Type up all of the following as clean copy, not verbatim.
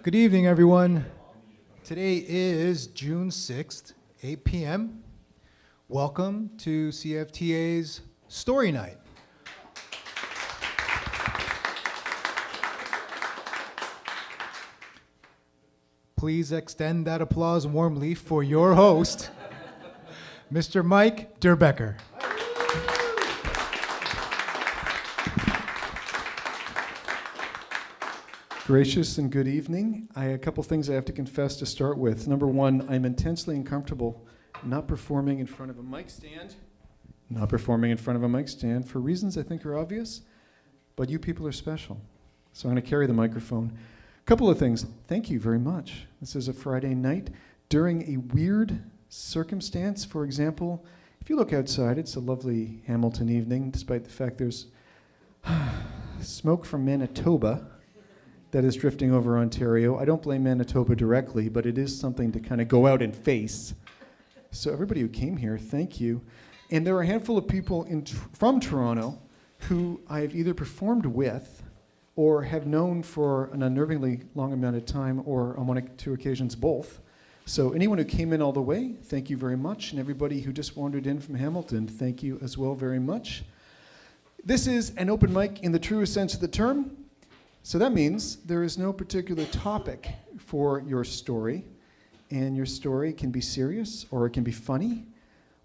Good evening, everyone. Today is June 6th, 8 p.m. Welcome to CFTA's Story Night. Please extend that applause warmly for your host, Mr. Mike Derbecker. Gracious and good evening. I have a couple things I have to confess to start with. Number one, I'm intensely uncomfortable not performing in front of a mic stand. Not performing in front of a mic stand for reasons I think are obvious, but you people are special. So I'm going to carry the microphone. A couple of things. Thank you very much. This is a Friday night during a weird circumstance. For example, if you look outside, it's a lovely Hamilton evening, despite the fact there's smoke from Manitoba that is drifting over Ontario. I don't blame Manitoba directly, but it is something to kind of go out and face. So everybody who came here, thank you. And there are a handful of people from Toronto who I've either performed with or have known for an unnervingly long amount of time, or on one or two occasions both. So anyone who came in all the way, thank you very much. And everybody who just wandered in from Hamilton, thank you as well very much. This is an open mic in the truest sense of the term. So that means there is no particular topic for your story, and your story can be serious, or it can be funny,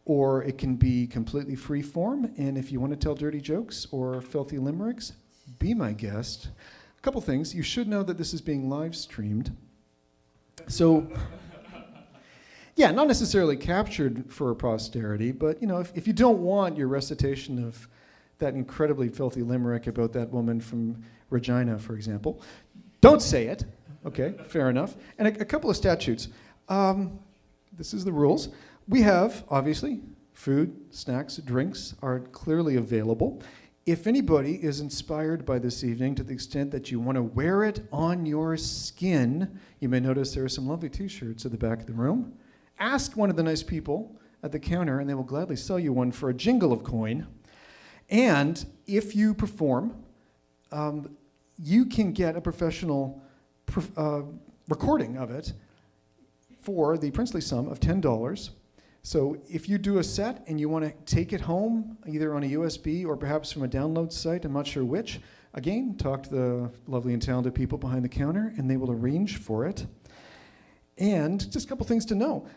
or it can be completely free form. And if you want to tell dirty jokes or filthy limericks, be my guest. A couple things. You should know that this is being live streamed. So, yeah, not necessarily captured for posterity, but if you don't want your recitation of that incredibly filthy limerick about that woman from Regina, for example, don't say it. Okay, fair enough. And a couple of statutes. This is the rules. We have, obviously, food, snacks, drinks are clearly available. If anybody is inspired by this evening to the extent that you want to wear it on your skin, you may notice there are some lovely t-shirts at the back of the room. Ask one of the nice people at the counter, and they will gladly sell you one for a jingle of coin. And if you perform, you can get a professional recording of it for the princely sum of $10. So if you do a set and you want to take it home, either on a USB or perhaps from a download site, I'm not sure which, again, talk to the lovely and talented people behind the counter, and they will arrange for it. And just a couple things to know.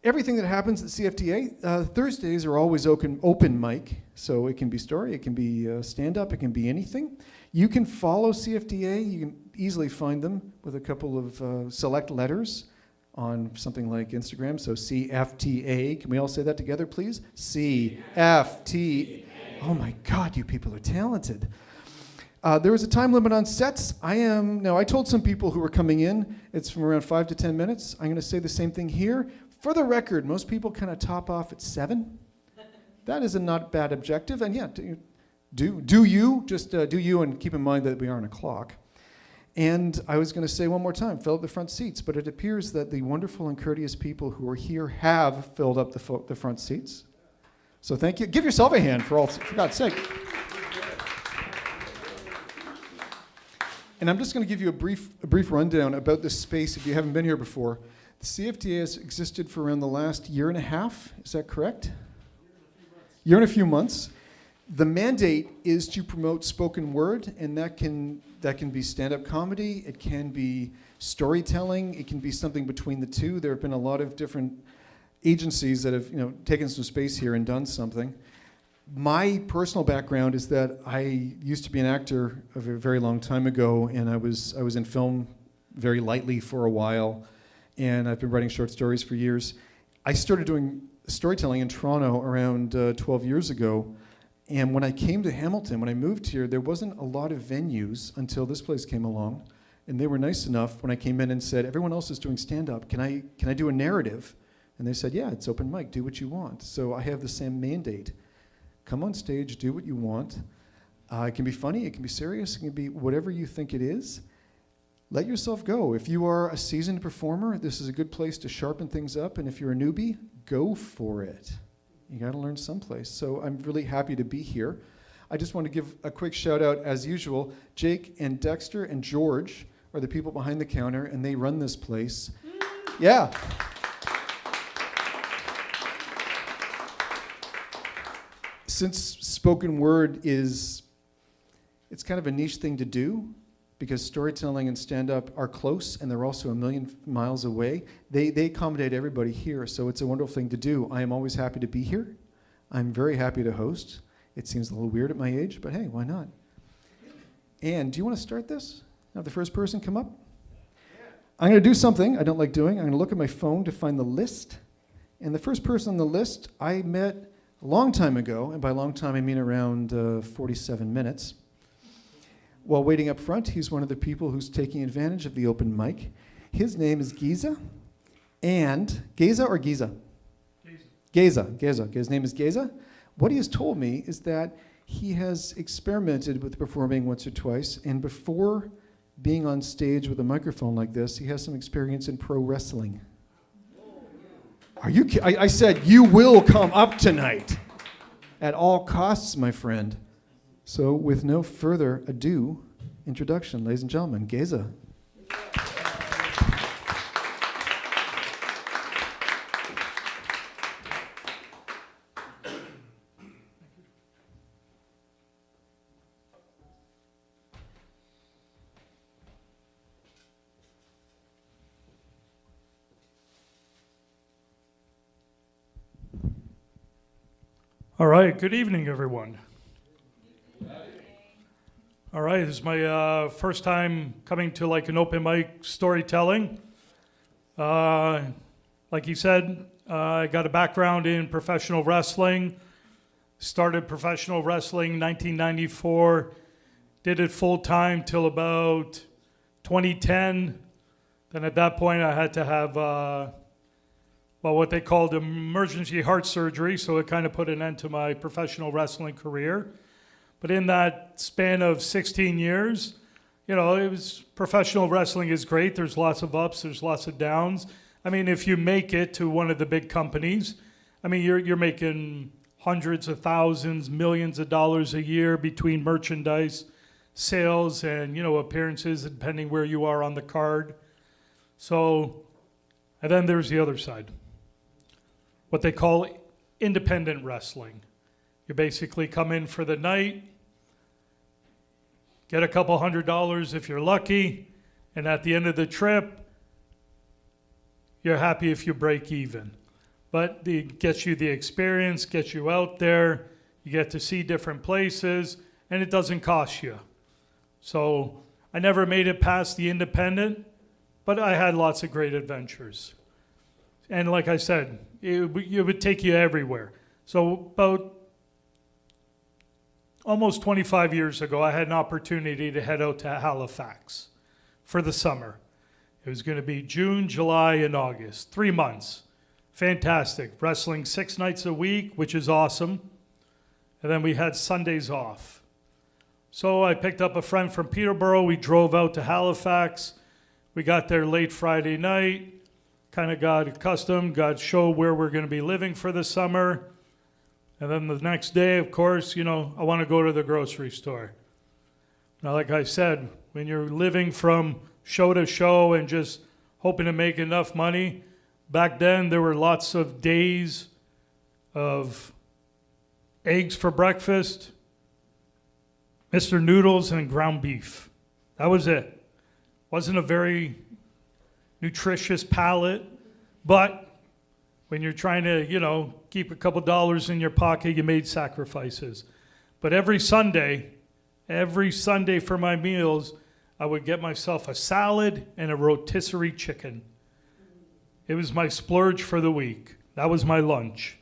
Everything that happens at CFTA, Thursdays are always open mic, so it can be story, it can be stand-up, it can be anything. You can follow CFTA, you can easily find them with a couple of select letters on something like Instagram, so CFTA. Can we all say that together, please? CFTA. Oh my God, you people are talented. There is a time limit on sets. I told some people who were coming in, it's from around 5 to 10 minutes. I'm going to say the same thing here. For the record, most people kind of top off at 7. That is a not bad objective, and yeah, do you, and keep in mind that we are on a clock. And I was going to say one more time, fill up the front seats, but it appears that the wonderful and courteous people who are here have filled up the front seats. So thank you. Give yourself a hand for God's sake. And I'm just going to give you a brief rundown about this space if you haven't been here before. The CFTA has existed for around the last year and a half. Is that correct? Year and a few months. The mandate is to promote spoken word, and that can be stand-up comedy, it can be storytelling, it can be something between the two. There have been a lot of different agencies that have taken some space here and done something. My personal background is that I used to be an actor a very long time ago, and I was in film very lightly for a while, and I've been writing short stories for years. I started doing storytelling in Toronto around 12 years ago, and when I came to Hamilton, when I moved here, there wasn't a lot of venues until this place came along, and they were nice enough when I came in and said, everyone else is doing stand-up, can I do a narrative? And they said, yeah, it's open mic, do what you want. So I have the same mandate. Come on stage, do what you want. It can be funny, it can be serious, it can be whatever you think it is. Let yourself go. If you are a seasoned performer, this is a good place to sharpen things up, and if you're a newbie, go for it. You got to learn someplace. So I'm really happy to be here. I just want to give a quick shout out, as usual. Jake and Dexter and George are the people behind the counter, and they run this place. Yeah. Since spoken word it's kind of a niche thing to do, because storytelling and stand-up are close, and they're also a million miles away. They accommodate everybody here, so it's a wonderful thing to do. I am always happy to be here. I'm very happy to host. It seems a little weird at my age, but hey, why not? And do you want to start this? Have the first person come up? I'm going to do something I don't like doing. I'm going to look at my phone to find the list. And the first person on the list I met a long time ago, and by long time I mean around 47 minutes. While waiting up front, he's one of the people who's taking advantage of the open mic. His name is Giza. And Geza or Giza? Geza. His name is Geza. What he has told me is that he has experimented with performing once or twice, and before being on stage with a microphone like this, he has some experience in pro wrestling. Are you I said you will come up tonight at all costs, my friend. So with no further ado, introduction, ladies and gentlemen, Geza. All right, good evening, everyone. All right, this is my first time coming to like an open mic storytelling. Like he said, I got a background in professional wrestling. Started professional wrestling 1994. Did it full time till about 2010. Then at that point, I had to have what they called emergency heart surgery, so it kind of put an end to my professional wrestling career. But in that span of 16 years, professional wrestling is great. There's lots of ups, there's lots of downs. I mean, if you make it to one of the big companies, I mean, you're making hundreds of thousands, millions of dollars a year between merchandise, sales, and, appearances, depending where you are on the card. So, and then there's the other side. What they call independent wrestling. You basically come in for the night, get a couple $100 if you're lucky, and at the end of the trip, you're happy if you break even. But it gets you the experience, gets you out there, you get to see different places, and it doesn't cost you. So I never made it past the independent, but I had lots of great adventures. And like I said, it would take you everywhere. So about almost 25 years ago, I had an opportunity to head out to Halifax for the summer. It was going to be June, July, and August, 3 months. Fantastic. Wrestling 6 nights a week, which is awesome. And then we had Sundays off. So I picked up a friend from Peterborough. We drove out to Halifax. We got there late Friday night, kind of got accustomed, got to show where we're going to be living for the summer. And then the next day, of course, I want to go to the grocery store. Now, like I said, when you're living from show to show and just hoping to make enough money, back then there were lots of days of eggs for breakfast, Mr. Noodles, and ground beef. That was it. Wasn't a very nutritious palate, but when you're trying to, keep a couple dollars in your pocket, you made sacrifices. But every Sunday for my meals, I would get myself a salad and a rotisserie chicken. It was my splurge for the week. That was my lunch.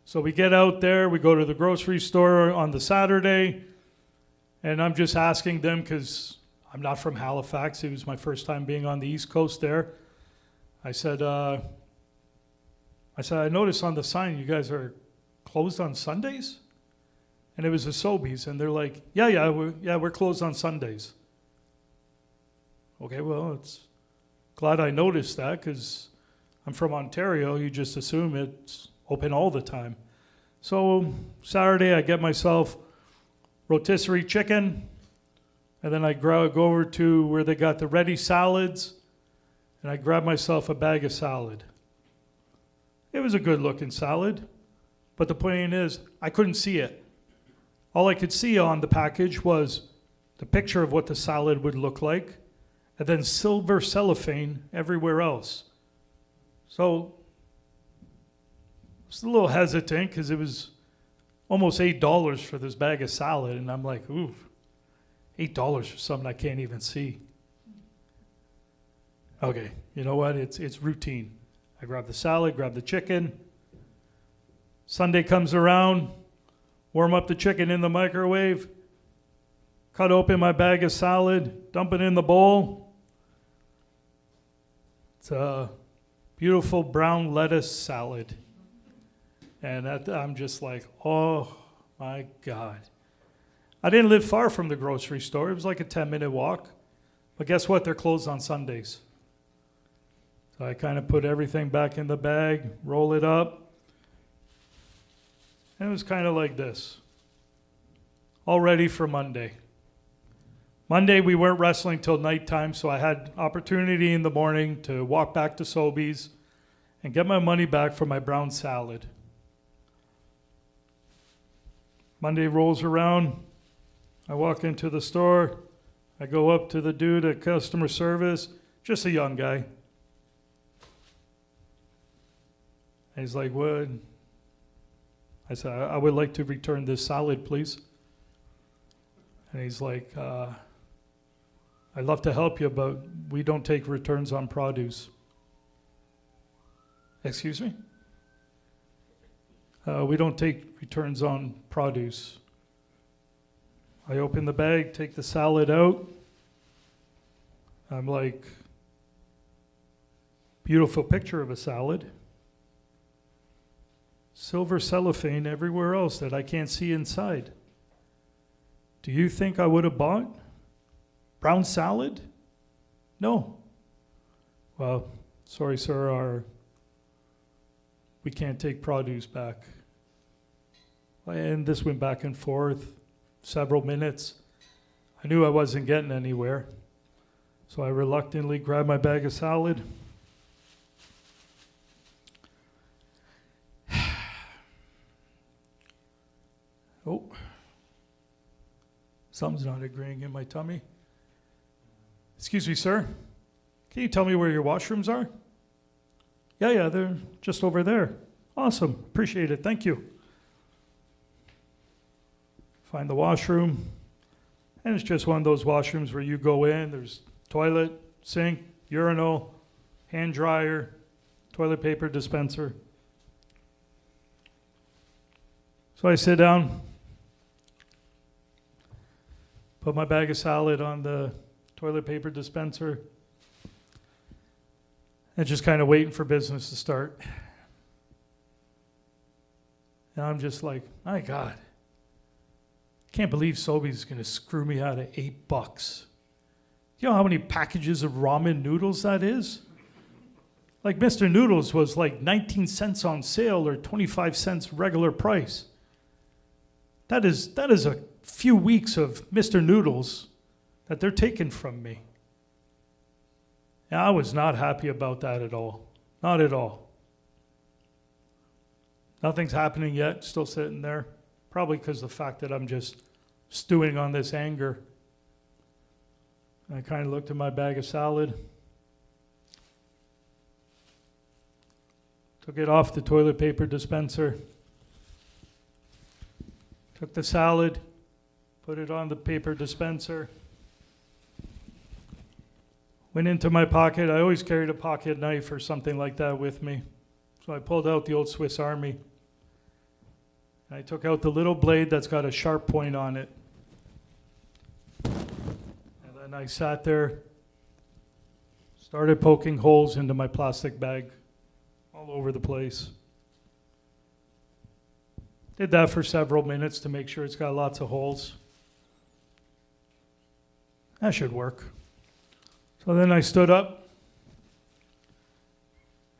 So we get out there, we go to the grocery store on the Saturday, and I'm just asking them because I'm not from Halifax. It was my first time being on the East Coast there. I said, I noticed on the sign you guys are closed on Sundays? And it was a Sobeys, and they're like, we're closed on Sundays. Okay, well, it's glad I noticed that because I'm from Ontario. You just assume it's open all the time. So Saturday I get myself rotisserie chicken, and then I go over to where they got the ready salads, and I grab myself a bag of salad. It was a good looking salad, but the point is, I couldn't see it. All I could see on the package was the picture of what the salad would look like, and then silver cellophane everywhere else. So I was a little hesitant because it was almost $8 for this bag of salad, and I'm like, ooh, $8 for something I can't even see. Okay, you know what? It's routine. I grab the salad, grab the chicken. Sunday comes around, warm up the chicken in the microwave, cut open my bag of salad, dump it in the bowl. It's a beautiful brown lettuce salad. And I'm just like, oh my God. I didn't live far from the grocery store. It was like a 10-minute walk. But guess what? They're closed on Sundays. So I kind of put everything back in the bag, roll it up. And it was kind of like this. All ready for Monday. Monday, we weren't wrestling till nighttime, so I had opportunity in the morning to walk back to Sobeys and get my money back for my brown salad. Monday rolls around. I walk into the store. I go up to the dude at customer service, just a young guy. And he's like, what? I said, I would like to return this salad, please. And he's like, I'd love to help you, but we don't take returns on produce. Excuse me? We don't take returns on produce. I open the bag, take the salad out. I'm like, beautiful picture of a salad. Silver cellophane everywhere else that I can't see inside. Do you think I would have bought brown salad? No. Well, sorry, sir, we can't take produce back. And this went back and forth several minutes. I knew I wasn't getting anywhere. So I reluctantly grabbed my bag of salad. Oh, something's not agreeing in my tummy. Excuse me, sir. Can you tell me where your washrooms are? Yeah, they're just over there. Awesome, appreciate it, thank you. Find the washroom, and it's just one of those washrooms where you go in, there's toilet, sink, urinal, hand dryer, toilet paper dispenser. So I sit down, put my bag of salad on the toilet paper dispenser, and just kind of waiting for business to start. And I'm just like, my God, can't believe Sobeys is going to screw me out of $8. You know how many packages of ramen noodles that is? Like Mr. Noodles was like 19 cents on sale or 25 cents regular price. That is a few weeks of Mr. Noodles that they're taking from me. And I was not happy about that at all. Not at all. Nothing's happening yet, still sitting there. Probably because of the fact that I'm just stewing on this anger. I kind of looked at my bag of salad. Took it off the toilet paper dispenser. Took the salad, put it on the paper dispenser. Went into my pocket. I always carried a pocket knife or something like that with me. So I pulled out the old Swiss Army. I took out the little blade that's got a sharp point on it. And then I sat there, started poking holes into my plastic bag all over the place. Did that for several minutes to make sure it's got lots of holes. That should work. So then I stood up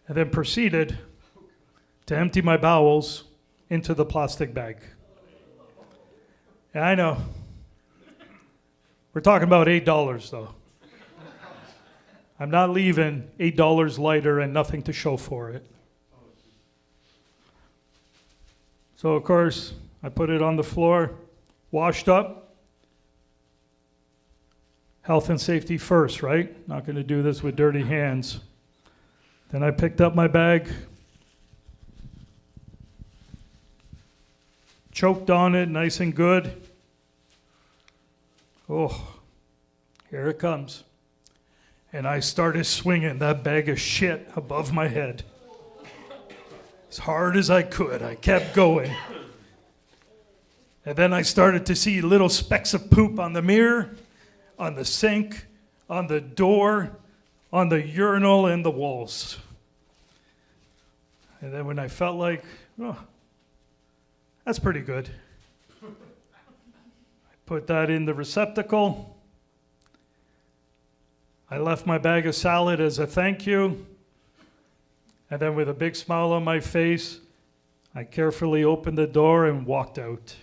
and then proceeded to empty my bowels into the plastic bag. Yeah, I know. We're talking about $8 though. I'm not leaving $8 lighter and nothing to show for it. So of course, I put it on the floor, washed up. Health and safety first, right? Not going to do this with dirty hands. Then I picked up my bag, choked on it nice and good. Oh, here it comes. And I started swinging that bag of shit above my head. As hard as I could, I kept going. And then I started to see little specks of poop on the mirror, on the sink, on the door, on the urinal, and the walls. And then when I felt like, oh, that's pretty good, I put that in the receptacle. I left my bag of salad as a thank you. And then with a big smile on my face, I carefully opened the door and walked out.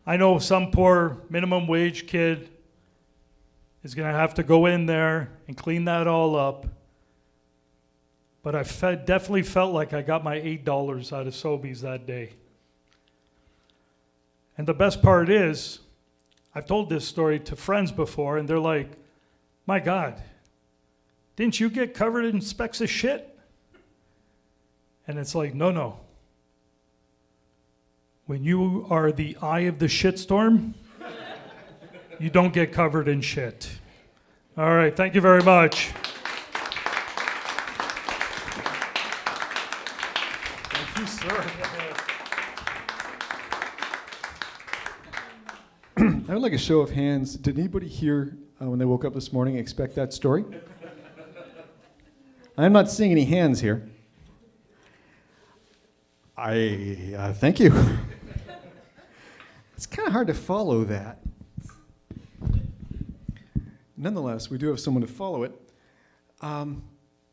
I know some poor minimum wage kid is going to have to go in there and clean that all up. But I definitely felt like I got my $8 out of Sobeys that day. And the best part is, I've told this story to friends before, and they're like, my God, didn't you get covered in specks of shit? And it's like, no. When you are the eye of the shitstorm, you don't get covered in shit. All right, thank you very much. Thank you, sir. I would like a show of hands. Did anybody here, when they woke up this morning, expect that story? I'm not seeing any hands here. Thank you. It's kind of hard to follow that. Nonetheless, we do have someone to follow it.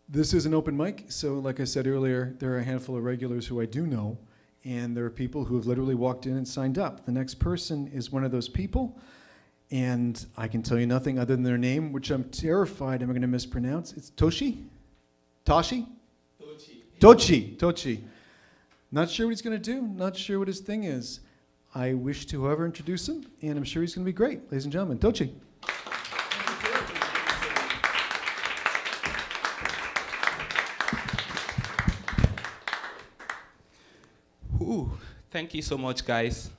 This is an open mic, so like I said earlier, there are a handful of regulars who I do know, and there are people who have literally walked in and signed up. The next person is one of those people, and I can tell you nothing other than their name, which I'm terrified I'm going to mispronounce. It's Toshi? Toshi? Tochi. Not sure what he's going to do, not sure what his thing is. I wish to whoever introduce him, and I'm sure he's going to be great. Ladies and gentlemen, Tochi. Ooh, thank you so much, guys.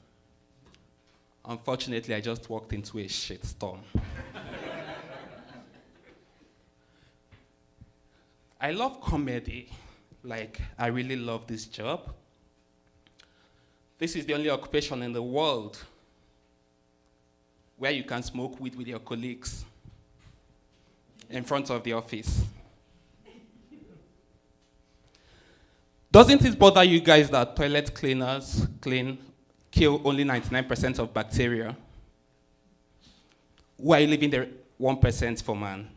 Unfortunately, I just walked into a shitstorm. I love comedy. Like, I really love this job. This is the only occupation in the world where you can smoke weed with your colleagues in front of the office. Doesn't it bother you guys that toilet cleaners kill only 99% of bacteria? Why are you leaving the 1% for man?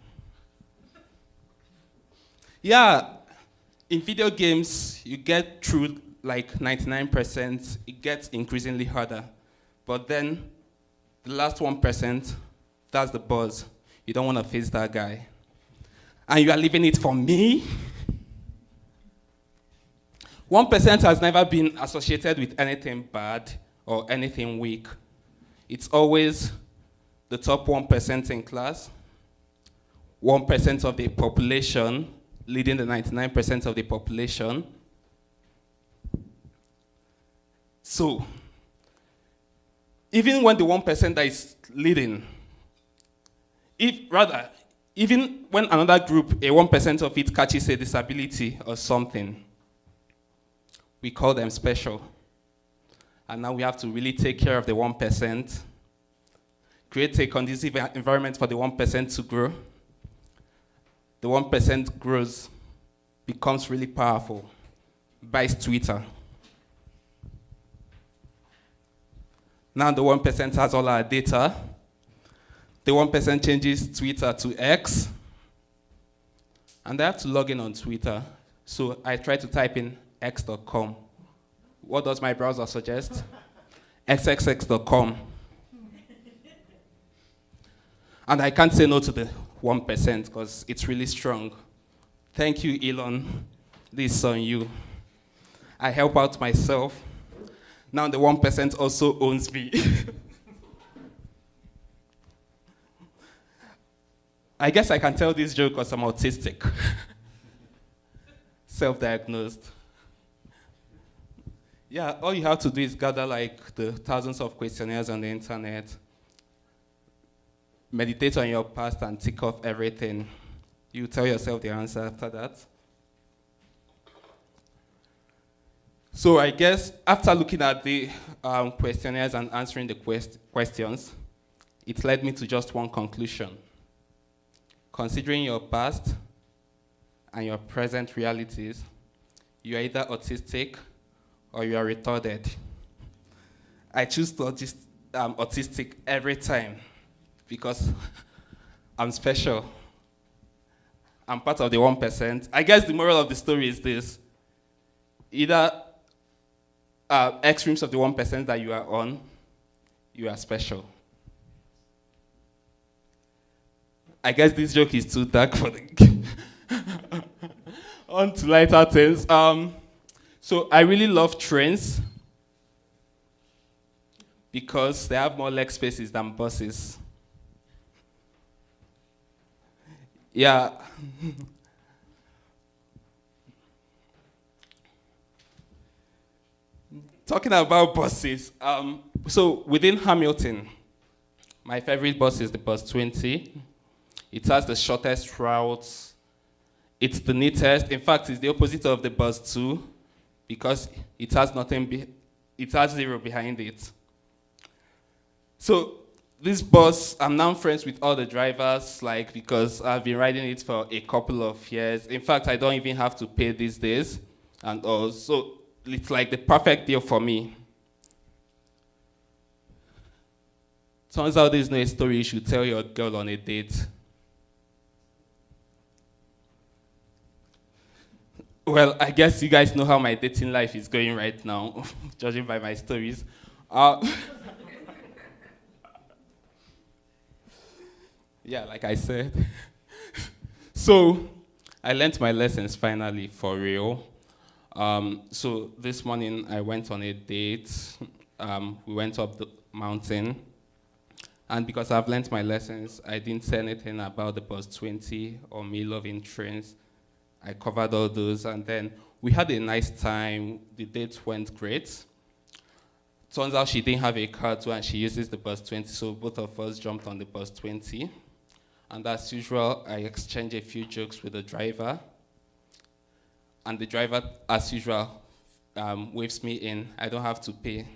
Yeah, in video games, you get through like 99%, it gets increasingly harder. But then, the last 1%, that's the boss. You don't want to face that guy. And you are leaving it for me? 1% has never been associated with anything bad or anything weak. It's always the top 1% in class, 1% of the population leading the 99% of the population. So, even when the 1% that is leading, even when another group, a 1% of it catches a disability or something, we call them special. And now we have to really take care of the 1%, create a conducive environment for the 1% to grow. The 1% grows, becomes really powerful, buys Twitter. Now the 1% has all our data. The 1% changes Twitter to X. And I have to log in on Twitter. So I try to type in x.com. What does my browser suggest? xxx.com. And I can't say no to the 1% because it's really strong. Thank you, Elon. This is on you. I help out myself. Now the 1% also owns me. I guess I can tell this joke because I'm autistic. Self-diagnosed. Yeah, all you have to do is gather like the thousands of questionnaires on the internet, meditate on your past and tick off everything. You tell yourself the answer after that. So I guess after looking at the questionnaires and answering the questions, it led me to just one conclusion. Considering your past and your present realities, you are either autistic or you are retarded. I choose autistic every time because I'm special. I'm part of the 1%. I guess the moral of the story is this. Either extremes of the 1% that you are on, you are special. I guess this joke is too dark for the... On to lighter things. So I really love trains because they have more leg spaces than buses. Yeah. Talking about buses, so within Hamilton, my favorite bus is the bus 20. It has the shortest routes. It's the neatest. In fact, it's the opposite of the bus 2 because it has it has 0 behind it. So this bus, I'm now friends with all the drivers, because I've been riding it for a couple of years. In fact, I don't even have to pay these days, and also it's like the perfect deal for me. Turns out there's no story you should tell your girl on a date. Well, I guess you guys know how my dating life is going right now, judging by my stories. Yeah, like I said. So, I learned my lessons finally, for real. So, this morning I went on a date. We went up the mountain. And because I've learned my lessons, I didn't say anything about the bus 20 or me loving trains. I covered all those, and then we had a nice time. The date went great. Turns out she didn't have a car too, and she uses the bus 20, so both of us jumped on the bus 20. And as usual, I exchanged a few jokes with the driver. And the driver, as usual, waves me in. I don't have to pay.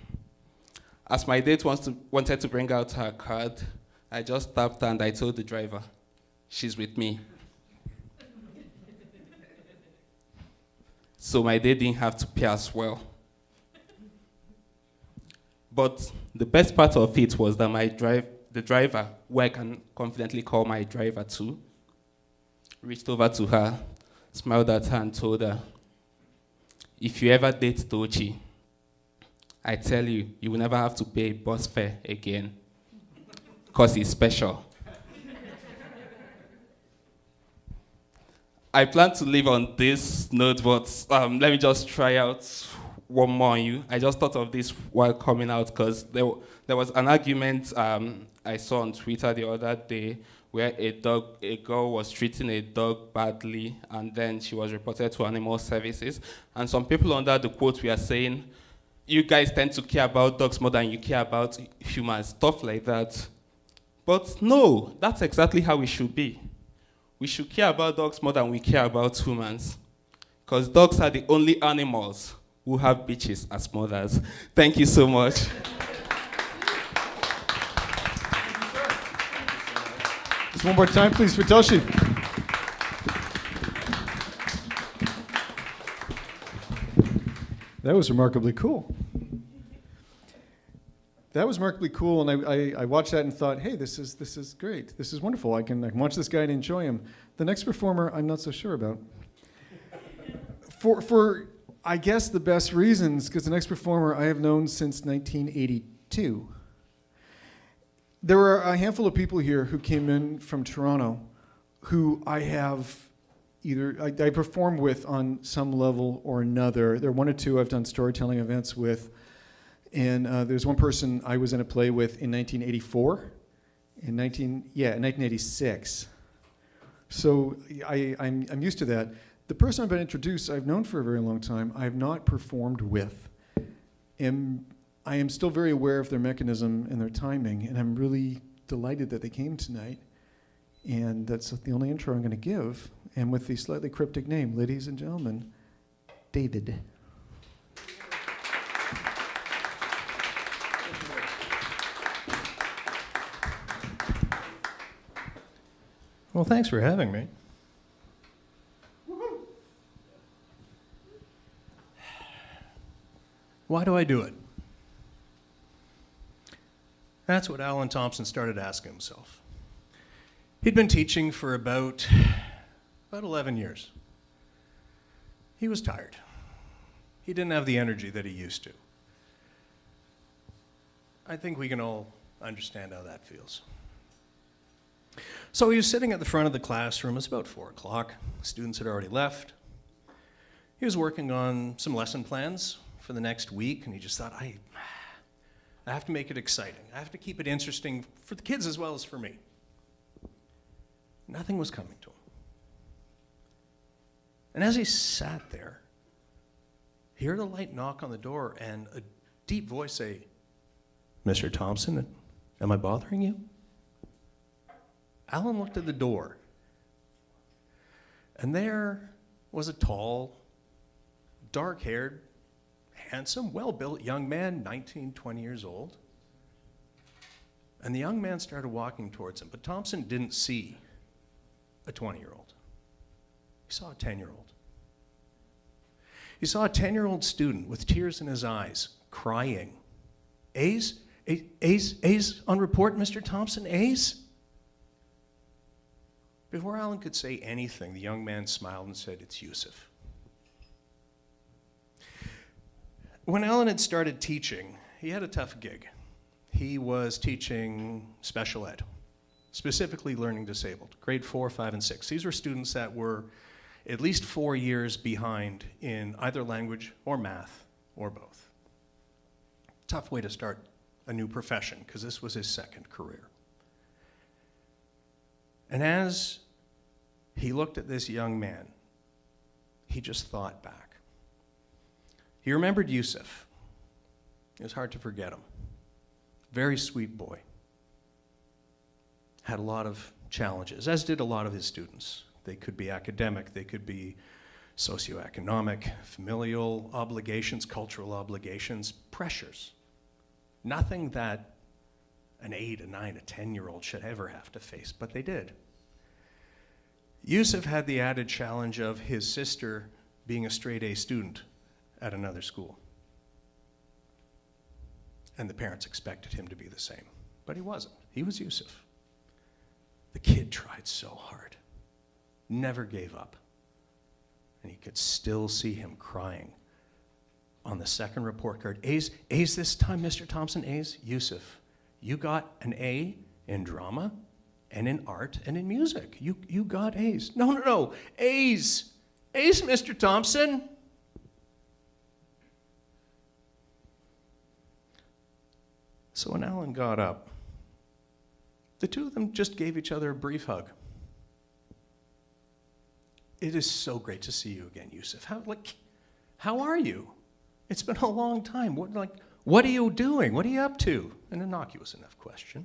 As my date wanted to bring out her card, I just tapped her and I told the driver, she's with me. So my date didn't have to pay as well. But the best part of it was that the driver, who I can confidently call my driver too, reached over to her, smiled at her and told her, if you ever date Tochi, I tell you, you will never have to pay bus fare again, because he's special. I plan to leave on this note, but let me just try out one more on you. I just thought of this while coming out because there was an argument I saw on Twitter the other day where a girl was treating a dog badly, and then she was reported to animal services. And some people under the quote were saying, you guys tend to care about dogs more than you care about humans, stuff like that. But no, that's exactly how it should be. We should care about dogs more than we care about humans, because dogs are the only animals who have bitches as mothers. Thank you so much. Just one more time, please, for Toshi. That was remarkably cool. That was remarkably cool, and I watched that and thought, hey, this is great. This is wonderful. I can watch this guy and enjoy him. The next performer, I'm not so sure about. For I guess the best reasons, because the next performer I have known since 1982. There were a handful of people here who came in from Toronto who I have I perform with on some level or another. There are one or two I've done storytelling events with. And there's one person I was in a play with in 1984, in 1986. So I'm used to that. The person I've been introduced, I've known for a very long time. I have not performed with. And I am still very aware of their mechanism and their timing, and I'm really delighted that they came tonight. And that's the only intro I'm going to give. And with the slightly cryptic name, ladies and gentlemen, David. Well, thanks for having me. Why do I do it? That's what Alan Thompson started asking himself. He'd been teaching for about 11 years. He was tired. He didn't have the energy that he used to. I think we can all understand how that feels. So he was sitting at the front of the classroom. It was about 4 o'clock. Students had already left. He was working on some lesson plans for the next week, and he just thought, I have to make it exciting. I have to keep it interesting for the kids as well as for me. Nothing was coming to him. And as he sat there, he heard a light knock on the door and a deep voice say, "Mr. Thompson, am I bothering you?" Alan looked at the door, and there was a tall, dark-haired, handsome, well-built young man, 19, 20 years old. And the young man started walking towards him, but Thompson didn't see a 20-year-old. He saw a 10-year-old. He saw a 10-year-old student with tears in his eyes, crying. A's on report, Mr. Thompson, A's? Before Alan could say anything, the young man smiled and said, "It's Yusuf." When Alan had started teaching, he had a tough gig. He was teaching special ed, specifically learning disabled, grade 4, 5, and 6. These were students that were at least 4 years behind in either language or math or both. Tough way to start a new profession, because this was his second career. And as he looked at this young man, he just thought back. He remembered Yusuf. It was hard to forget him. Very sweet boy. Had a lot of challenges, as did a lot of his students. They could be academic, they could be socioeconomic, familial obligations, cultural obligations, pressures. Nothing that an 8, a 9, a 10-year-old should ever have to face, but they did. Yusuf had the added challenge of his sister being a straight A student at another school. And the parents expected him to be the same, but he wasn't. He was Yusuf. The kid tried so hard, never gave up. And he could still see him crying on the second report card. A's this time, Mr. Thompson, A's? Yusuf, you got an A in drama and in art and in music. You got A's. No, A's, Mr. Thompson. So when Alan got up, the two of them just gave each other a brief hug. It is so great to see you again, Yusuf. How are you? It's been a long time. What are you doing? What are you up to? An innocuous enough question.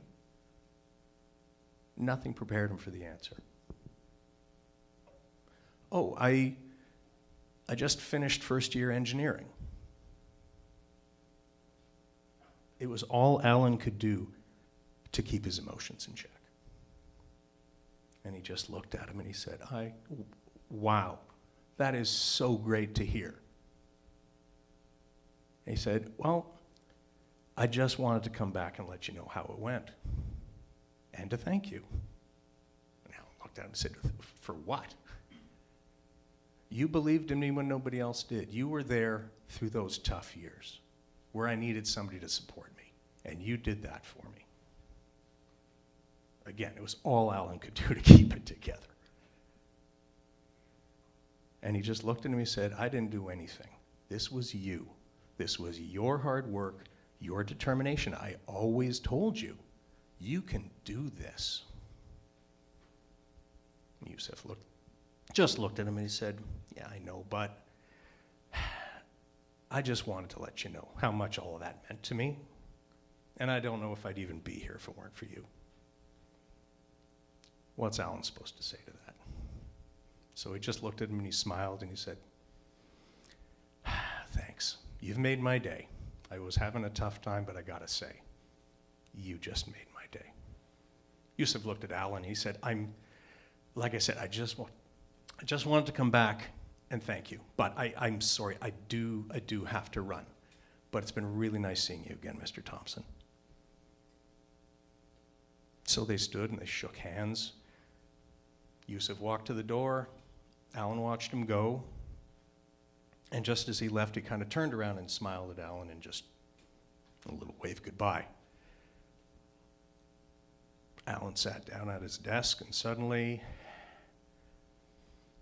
Nothing prepared him for the answer. Oh, I just finished first year engineering. It was all Alan could do to keep his emotions in check. And he just looked at him and he said, wow, that is so great to hear. And he said, well, I just wanted to come back and let you know how it went and to thank you. And Alan looked at him and said, for what? You believed in me when nobody else did. You were there through those tough years where I needed somebody to support me, and you did that for me. again, it was all Alan could do to keep it together. And he just looked at me and said, I didn't do anything. This was you. This was your hard work, your determination. I always told you, you can do this. And Yusuf just looked at him and he said, yeah, I know, but I just wanted to let you know how much all of that meant to me. And I don't know if I'd even be here if it weren't for you. What's Alan supposed to say to that? So he just looked at him and he smiled and he said, thanks. You've made my day. I was having a tough time, but I gotta say, you just made my day. Yusuf looked at Alan and he said, like I said, I just wanted to come back and thank you. But I'm sorry, I do have to run. But it's been really nice seeing you again, Mr. Thompson. So they stood and they shook hands. Yusuf walked to the door. Alan watched him go. And just as he left, he kind of turned around and smiled at Alan and just a little wave goodbye. Alan sat down at his desk and suddenly,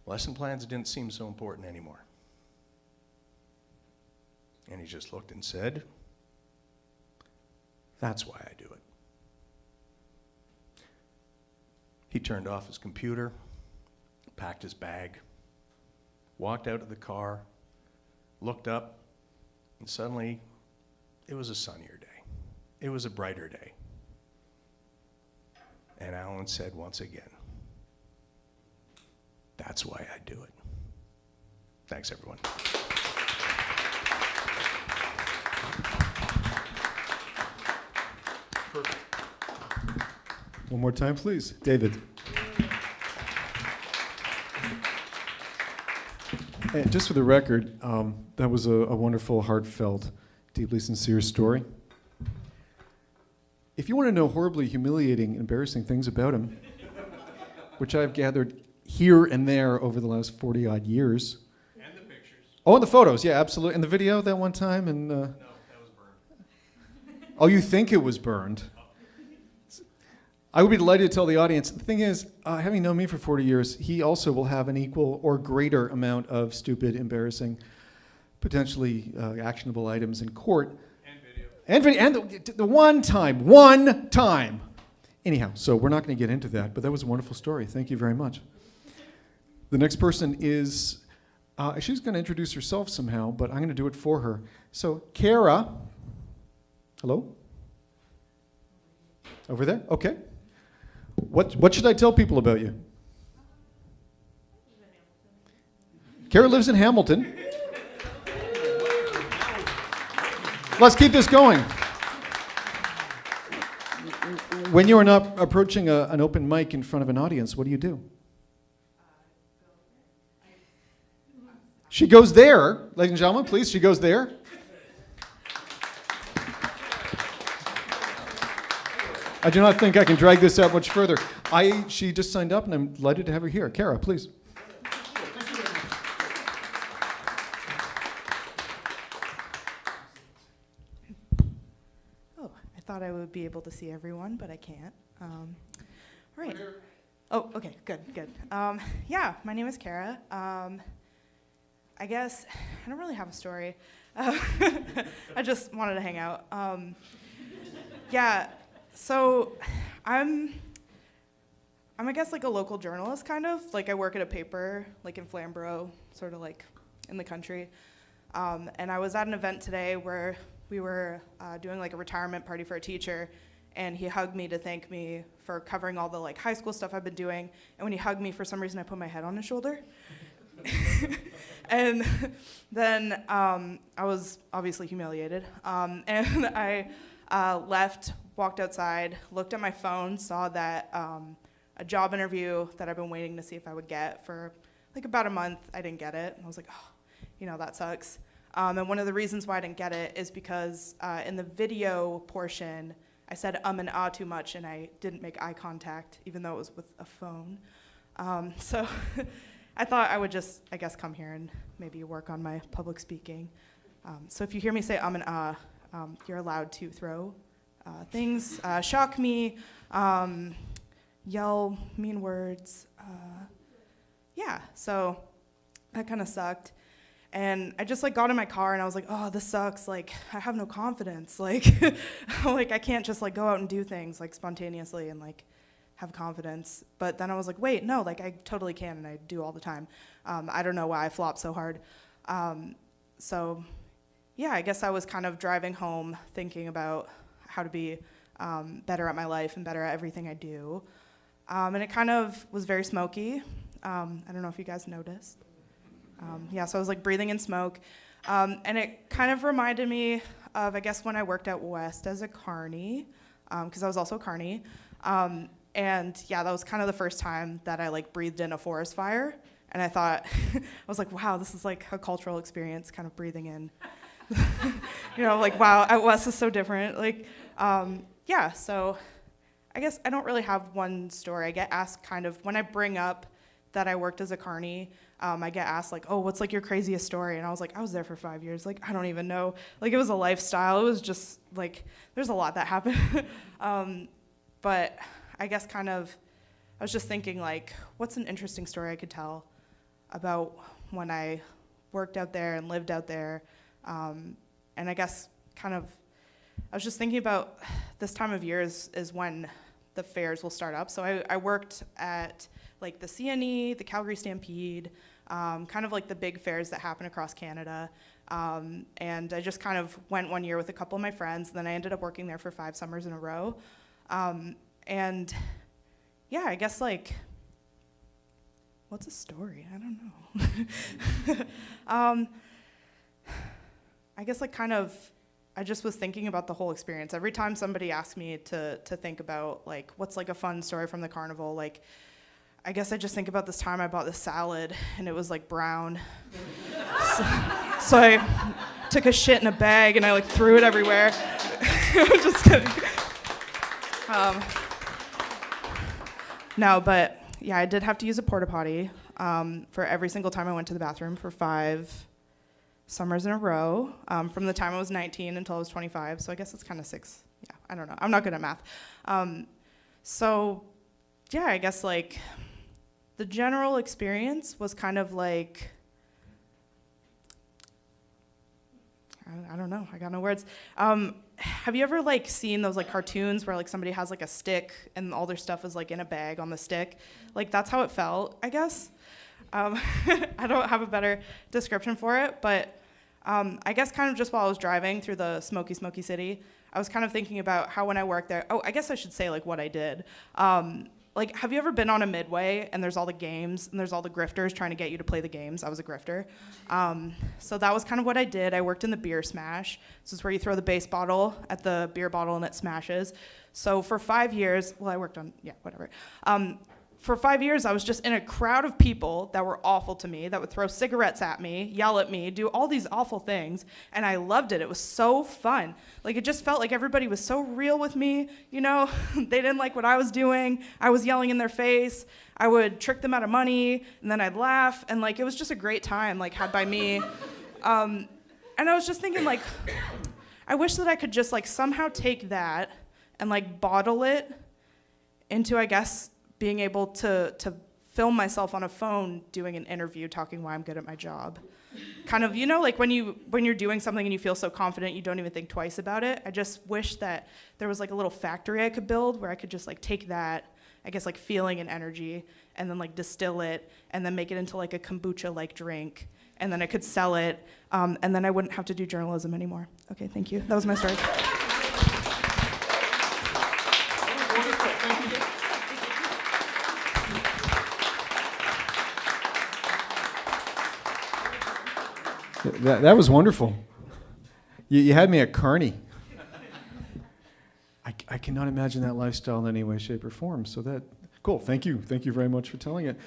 lesson plans didn't seem so important anymore. And he just looked and said, that's why I do it. He turned off his computer, packed his bag, walked out of the car, looked up, and suddenly it was a sunnier day. It was a brighter day. And Alan said once again, that's why I do it. Thanks, everyone. Perfect. One more time, please. David. And just for the record, that was a wonderful, heartfelt, deeply sincere story. If you want to know horribly humiliating, embarrassing things about him, which I've gathered here and there over the last 40-odd years. And the pictures. Oh, and the photos, yeah, absolutely. And the video that one time, and No, that was burned. oh, you think it was burned? I would be delighted to tell the audience. The thing is, having known me for 40 years, he also will have an equal or greater amount of stupid, embarrassing, potentially actionable items in court. And video. And the one time. Anyhow, so we're not going to get into that, but that was a wonderful story. Thank you very much. The next person is, she's going to introduce herself somehow, but I'm going to do it for her. So, Kara. Hello? Over there? Okay. What should I tell people about you? Kara lives in Hamilton. Let's keep this going. When you are not approaching an open mic in front of an audience, what do you do? She goes there. Ladies and gentlemen, please, she goes there. I do not think I can drag this out much further. She just signed up, and I'm delighted to have her here. Kara, please. Oh, I thought I would be able to see everyone, but I can't. All right. Oh, okay, good. Yeah, my name is Kara. I guess I don't really have a story. I just wanted to hang out. Yeah. So I'm I guess like a local journalist kind of. Like I work at a paper like in Flamborough, sort of like in the country. And I was at an event today where we were doing like a retirement party for a teacher, and he hugged me to thank me for covering all the like high school stuff I've been doing. And when he hugged me, for some reason I put my head on his shoulder. And then I was obviously humiliated. And I left, walked outside, looked at my phone, saw that a job interview that I've been waiting to see if I would get for like about a month, I didn't get it. And I was like, oh, that sucks. And one of the reasons why I didn't get it is because in the video portion, I said and ah too much, and I didn't make eye contact, even though it was with a phone. So I thought I would just, I guess, come here and maybe work on my public speaking. So if you hear me say and ah, you're allowed to throw things, shock me, yell mean words. Yeah, so that kind of sucked. And I just like got in my car and I was like, oh, this sucks. Like, I have no confidence. Like, like I can't just like go out and do things like spontaneously and like have confidence. But then I was like, wait, no, like I totally can and I do all the time. I don't know why I flop so hard. So yeah, I guess I was kind of driving home thinking about how to be better at my life and better at everything I do. And it kind of was very smoky. I don't know if you guys noticed. Yeah, so I was like breathing in smoke. And it kind of reminded me of, I guess, when I worked out west as a carny, because I was also a carny. And yeah, that was kind of the first time that I like breathed in a forest fire. And I thought, I was like, wow, this is like a cultural experience, kind of breathing in. You know, like, wow, out west is so different. Like, yeah, so I guess I don't really have one story. I get asked kind of, when I bring up that I worked as a carny, I get asked like, oh, what's like your craziest story? And I was like, I was there for 5 years. Like, I don't even know. Like, it was a lifestyle. It was just like, there's a lot that happened. But I guess kind of, I was just thinking like, what's an interesting story I could tell about when I worked out there and lived out there. And I guess kind of, I was just thinking about this time of year is when the fairs will start up. So I worked at like the CNE, the Calgary Stampede, kind of like the big fairs that happen across Canada. And I just kind of went one year with a couple of my friends, and then I ended up working there for 5 summers in a row. And yeah, I guess like, what's a story? I don't know. I guess like kind of, I just was thinking about the whole experience. Every time somebody asked me to think about like, what's like a fun story from the carnival, like, I guess I just think about this time I bought this salad and it was like brown. So I took a shit in a bag and I like threw it everywhere. I'm just kidding. No, but yeah, I did have to use a porta potty for every single time I went to the bathroom for 5 summers in a row, from the time I was 19 until I was 25. So I guess it's kind of 6. Yeah, I don't know. I'm not good at math. So yeah, I guess like the general experience was kind of like, I don't know. I got no words. Have you ever like seen those like cartoons where like somebody has like a stick and all their stuff is like in a bag on the stick? Like that's how it felt, I guess. I don't have a better description for it, but I guess kind of just while I was driving through the smoky city, I was kind of thinking about how when I worked there, I guess I should say like what I did. Like, have you ever been on a midway and there's all the games and there's all the grifters trying to get you to play the games? I was a grifter. So that was kind of what I did. I worked in the beer smash. This is where you throw the base bottle at the beer bottle and it smashes. So for 5 years, well, I worked on, yeah, whatever. For 5 years, I was just in a crowd of people that were awful to me, that would throw cigarettes at me, yell at me, do all these awful things, and I loved it. It was so fun. Like, it just felt like everybody was so real with me, you know? They didn't like what I was doing. I was yelling in their face. I would trick them out of money, and then I'd laugh, and, like, it was just a great time, like, had by me. And I was just thinking, like, I wish that I could just, like, somehow take that and, like, bottle it into, I guess, being able to film myself on a phone doing an interview talking why I'm good at my job. Kind of, you know, like when you're doing something and you feel so confident you don't even think twice about it. I just wish that there was like a little factory I could build where I could just like take that, I guess like feeling and energy, and then like distill it and then make it into like a kombucha-like drink, and then I could sell it, and then I wouldn't have to do journalism anymore. Okay, thank you. That was my story. That was wonderful. You had me at Carney. I cannot imagine that lifestyle in any way, shape, or form. So that, cool. Thank you. Thank you very much for telling it.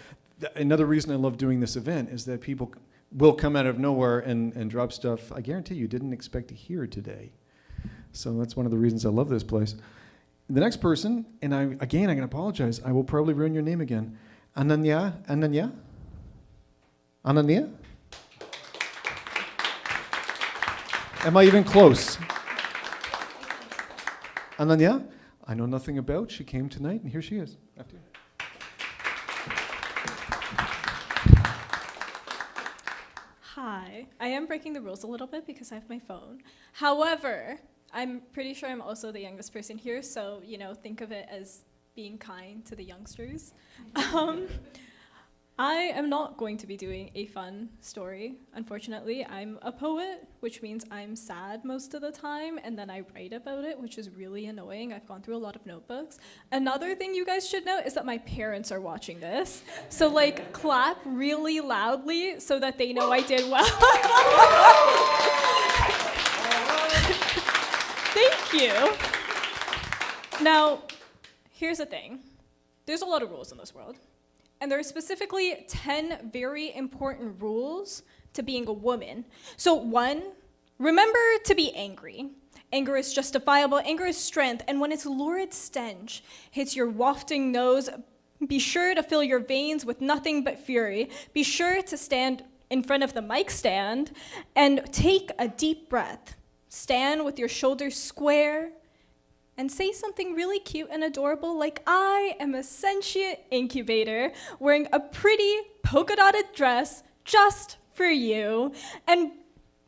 Another reason I love doing this event is that people will come out of nowhere and drop stuff I guarantee you didn't expect to hear today. So that's one of the reasons I love this place. The next person, and I'm going to apologize. I will probably ruin your name again. Ananya? Am I even close? Ananya, I know nothing about. She came tonight, and here she is. After you. Hi. I am breaking the rules a little bit because I have my phone. However, I'm pretty sure I'm also the youngest person here, so, think of it as being kind to the youngsters. I am not going to be doing a fun story, unfortunately. I'm a poet, which means I'm sad most of the time, and then I write about it, which is really annoying. I've gone through a lot of notebooks. Another thing you guys should know is that my parents are watching this. So, clap really loudly so that they know I did well. Thank you. Now, here's the thing. There's a lot of rules in this world. And there are specifically 10 very important rules to being a woman. So 1, remember to be angry. Anger is justifiable, anger is strength, and when its lurid stench hits your wafting nose, be sure to fill your veins with nothing but fury. Be sure to stand in front of the mic stand and take a deep breath. Stand with your shoulders square, and say something really cute and adorable like, I am a sentient incubator wearing a pretty polka-dotted dress just for you. And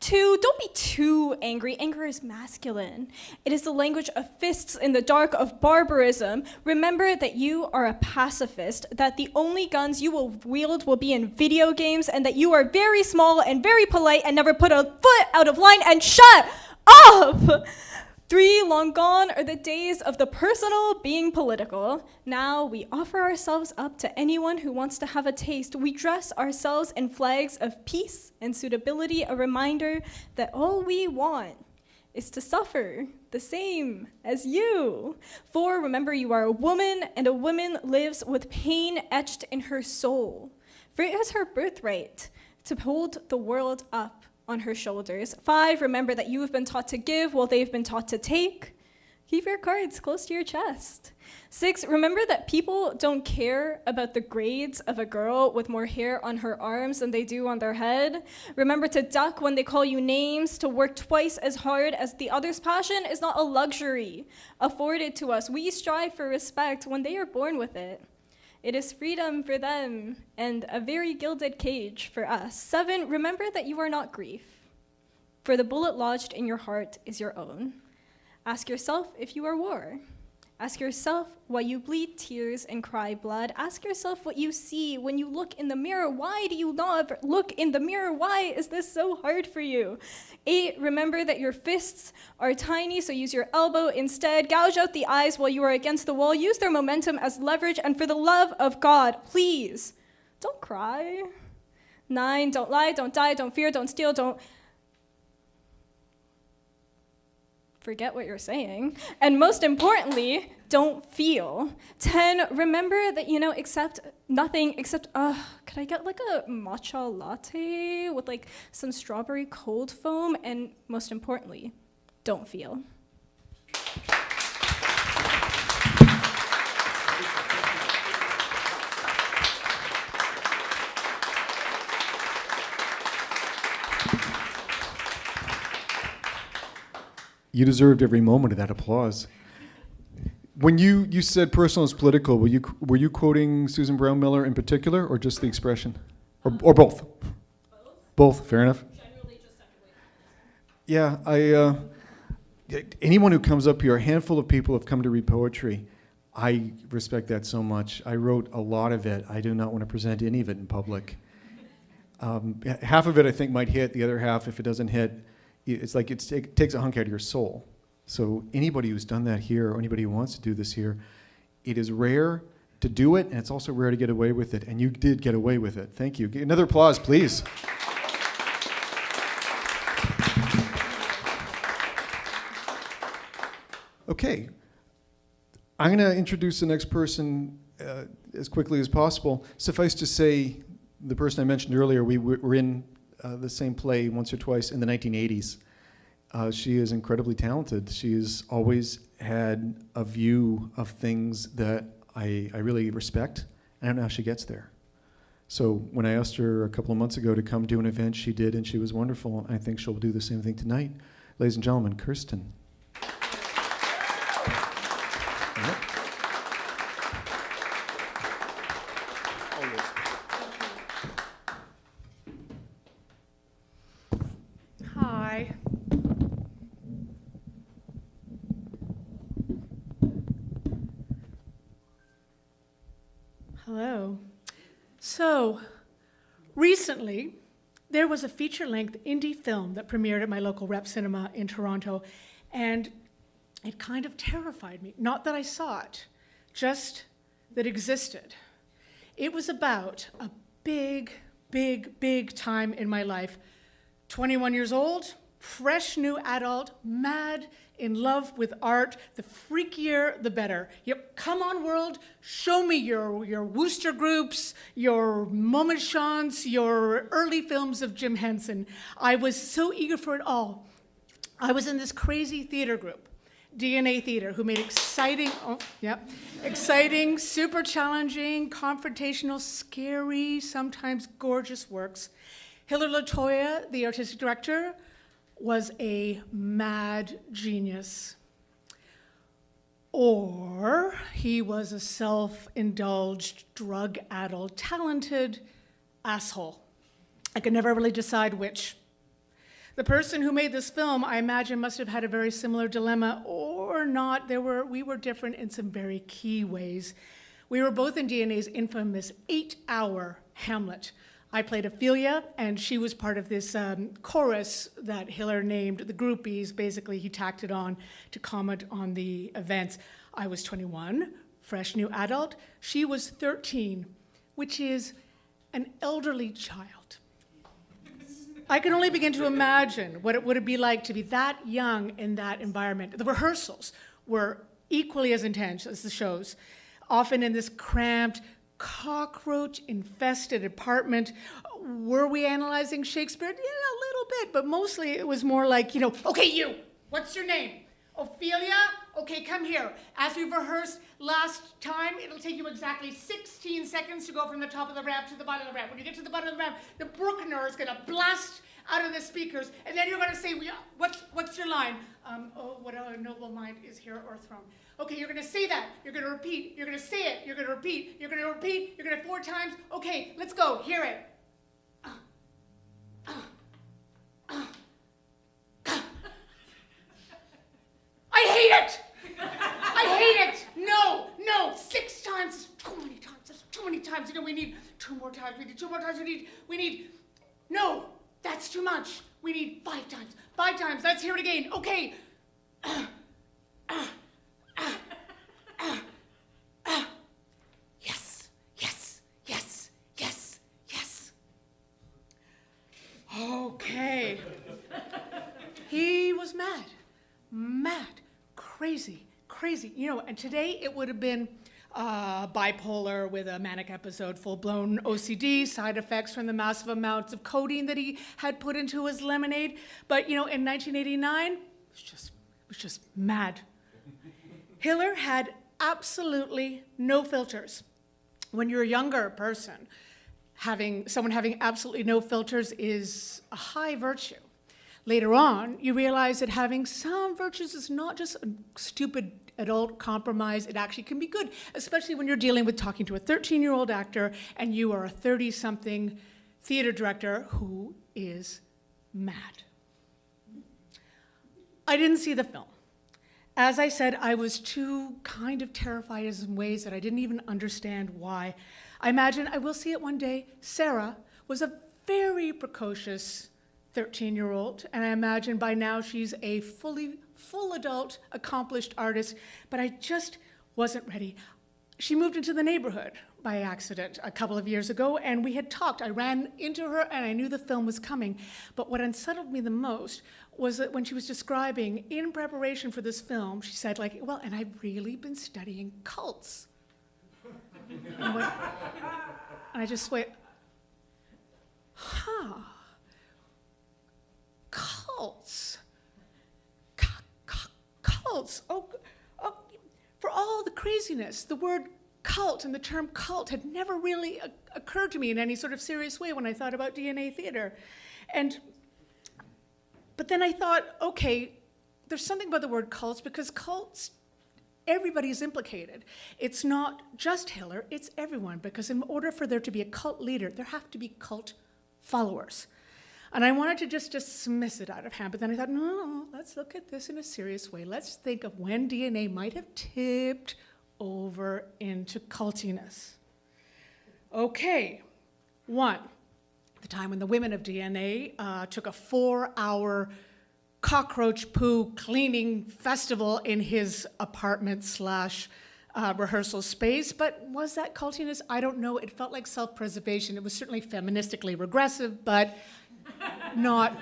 2, don't be too angry. Anger is masculine. It is the language of fists in the dark of barbarism. Remember that you are a pacifist, that the only guns you will wield will be in video games, and that you are very small and very polite and never put a foot out of line, and shut up! 3, long gone are the days of the personal being political. Now we offer ourselves up to anyone who wants to have a taste. We dress ourselves in flags of peace and suitability, a reminder that all we want is to suffer the same as you. 4, remember you are a woman, and a woman lives with pain etched in her soul. For it is her birthright to hold the world up on her shoulders. 5, remember that you have been taught to give while they've been taught to take. Keep your cards close to your chest. 6, remember that people don't care about the grades of a girl with more hair on her arms than they do on their head. Remember to duck when they call you names. To work twice as hard as the other's passion is not a luxury afforded to us. We strive for respect when they are born with it. It is freedom for them and a very gilded cage for us. 7, remember that you are not grief, for the bullet lodged in your heart is your own. Ask yourself if you are war. Ask yourself why you bleed tears and cry blood. Ask yourself what you see when you look in the mirror. Why do you not look in the mirror? Why is this so hard for you? 8, remember that your fists are tiny, so use your elbow instead. Gouge out the eyes while you are against the wall. Use their momentum as leverage, and for the love of God, please, don't cry. 9, don't lie, don't die, don't fear, don't steal, don't forget what you're saying. And most importantly, don't feel. 10, remember that, accept nothing except, could I get a matcha latte with some strawberry cold foam? And most importantly, don't feel. You deserved every moment of that applause. When you said personal is political, were you quoting Susan Brown Miller in particular, or just the expression, or both? Both. Fair enough. Generally just Yeah, anyone who comes up here, a handful of people have come to read poetry. I respect that so much. I wrote a lot of it. I do not want to present any of it in public. Half of it I think might hit. The other half, if it doesn't hit, it's like it takes a hunk out of your soul. So anybody who's done that here, or anybody who wants to do this here, it is rare to do it, and it's also rare to get away with it. And you did get away with it. Thank you. Another applause, please. Okay. I'm going to introduce the next person as quickly as possible. Suffice to say, the person I mentioned earlier, we were in the same play once or twice in the 1980s. She is incredibly talented. She has always had a view of things that I really respect. I don't know how she gets there. So when I asked her a couple of months ago to come do an event, she did, and she was wonderful. I think she'll do the same thing tonight. Ladies and gentlemen, Kirsten. Hello. So, recently, there was a feature-length indie film that premiered at my local rep cinema in Toronto, and it kind of terrified me. Not that I saw it, just that it existed. It was about a big, big, big time in my life. 21 years old, fresh new adult, mad, in love with art. The freakier, the better. Yep, come on, world, show me your Wooster groups, your Momachans, your early films of Jim Henson. I was so eager for it all. I was in this crazy theater group, DNA Theater, who made exciting, super challenging, confrontational, scary, sometimes gorgeous works. Hillary Latoya, the artistic director, was a mad genius. Or he was a self-indulged, drug-addled, talented asshole. I could never really decide which. The person who made this film, I imagine, must have had a very similar dilemma, or not. We were different in some very key ways. We were both in DNA's infamous 8-hour Hamlet. I played Ophelia, and she was part of this chorus that Hiller named the Groupies. Basically, he tacked it on to comment on the events. I was 21, fresh new adult. She was 13, which is an elderly child. I can only begin to imagine what it would be like to be that young in that environment. The rehearsals were equally as intense as the shows, often in this cramped, cockroach-infested apartment. Were we analyzing Shakespeare? Yeah, a little bit, but mostly it was more like, okay, you, what's your name? Ophelia? Okay, come here. As we rehearsed last time, it'll take you exactly 16 seconds to go from the top of the ramp to the bottom of the ramp. When you get to the bottom of the ramp, the Bruckner is gonna blast out of the speakers, and then you're gonna say, what's your line? Oh, what a noble mind is here o'erthrown. Okay, you're gonna say that. You're gonna repeat. You're gonna say it. You're gonna repeat. You're gonna repeat. You're gonna 4 times. Okay, let's go. Hear it. I hate it. I hate it. No. 6 times is too many times. That's too many times. We need 2 more times. We need 2 more times. We need. No, that's too much. We need 5 times. 5 times. Let's hear it again. Okay. Yes. Okay. He was mad, crazy. And today it would have been bipolar with a manic episode, full-blown OCD, side effects from the massive amounts of codeine that he had put into his lemonade. But, in 1989, it was just mad. Hiller had absolutely no filters. When you're a younger person, someone having absolutely no filters is a high virtue. Later on, you realize that having some virtues is not just a stupid adult compromise. It actually can be good, especially when you're dealing with talking to a 13-year-old actor and you are a 30-something theater director who is mad. I didn't see the film. As I said, I was too kind of terrified in ways that I didn't even understand why. I imagine I will see it one day. Sarah was a very precocious 13-year-old, and I imagine by now she's a full adult, accomplished artist, but I just wasn't ready. She moved into the neighborhood by accident a couple of years ago, and we had talked. I ran into her, and I knew the film was coming. But what unsettled me the most was that when she was describing, in preparation for this film, she said, and I've really been studying cults. And I just went, huh. Cults. Cults. Oh, for all the craziness, the word cult and the term cult had never really occurred to me in any sort of serious way when I thought about DNA theater. But then I thought, okay, there's something about the word cults, because cults, everybody is implicated. It's not just Hiller, it's everyone, because in order for there to be a cult leader, there have to be cult followers. And I wanted to just dismiss it out of hand, but then I thought, no, let's look at this in a serious way. Let's think of when DNA might have tipped over into cultiness. Okay, one, the time when the women of DNA took a 4-hour cockroach poo cleaning festival in his apartment slash rehearsal space. But was that cultiness? I don't know. It felt like self-preservation. It was certainly feministically regressive, but not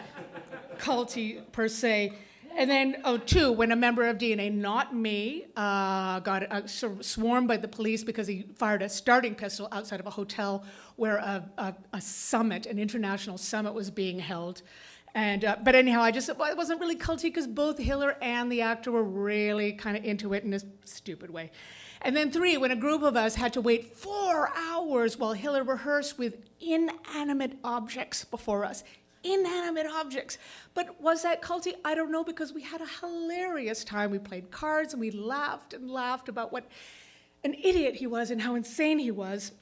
culty per se. And then, two, when a member of DNA, not me, got sort of swarmed by the police because he fired a starting pistol outside of a hotel where a summit, an international summit, was being held. And but anyhow, it wasn't really culty because both Hiller and the actor were really kind of into it in a stupid way. And then three, when a group of us had to wait 4 hours while Hiller rehearsed with inanimate objects before us. Inanimate objects. But was that culty? I don't know, because we had a hilarious time. We played cards and we laughed and laughed about what an idiot he was and how insane he was.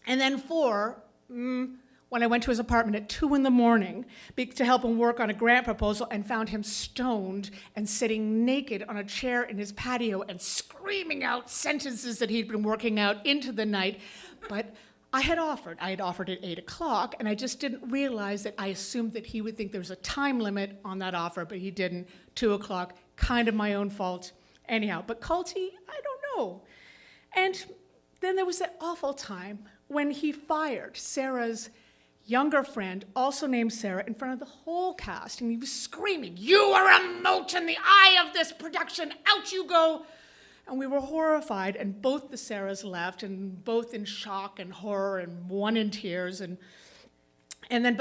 And then four, when I went to his apartment at 2 a.m. to help him work on a grant proposal and found him stoned and sitting naked on a chair in his patio and screaming out sentences that he'd been working out into the night. But I had offered at 8 o'clock, and I just didn't realize that I assumed that he would think there was a time limit on that offer, but he didn't. 2 o'clock, kind of my own fault. Anyhow, but culty, I don't know. And then there was that awful time when he fired Sarah's younger friend, also named Sarah, in front of the whole cast, and he was screaming, "You are a mote in the eye of this production, out you go!" And we were horrified, and both the Sarahs left, and both in shock and horror, and one in tears, and then,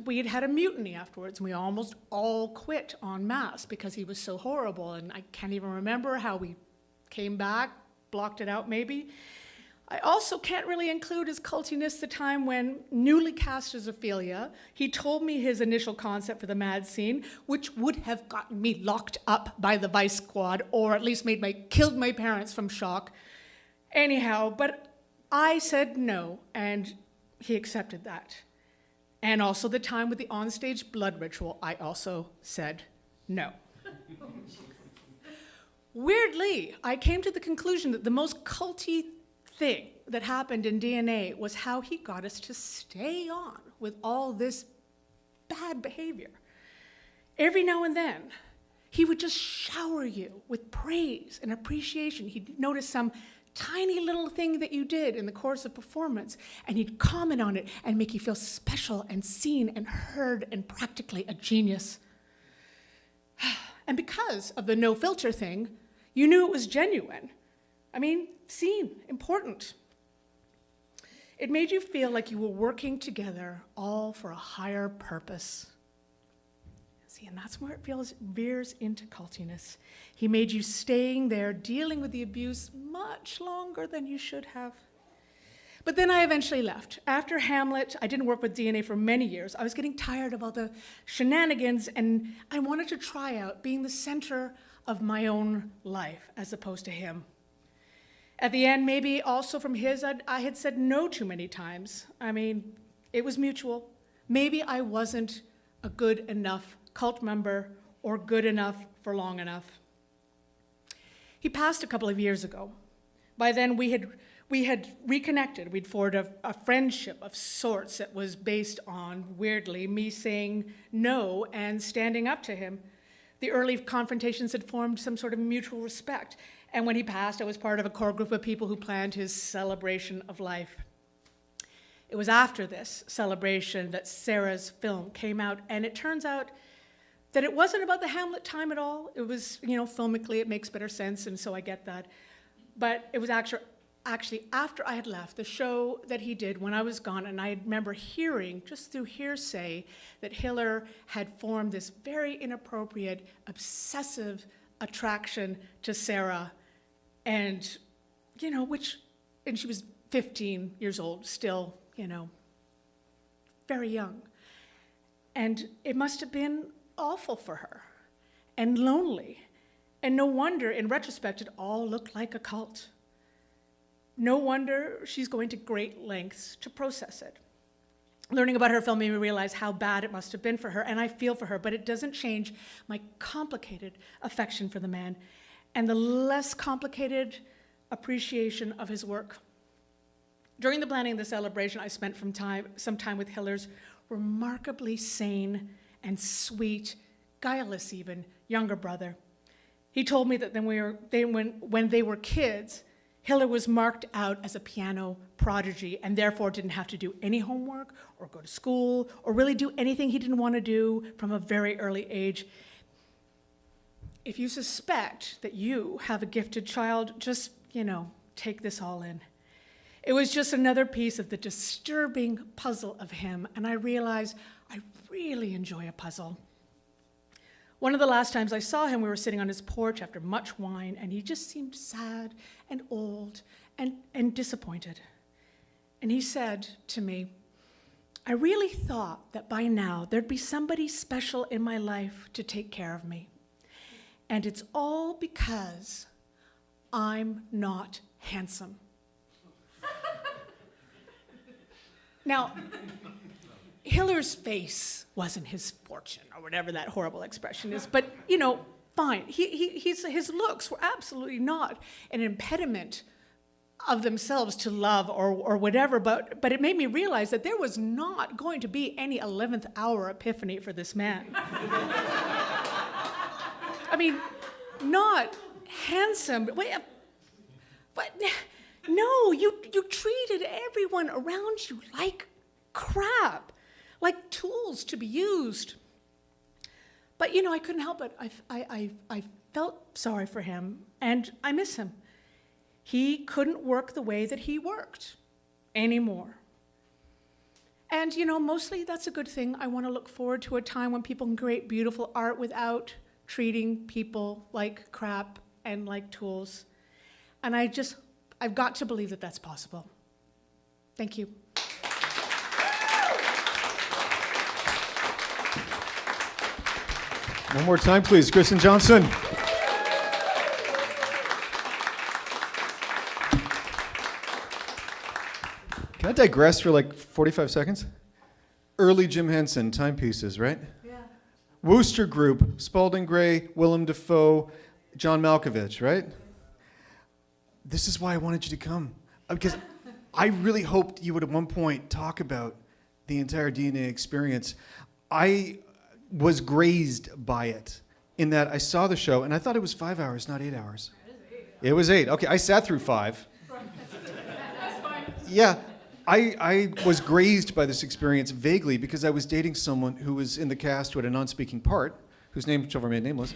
we had a mutiny afterwards, and we almost all quit en masse because he was so horrible, and I can't even remember how we came back, blocked it out maybe. I also can't really include as cultiness the time when, newly cast as Ophelia, he told me his initial concept for the mad scene, which would have gotten me locked up by the Vice Squad, or at least killed my parents from shock. Anyhow, but I said no, and he accepted that. And also the time with the onstage blood ritual, I also said no. Weirdly, I came to the conclusion that the most culty thing that happened in DNA was how he got us to stay on with all this bad behavior. Every now and then, he would just shower you with praise and appreciation. He'd notice some tiny little thing that you did in the course of performance, and he'd comment on it and make you feel special and seen and heard and practically a genius. And because of the no filter thing, you knew it was genuine. I mean, seen, important. It made you feel like you were working together, all for a higher purpose. See, and that's where it veers into cultiness. He made you staying there, dealing with the abuse much longer than you should have. But then I eventually left. After Hamlet, I didn't work with DNA for many years. I was getting tired of all the shenanigans, and I wanted to try out being the center of my own life as opposed to him. At the end, maybe also from his, I had said no too many times. I mean, it was mutual. Maybe I wasn't a good enough cult member or good enough for long enough. He passed a couple of years ago. By then, we had reconnected. We'd formed a friendship of sorts that was based on, weirdly, me saying no and standing up to him. The early confrontations had formed some sort of mutual respect. And when he passed, I was part of a core group of people who planned his celebration of life. It was after this celebration that Sarah's film came out, and it turns out that it wasn't about the Hamlet time at all. It was, filmically it makes better sense, and so I get that. But it was actually after I had left, the show that he did when I was gone, and I remember hearing, just through hearsay, that Hiller had formed this very inappropriate, obsessive attraction to Sarah, and she was 15 years old, still, very young. And it must have been awful for her and lonely. And no wonder, in retrospect, it all looked like a cult. No wonder she's going to great lengths to process it. Learning about her film made me realize how bad it must have been for her, and I feel for her, but it doesn't change my complicated affection for the man and the less complicated appreciation of his work. During the planning of the celebration, I spent some time with Hiller's remarkably sane and sweet, guileless even, younger brother. He told me that when they were kids, Hiller was marked out as a piano prodigy and therefore didn't have to do any homework or go to school or really do anything he didn't want to do from a very early age. If you suspect that you have a gifted child, just, take this all in. It was just another piece of the disturbing puzzle of him, and I realized I really enjoy a puzzle. One of the last times I saw him, we were sitting on his porch after much wine, and he just seemed sad and old and disappointed. And he said to me, I really thought that by now there'd be somebody special in my life to take care of me. And it's all because I'm not handsome. Now, Hiller's face wasn't his fortune, or whatever that horrible expression is, but, fine. His looks were absolutely not an impediment of themselves to love or whatever, but it made me realize that there was not going to be any 11th hour epiphany for this man. I mean, not handsome, but no, you treated everyone around you like crap, like tools to be used. But, I couldn't help it. I felt sorry for him, and I miss him. He couldn't work the way that he worked anymore. And, mostly that's a good thing. I want to look forward to a time when people can create beautiful art without treating people like crap and like tools. And I've got to believe that that's possible. Thank you. One more time, please. Kristen Johnson. Can I digress for like 45 seconds? Early Jim Henson timepieces, right? Yeah. Wooster Group, Spalding Gray, Willem Dafoe, John Malkovich, right? This is why I wanted you to come. Because I really hoped you would at one point talk about the entire DNA experience. I was grazed by it in that I saw the show and I thought it was 5 hours, not 8 hours. It was 8. Okay, I sat through 5. Yeah, I was grazed by this experience vaguely because I was dating someone who was in the cast who had a non-speaking part, whose name shall remain nameless,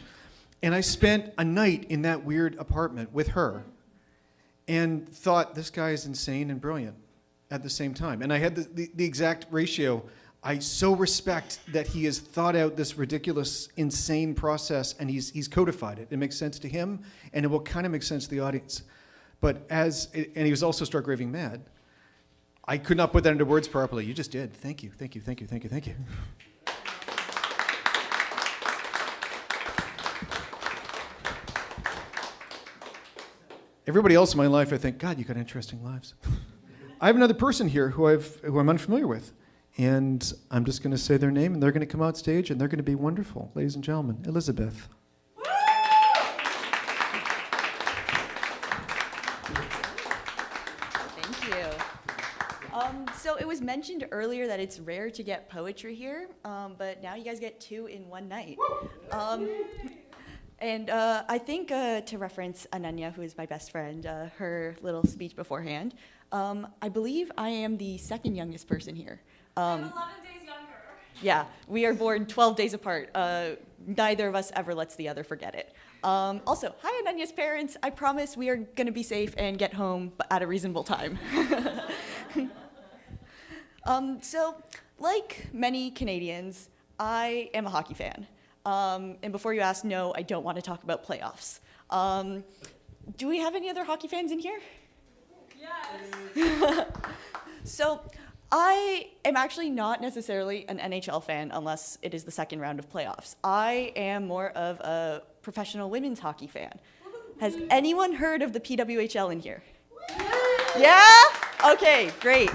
and I spent a night in that weird apartment with her and thought, this guy is insane and brilliant at the same time. And I had the exact ratio. I so respect that he has thought out this ridiculous, insane process, and he's codified it. It makes sense to him, and it will kind of make sense to the audience. And he was also struck raving mad. I could not put that into words properly. You just did. Thank you, thank you, thank you, thank you, thank you. Everybody else in my life, I think, God, you got interesting lives. I have another person here who I'm unfamiliar with. And I'm just going to say their name, and they're going to come out stage, and they're going to be wonderful. Ladies and gentlemen, Elizabeth. Thank you. So it was mentioned earlier that it's rare to get poetry here, but now you guys get 2 in one night. And I think to reference Ananya, who is my best friend, her little speech beforehand, I believe I am the second youngest person here. I'm 11 days younger. Yeah, we are born 12 days apart. Neither of us ever lets the other forget it. Also, hi Ananya's parents. I promise we are going to be safe and get home at a reasonable time. So, like many Canadians, I am a hockey fan. And before you ask, no, I don't want to talk about playoffs. Do we have any other hockey fans in here? Yes. So, I am actually not necessarily an NHL fan unless it is the second round of playoffs. I am more of a professional women's hockey fan. Has anyone heard of the PWHL in here? Yeah? Okay, great.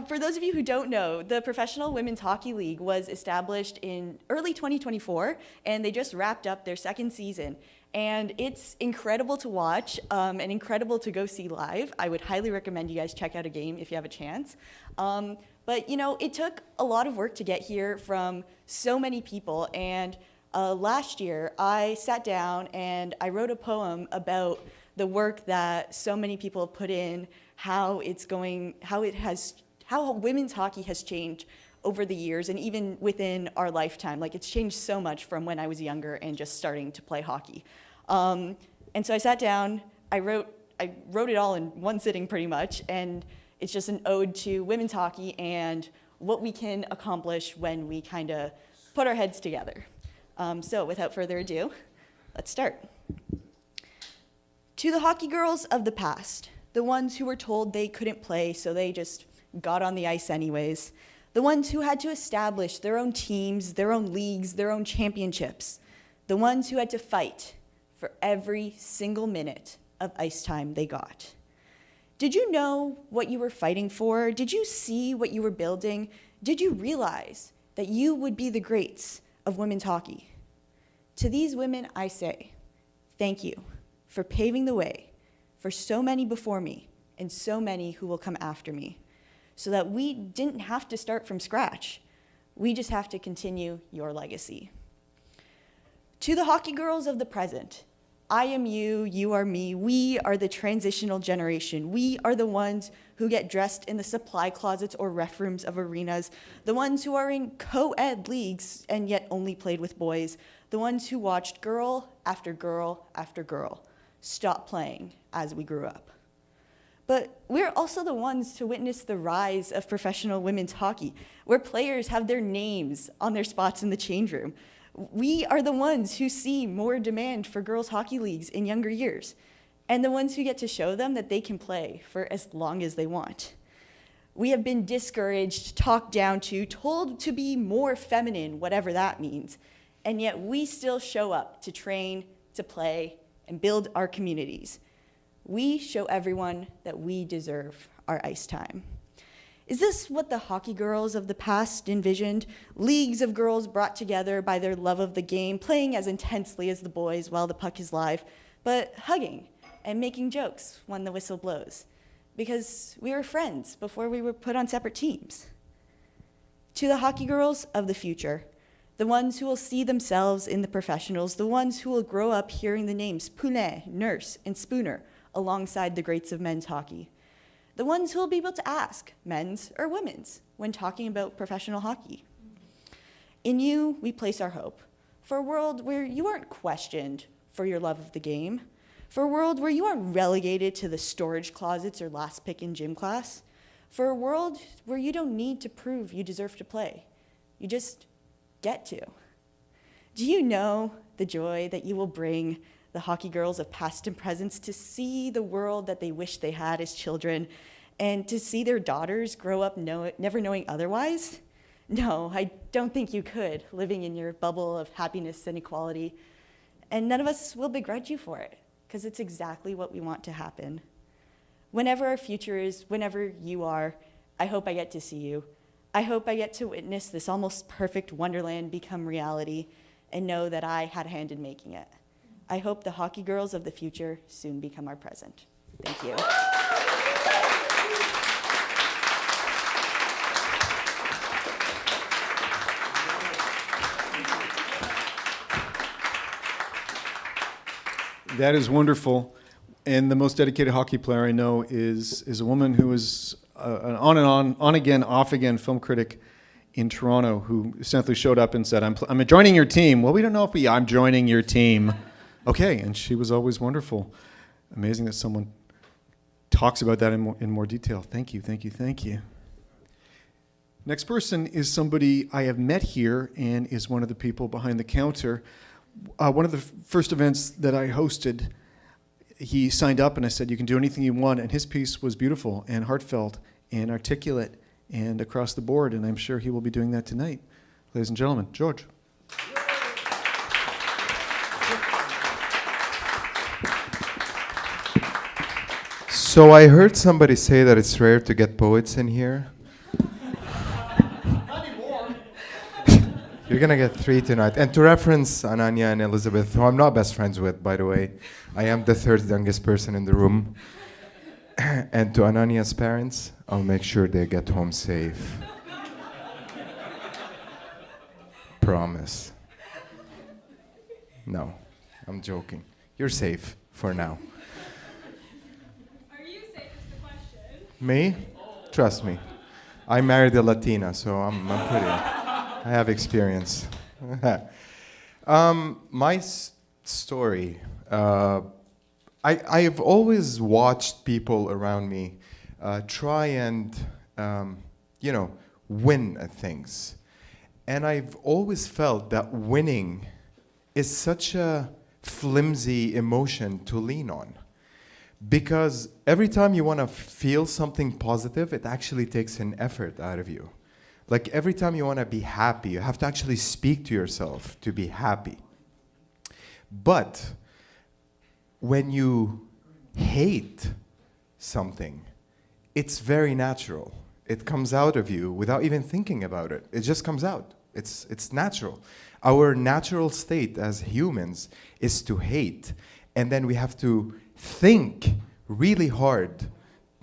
For those of you who don't know, the Professional Women's Hockey League was established in early 2024, and they just wrapped up their second season. And it's incredible to watch and incredible to go see live. I would highly recommend you guys check out a game if you have a chance. But you know, it took a lot of work to get here from so many people. And last year, I sat down and I wrote a poem about the work that so many people have put in, how women's hockey has changed over the years and even within our lifetime. Like, it's changed so much from when I was younger and just starting to play hockey. And so I sat down, I wrote it all in one sitting pretty much, and it's just an ode to women's hockey and what we can accomplish when we kind of put our heads together. So without further ado, let's start. To the hockey girls of the past, the ones who were told they couldn't play, so they just got on the ice anyways, the ones who had to establish their own teams, their own leagues, their own championships, the ones who had to fight for every single minute of ice time they got. Did you know what you were fighting for? Did you see what you were building? Did you realize that you would be the greats of women's hockey? To these women, I say, thank you for paving the way for so many before me and so many who will come after me, so that we didn't have to start from scratch. We just have to continue your legacy. To the hockey girls of the present, I am you, you are me, we are the transitional generation. We are the ones who get dressed in the supply closets or ref rooms of arenas, the ones who are in co-ed leagues and yet only played with boys, the ones who watched girl after girl after girl stop playing as we grew up. But we're also the ones to witness the rise of professional women's hockey, where players have their names on their spots in the change room. We are the ones who see more demand for girls' hockey leagues in younger years, and the ones who get to show them that they can play for as long as they want. We have been discouraged, talked down to, told to be more feminine, whatever that means, and yet we still show up to train, to play, and build our communities. We show everyone that we deserve our ice time. Is this what the hockey girls of the past envisioned? Leagues of girls brought together by their love of the game, playing as intensely as the boys while the puck is live, but hugging and making jokes when the whistle blows, because we were friends before we were put on separate teams. To the hockey girls of the future, the ones who will see themselves in the professionals, the ones who will grow up hearing the names Poulet, Nurse, and Spooner alongside the greats of men's hockey. The ones who will be able to ask, men's or women's, when talking about professional hockey. In you, we place our hope for a world where you aren't questioned for your love of the game, for a world where you aren't relegated to the storage closets or last pick in gym class, for a world where you don't need to prove you deserve to play. You just get to. Do you know the joy that you will bring the hockey girls of past and present to see the world that they wish they had as children and to see their daughters grow up never knowing otherwise? No, I don't think you could, living in your bubble of happiness and equality. And none of us will begrudge you for it, because it's exactly what we want to happen. Whenever our future is, whenever you are, I hope I get to see you. I hope I get to witness this almost perfect wonderland become reality and know that I had a hand in making it. I hope the hockey girls of the future soon become our present. Thank you. That is wonderful. And the most dedicated hockey player I know is a woman who is an on again, off again film critic in Toronto who essentially showed up and said, I'm joining your team. Well, we don't know if I'm joining your team. Okay, and she was always wonderful. Amazing that someone talks about that in more detail. Thank you, thank you, thank you. Next person is somebody I have met here and is one of the people behind the counter. One of the first events that I hosted, he signed up and I said, you can do anything you want. And his piece was beautiful and heartfelt and articulate and across the board. And I'm sure he will be doing that tonight. Ladies and gentlemen, George. So I heard somebody say that it's rare to get poets in here. You're gonna get 3 tonight. And to reference Ananya and Elizabeth, who I'm not best friends with, by the way, I am the third youngest person in the room. And to Ananya's parents, I'll make sure they get home safe. Promise. No, I'm joking. You're safe for now. Are you safe is the question? Me? Trust me. I married a Latina, so I'm pretty. I have experience. My story. I've always watched people around me try and, win at things. And I've always felt that winning is such a flimsy emotion to lean on. Because every time you want to feel something positive, it actually takes an effort out of you. Like every time you want to be happy, you have to actually speak to yourself to be happy. But when you hate something, it's very natural. It comes out of you without even thinking about it. It just comes out. It's natural. Our natural state as humans is to hate. And then we have to think really hard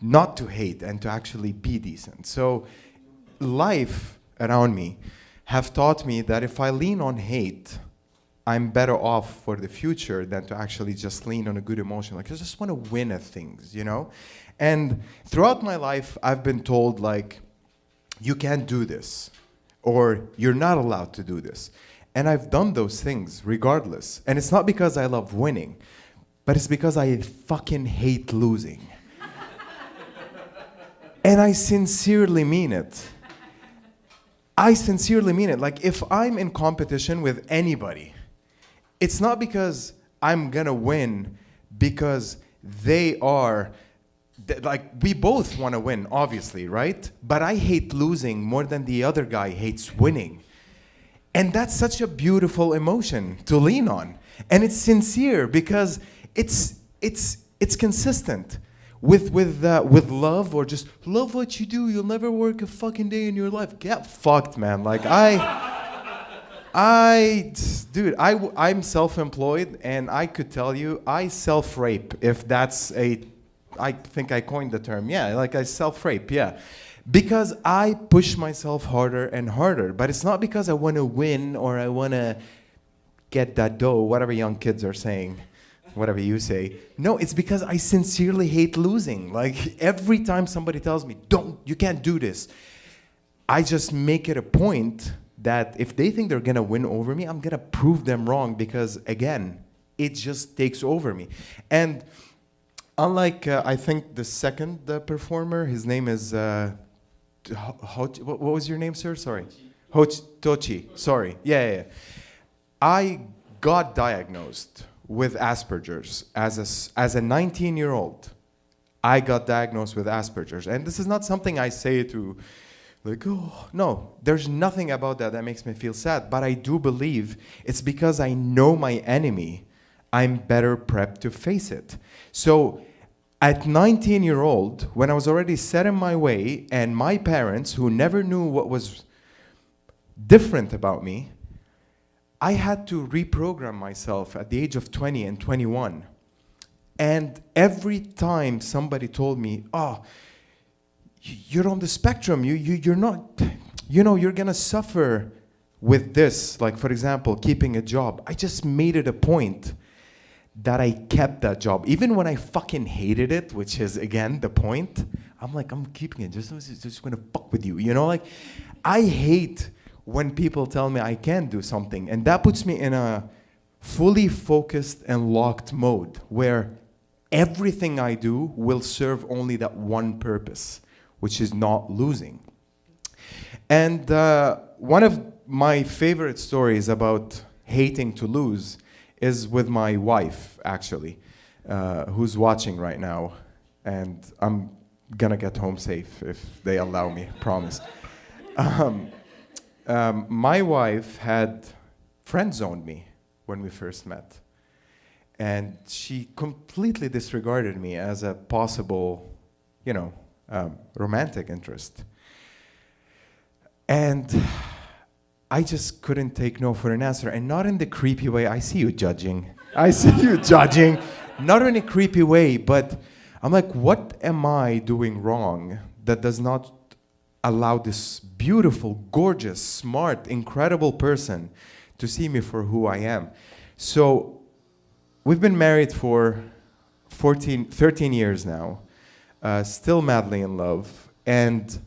not to hate and to actually be decent. So life around me have taught me that if I lean on hate, I'm better off for the future than to actually just lean on a good emotion. Like, I just want to win at things, you know? And throughout my life, I've been told, like, you can't do this, or you're not allowed to do this. And I've done those things regardless. And it's not because I love winning, but it's because I fucking hate losing. And I sincerely mean it. I sincerely mean it. Like, if I'm in competition with anybody, it's not because I'm gonna win, because they are, like, we both wanna win, obviously, right? But I hate losing more than the other guy hates winning. And that's such a beautiful emotion to lean on. And it's sincere because it's consistent. With love, or just love what you do, you'll never work a fucking day in your life. Get fucked, man. Like, I'm self-employed, and I could tell you, I self-rape, if that's I think I coined the term. Yeah, like I self-rape, yeah. Because I push myself harder and harder. But it's not because I want to win or I want to get that dough, whatever young kids are saying. Whatever you say. No, it's because I sincerely hate losing. Like, every time somebody tells me, you can't do this, I just make it a point that if they think they're gonna win over me, I'm gonna prove them wrong, because again, it just takes over me. And unlike, I think the second performer, his name is, what was your name, sir? Sorry. Tochi, sorry. Yeah. I got diagnosed with Asperger's as a 19-year-old. I got diagnosed with Asperger's. And this is not something I say to, like, oh, no. There's nothing about that makes me feel sad. But I do believe it's because I know my enemy, I'm better prepped to face it. So at 19-year-old, when I was already set in my way, and my parents, who never knew what was different about me, I had to reprogram myself at the age of 20 and 21. And every time somebody told me, oh, you're on the spectrum, you're not, you're gonna suffer with this, like, for example, keeping a job. I just made it a point that I kept that job. Even when I fucking hated it, which is, again, the point, I'm like, I'm keeping it, just gonna fuck with you, like, I hate when people tell me I can't do something. And that puts me in a fully focused and locked mode where everything I do will serve only that one purpose, which is not losing. And one of my favorite stories about hating to lose is with my wife, actually, who's watching right now. And I'm gonna get home safe if they allow me, promise. My wife had friend-zoned me when we first met. And she completely disregarded me as a possible, romantic interest. And I just couldn't take no for an answer. And not in the creepy way. I see you judging. I see you judging. Not in a creepy way, but I'm like, what am I doing wrong that does not allow this beautiful, gorgeous, smart, incredible person to see me for who I am? So we've been married for 13 years now, still madly in love. And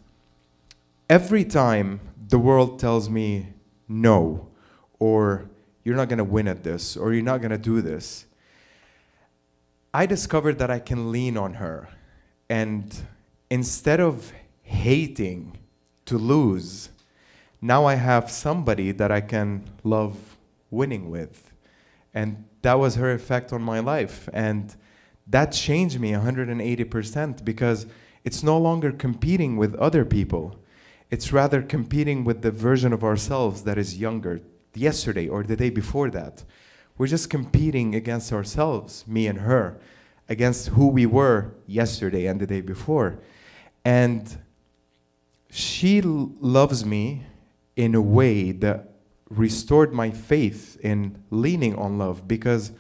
every time the world tells me no, or you're not going to win at this, or you're not going to do this, I discovered that I can lean on her. And instead of hating to lose, now I have somebody that I can love winning with. And that was her effect on my life. And that changed me 180% because it's no longer competing with other people. It's rather competing with the version of ourselves that is younger, yesterday or the day before that. We're just competing against ourselves, me and her, against who we were yesterday and the day before. And she loves me in a way that restored my faith in leaning on love, because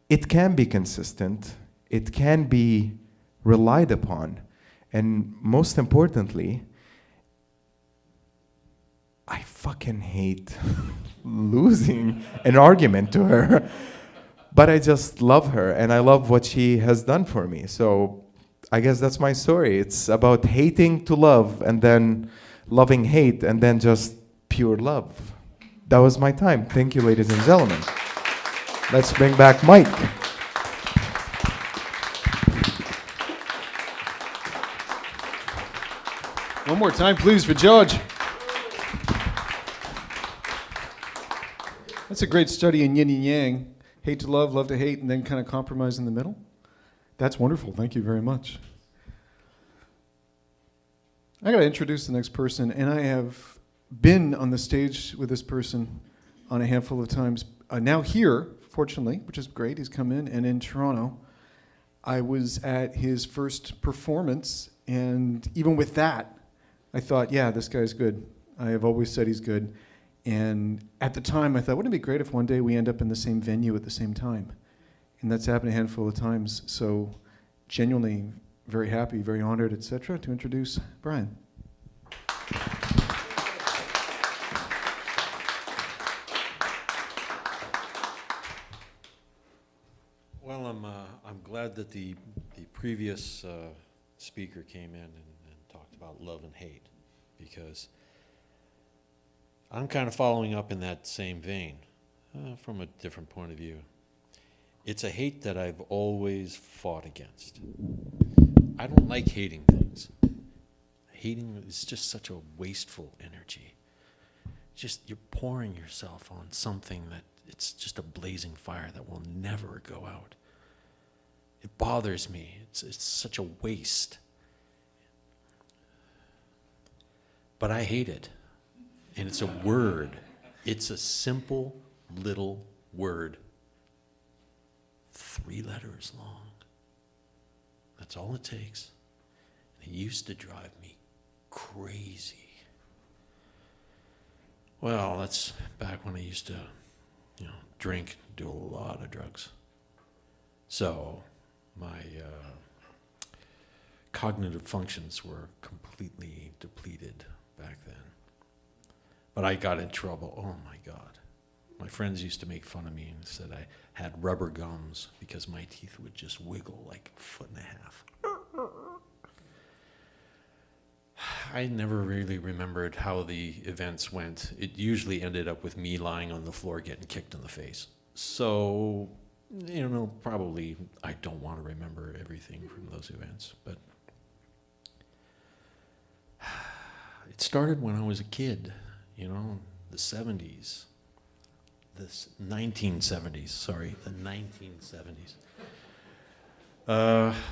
it can be consistent, it can be relied upon, and most importantly, I fucking hate losing an argument to her. But I just love her, and I love what she has done for me. So I guess that's my story. It's about hating to love, and then loving hate, and then just pure love. That was my time. Thank you, ladies and gentlemen. Let's bring back Mike. One more time, please, for George. That's a great study in yin and yang. Hate to love to hate, and then kind of compromise in the middle. That's wonderful. Thank you very much. I got to introduce the next person, and I have been on the stage with this person on a handful of times. Now here, fortunately, which is great. He's come in, and in Toronto, I was at his first performance, and even with that, I thought, yeah, this guy's good. I have always said he's good. And at the time, I thought, wouldn't it be great if one day we end up in the same venue at the same time? And that's happened a handful of times. So genuinely very happy, very honored, etc., to introduce Brian. Well, I'm glad that the previous speaker came in and talked about love and hate, because I'm kind of following up in that same vein, from a different point of view. It's a hate that I've always fought against. I don't like hating things. Hating is just such a wasteful energy. Just you're pouring yourself on something that it's just a blazing fire that will never go out. It bothers me. It's such a waste. But I hate it. And it's a word. It's a simple little word. 3 letters long. That's all it takes. It used to drive me crazy. Well, that's back when I used to, drink, do a lot of drugs. So my cognitive functions were completely depleted back then. But I got in trouble. Oh my God. My friends used to make fun of me and said I had rubber gums because my teeth would just wiggle like a foot and a half. I never really remembered how the events went. It usually ended up with me lying on the floor getting kicked in the face. So, probably I don't want to remember everything from those events, but it started when I was a kid. The 70s, the 1970s, the 1970s.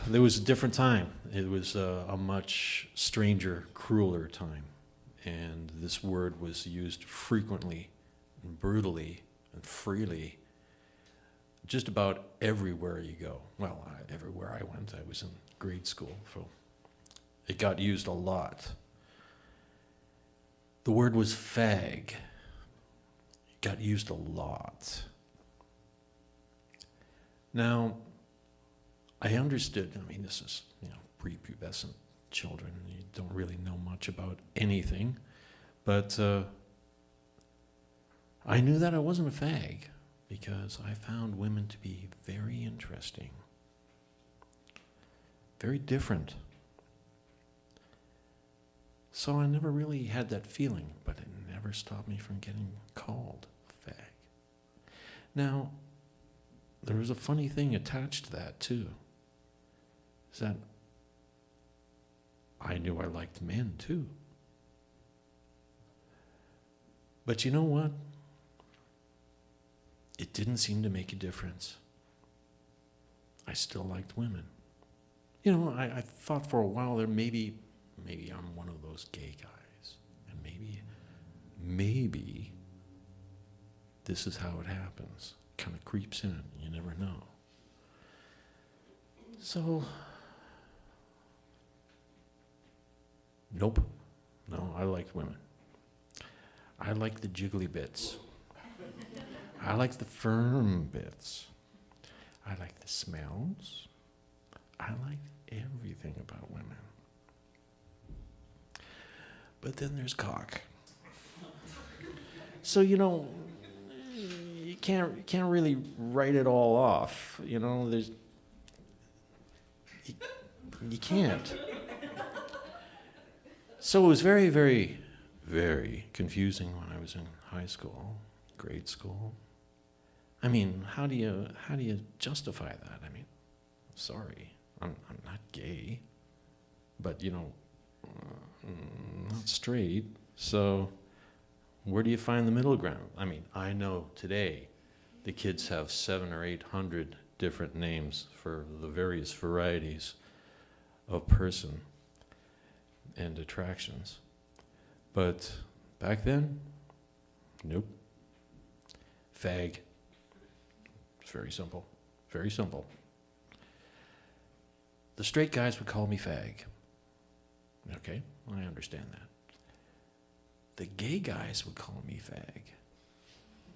There was a different time. It was a much stranger, crueler time. And this word was used frequently, and brutally, and freely, just about everywhere you go. Well, everywhere I went. I was in grade school, so it got used a lot. The word was fag, got used a lot. Now, I understood, I mean, this is, prepubescent children. You don't really know much about anything. But I knew that I wasn't a fag because I found women to be very interesting, very different. So I never really had that feeling, but it never stopped me from getting called a fag. Now, there was a funny thing attached to that too, is that I knew I liked men too. But you know what? It didn't seem to make a difference. I still liked women. I thought for a while there maybe I'm one of those gay guys. And maybe this is how it happens. Kind of creeps in, you never know. So, nope. No, I liked women. I like the jiggly bits. I like the firm bits. I like the smells. I like everything about women. But then there's cock. So, you can't really write it all off. There's you can't. So it was very, very, very confusing when I was in high school, grade school. I mean, how do you justify that? I mean, sorry, I'm not gay, but not straight. So where do you find the middle ground? I mean, I know today the kids have 700 or 800 different names for the various varieties of person and attractions. But back then, nope. Fag. It's very simple. Very simple. The straight guys would call me fag. Okay, I understand that. The gay guys would call me fag.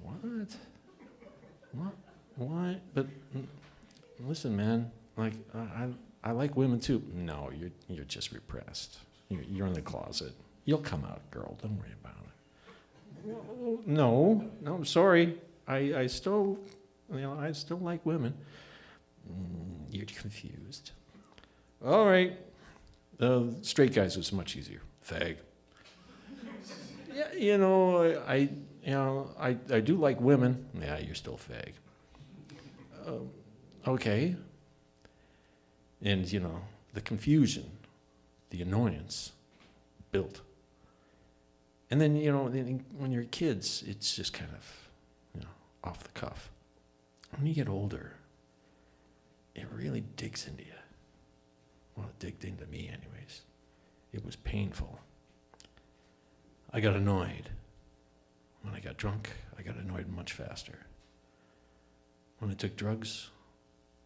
What? Why? But listen, man. Like I like women too. No, you're just repressed. You're in the closet. You'll come out, girl. Don't worry about it. No, I'm sorry. I still, I still like women. You're confused. All right. Straight guys was much easier. Fag. Yeah, I do like women. Yeah, you're still fag. Okay. And the confusion, the annoyance built. And then, when you're kids, it's just kind of, off the cuff. When you get older, it really digs into you. Well, it digged into me anyways. It was painful. I got annoyed. When I got drunk, I got annoyed much faster. When I took drugs,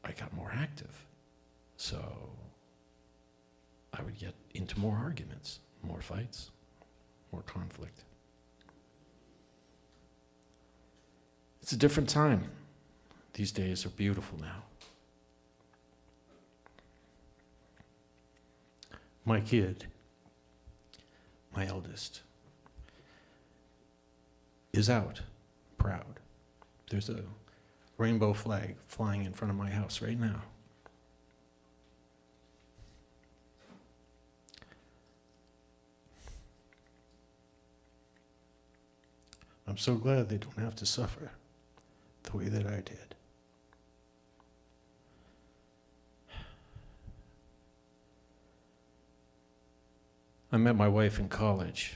I got more active. So I would get into more arguments, more fights, more conflict. It's a different time. These days are beautiful now. My kid, my eldest, is out, proud. There's a rainbow flag flying in front of my house right now. I'm so glad they don't have to suffer the way that I did. I met my wife in college.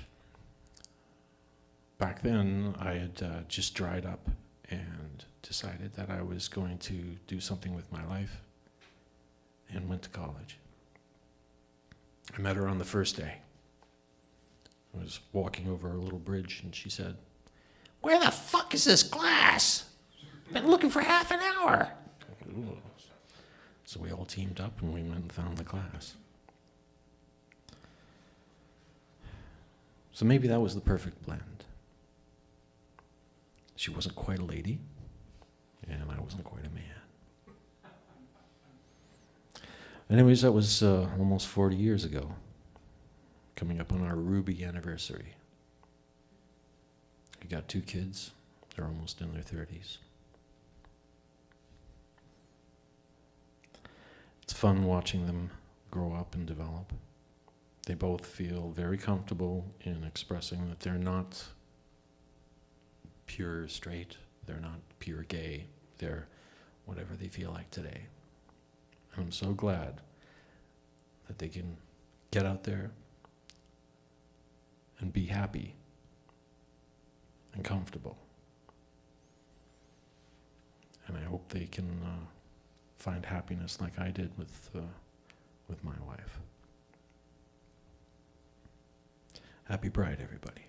Back then, I had just dried up and decided that I was going to do something with my life and went to college. I met her on the first day. I was walking over a little bridge and she said, "Where the fuck is this class? Been looking for half an hour." Ooh. So we all teamed up and we went and found the class. So maybe that was the perfect blend. She wasn't quite a lady, and I wasn't quite a man. Anyways, that was almost 40 years ago, coming up on our Ruby anniversary. I got 2 kids. They're almost in their 30s. It's fun watching them grow up and develop. They both feel very comfortable in expressing that they're not pure straight, they're not pure gay, they're whatever they feel like today. And I'm so glad that they can get out there and be happy and comfortable. And I hope they can find happiness like I did with my wife. Happy Pride, everybody.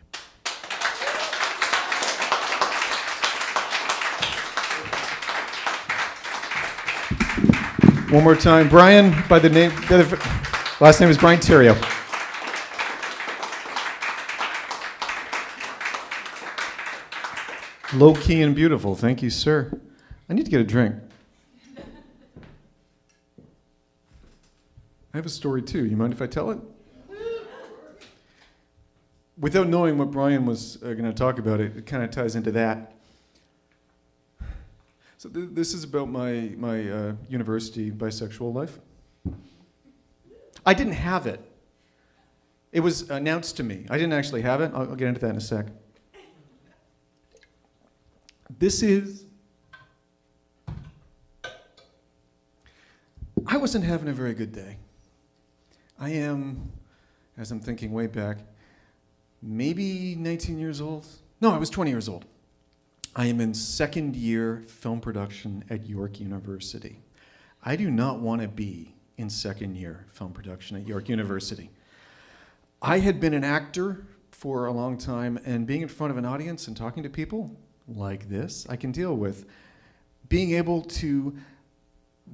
One more time, Brian, by the name, last name is Brian Terrio. Low key and beautiful, thank you, sir. I need to get a drink. I have a story too. You mind if I tell it? Without knowing what Brian was going to talk about, it kind of ties into that. So this is about my university bisexual life. I didn't have it. It was announced to me. I didn't actually have it. I'll get into that in a sec. I wasn't having a very good day. I am, as I'm thinking way back, maybe 19 years old. No, I was 20 years old. I am in second year film production at York University. I do not want to be in second year film production at York University. I had been an actor for a long time, and being in front of an audience and talking to people like this, I can deal with. Being able to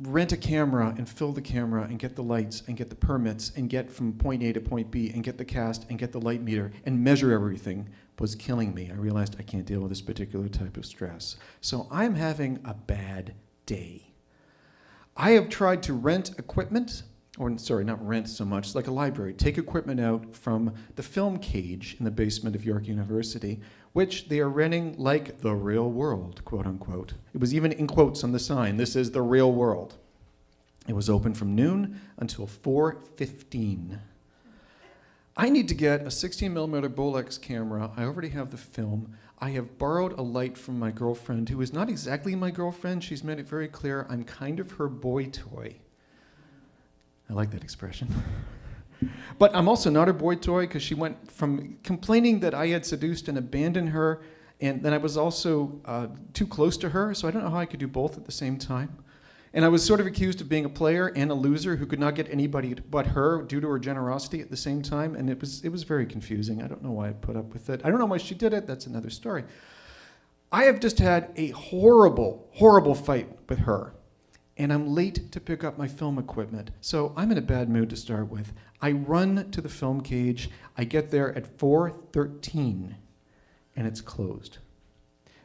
rent a camera and fill the camera and get the lights and get the permits and get from point A to point B and get the cast and get the light meter and measure everything was killing me. I realized I can't deal with this particular type of stress. So I'm having a bad day. I have tried to rent equipment, or sorry, not rent so much, like a library, take equipment out from the film cage in the basement of York University, which they are renting like the real world, quote unquote. It was even in quotes on the sign, this is the real world. It was open from noon until 4:15. I need to get a 16mm Bolex camera. I already have the film. I have borrowed a light from my girlfriend, who is not exactly my girlfriend. She's made it very clear I'm kind of her boy toy. I like that expression. But I'm also not her boy toy, because she went from complaining that I had seduced and abandoned her, and then I was also too close to her, so I don't know how I could do both at the same time. And I was sort of accused of being a player and a loser who could not get anybody but her due to her generosity at the same time, and it was very confusing. I don't know why I put up with it. I don't know why she did it. That's another story. I have just had a horrible, horrible fight with her, and I'm late to pick up my film equipment, so I'm in a bad mood to start with. I run to the film cage. I get there at 4:13, and it's closed.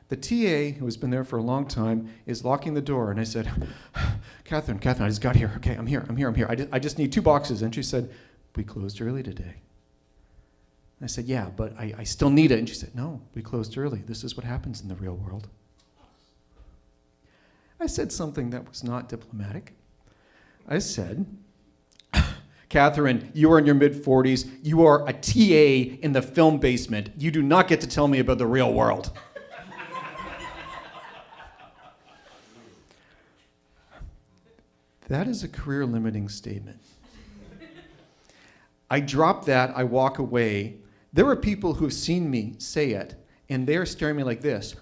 The TA, who has been there for a long time, is locking the door, and I said, Catherine, I just got here. Okay, I'm here. I just need 2 boxes. And she said, we closed early today. And I said, yeah, but I still need it. And she said, no, we closed early. This is what happens in the real world. I said something that was not diplomatic. I said, Catherine, you are in your mid-40s. You are a TA in the film basement. You do not get to tell me about the real world. That is a career-limiting statement. I drop that, I walk away. There are people who have seen me say it, and they're staring at me like this.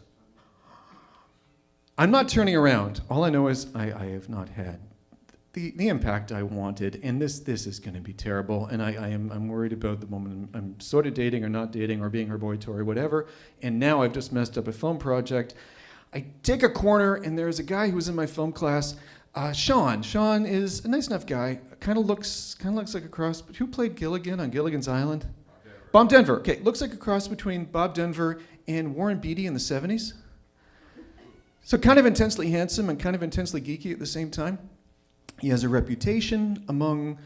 I'm not turning around. All I know is I have not had the impact I wanted, and this is going to be terrible, and I'm worried about the moment I'm sort of dating or not dating or being her boy toy or whatever, and now I've just messed up a film project. I take a corner, and there's a guy who was in my film class, Sean. Sean is a nice enough guy. Kind of looks like a cross. But who played Gilligan on Gilligan's Island? Bob Denver. Okay, looks like a cross between Bob Denver and Warren Beatty in the 70s. So kind of intensely handsome and kind of intensely geeky at the same time. He has a reputation among,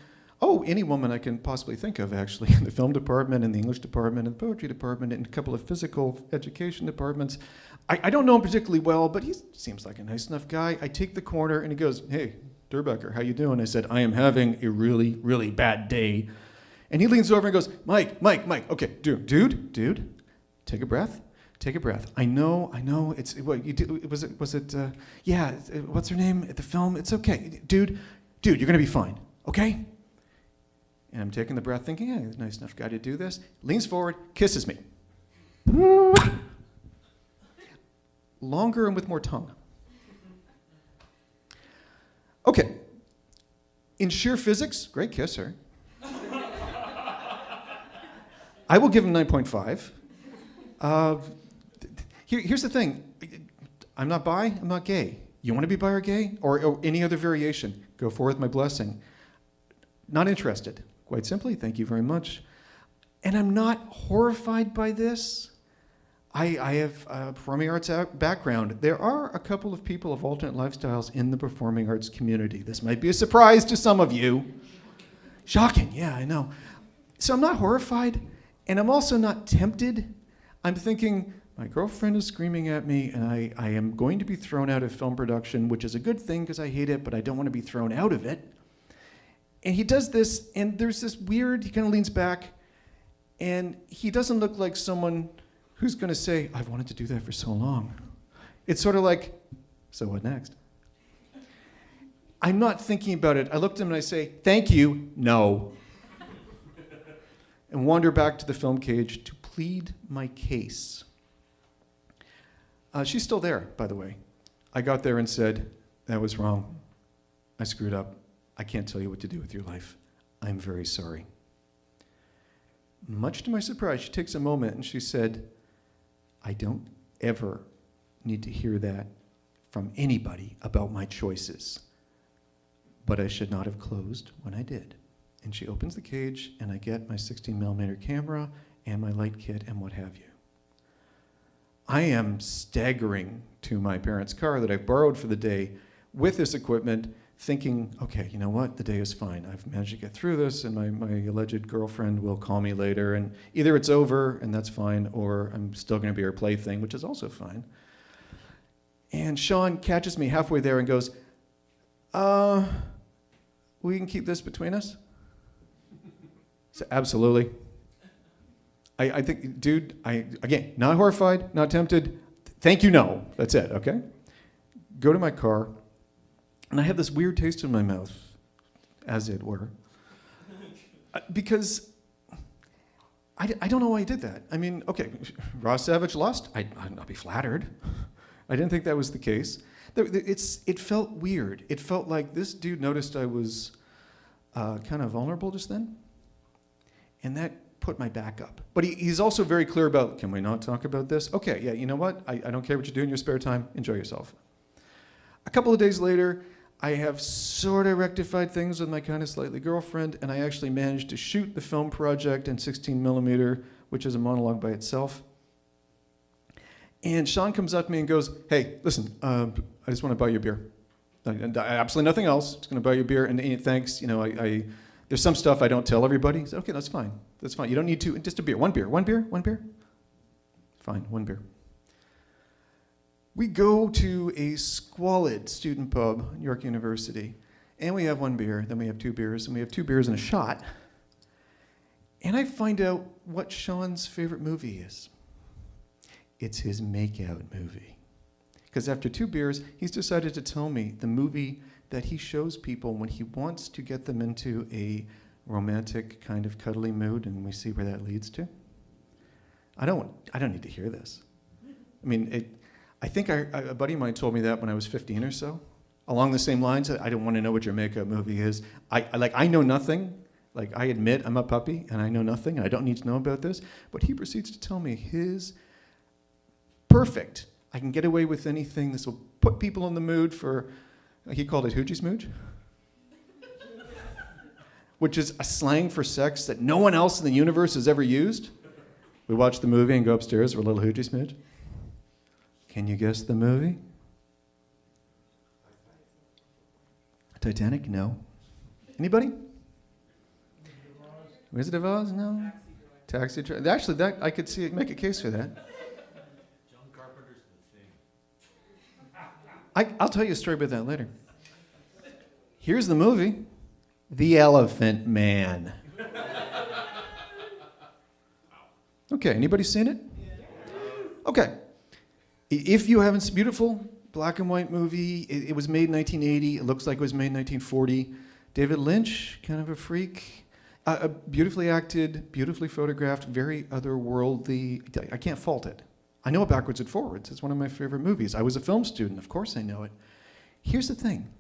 any woman I can possibly think of, actually, in the film department, in the English department, in the poetry department, in a couple of physical education departments. I don't know him particularly well, but he seems like a nice enough guy. I take the corner, and he goes, "Hey, Derbecker, how you doing?" I said, "I am having a really, really bad day." And he leans over and goes, Mike, okay, dude, take a breath. Take a breath. I know. It's what you do. Was it? Yeah. What's her name at the film? It's okay, dude. You're gonna be fine. Okay. And I'm taking the breath, thinking, yeah, he's a nice enough guy to do this. Leans forward, kisses me. Longer and with more tongue. Okay. In sheer physics, great kisser. I will give him 9.5. Here's the thing. I'm not bi, I'm not gay. You want to be bi or gay? Or any other variation? Go forth, my blessing. Not interested. Quite simply, thank you very much. And I'm not horrified by this. I have a performing arts background. There are a couple of people of alternate lifestyles in the performing arts community. This might be a surprise to some of you. Shocking, yeah, I know. So I'm not horrified, and I'm also not tempted. I'm thinking, my girlfriend is screaming at me, and I am going to be thrown out of film production, which is a good thing because I hate it, but I don't want to be thrown out of it. And he does this, and there's this weird, he kind of leans back, and he doesn't look like someone who's going to say, I've wanted to do that for so long. It's sort of like, so what next? I'm not thinking about it. I look at him and I say, thank you, no. And wander back to the film cage to plead my case. She's still there, by the way. I got there and said, that was wrong. I screwed up. I can't tell you what to do with your life. I'm very sorry. Much to my surprise, she takes a moment and she said, I don't ever need to hear that from anybody about my choices. But I should not have closed when I did. And she opens the cage and I get my 16mm camera and my light kit and what have you. I am staggering to my parents' car that I borrowed for the day with this equipment, thinking, okay, you know what, the day is fine. I've managed to get through this, and my alleged girlfriend will call me later, and either it's over, and that's fine, or I'm still going to be her plaything, which is also fine. And Sean catches me halfway there and goes, we can keep this between us? So, absolutely. I think, dude, again, not horrified, not tempted. Thank you, no. That's it, okay? Go to my car, and I have this weird taste in my mouth, as it were, because I don't know why he did that. I mean, okay, Ross Savage lost. I'd not be flattered. I didn't think that was the case. It felt weird. It felt like this dude noticed I was kind of vulnerable just then, and that put my back up. But he's also very clear about, can we not talk about this? Okay, yeah, you know what? I don't care what you do in your spare time. Enjoy yourself. A couple of days later, I have sort of rectified things with my kind of slightly girlfriend, and I actually managed to shoot the film project in 16mm, which is a monologue by itself. And Sean comes up to me and goes, hey, listen, I just want to buy you a beer. Absolutely nothing else. Just going to buy you a beer, and thanks. You know, there's some stuff I don't tell everybody. He said, okay, that's fine. That's fine. You don't need to. Just a beer. One beer. Fine, one beer. We go to a squalid student pub, York University, and we have one beer, then we have two beers, and we have two beers and a shot. And I find out what Sean's favorite movie is. It's his makeout movie. Because after two beers, he's decided to tell me the movie that he shows people when he wants to get them into a romantic kind of cuddly mood, and we see where that leads to. I don't need to hear this. I mean, I think a buddy of mine told me that when I was 15 or so. Along the same lines, I don't want to know what your makeup movie is. I know nothing. Like, I admit I'm a puppy, and I know nothing, and I don't need to know about this. But he proceeds to tell me his perfect, I can get away with anything. This will put people in the mood for, he called it hoochie smooch, which is a slang for sex that no one else in the universe has ever used. We watch the movie and go upstairs for a little hoochie smooch. Can you guess the movie? Titanic? No. Anybody? Wizard of Oz? No. Taxi Driver. Actually, that I could see it, make a case for that. John Carpenter's The Thing. I'll tell you a story about that later. Here's the movie, The Elephant Man. Okay, anybody seen it? Okay. If you haven't seen, beautiful black and white movie. It was made in 1980. It looks like it was made in 1940. David Lynch, kind of a freak. Beautifully acted, beautifully photographed, very otherworldly. I can't fault it. I know it backwards and forwards. It's one of my favorite movies. I was a film student. Of course I know it. Here's the thing.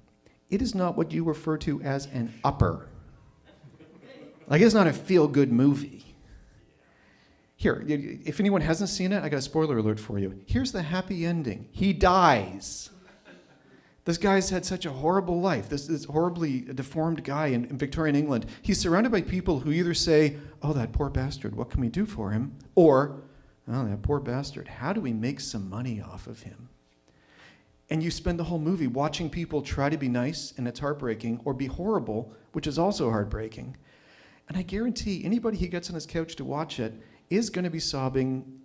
It is not what you refer to as an upper. Like, it's not a feel-good movie. Here, if anyone hasn't seen it, I got a spoiler alert for you. Here's the happy ending. He dies. This guy's had such a horrible life. This horribly deformed guy in Victorian England. He's surrounded by people who either say, oh, that poor bastard, what can we do for him? Or, oh, that poor bastard, how do we make some money off of him? And you spend the whole movie watching people try to be nice, and it's heartbreaking, or be horrible, which is also heartbreaking. And I guarantee anybody who gets on his couch to watch it is going to be sobbing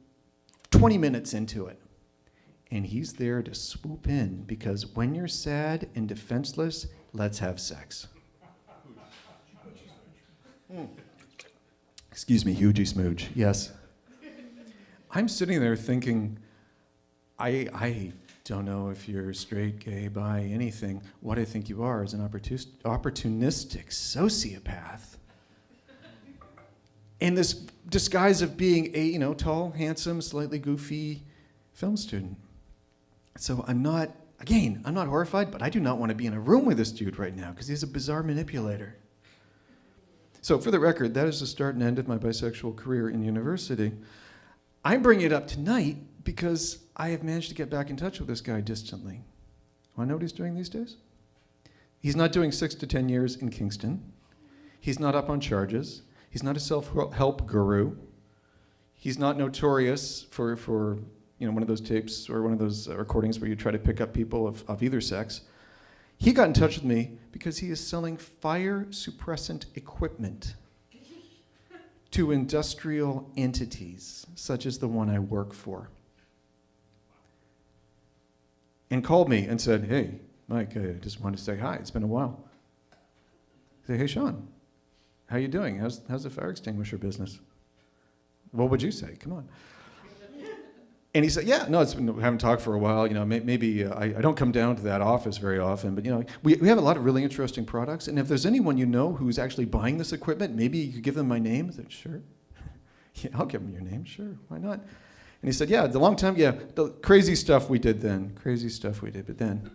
20 minutes into it. And he's there to swoop in, because when you're sad and defenseless, let's have sex. Excuse me, hugie smooge, yes. I'm sitting there thinking, I don't know if you're straight, gay, bi, anything. What I think you are is an opportunistic sociopath. In this disguise of being a, tall, handsome, slightly goofy film student. So I'm not horrified, but I do not want to be in a room with this dude right now, because he's a bizarre manipulator. So for the record, that is the start and end of my bisexual career in university. I'm bringing it up tonight because I have managed to get back in touch with this guy distantly. Want to know what he's doing these days? He's not doing 6 to 10 years in Kingston. He's not up on charges. He's not a self-help guru. He's not notorious for one of those tapes or one of those recordings where you try to pick up people of either sex. He got in touch with me because he is selling fire suppressant equipment to industrial entities, such as the one I work for. And called me and said, hey, Mike, I just wanted to say hi. It's been a while. I say, hey, Sean, how you doing? How's the fire extinguisher business? What would you say? Come on. And he said, yeah, no, we haven't talked for a while. Maybe I don't come down to that office very often, but we have a lot of really interesting products. And if there's anyone you know who's actually buying this equipment, maybe you could give them my name. I said, sure. Yeah, I'll give them your name. Sure, why not? And he said, yeah, the crazy stuff we did then. But then,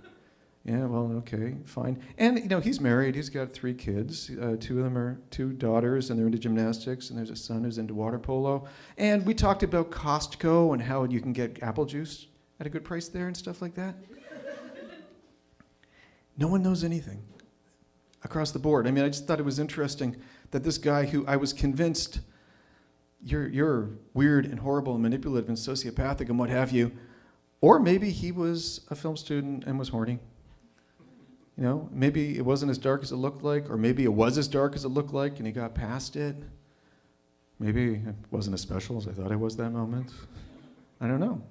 yeah, well, okay, fine. And, he's married. He's got 3 kids. 2 of them are 2 daughters, and they're into gymnastics, and there's a son who's into water polo. And we talked about Costco and how you can get apple juice at a good price there and stuff like that. No one knows anything across the board. I just thought it was interesting that this guy who I was convinced you're weird and horrible and manipulative and sociopathic and what have you, or maybe he was a film student and was horny. Maybe it wasn't as dark as it looked like, or maybe it was as dark as it looked like and he got past it. Maybe it wasn't as special as I thought it was that moment. I don't know.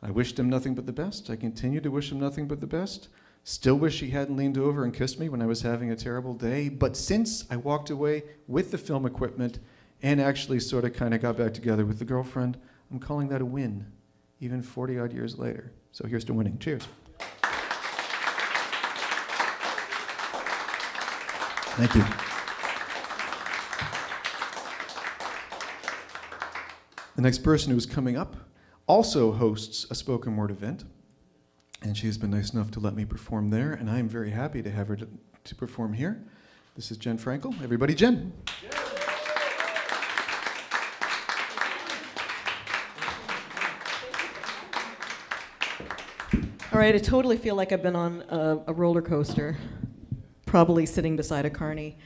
I wished him nothing but the best. I continue to wish him nothing but the best. Still wish he hadn't leaned over and kissed me when I was having a terrible day. But since I walked away with the film equipment and actually sort of kind of got back together with the girlfriend, I'm calling that a win, even 40 odd years later. So here's to winning. Cheers. Thank you. The next person who's coming up also hosts a spoken word event, and she has been nice enough to let me perform there, and I am very happy to have her to perform here. This is Jen Frankel. Everybody, Jen. All right, I totally feel like I've been on a roller coaster, probably sitting beside a carny,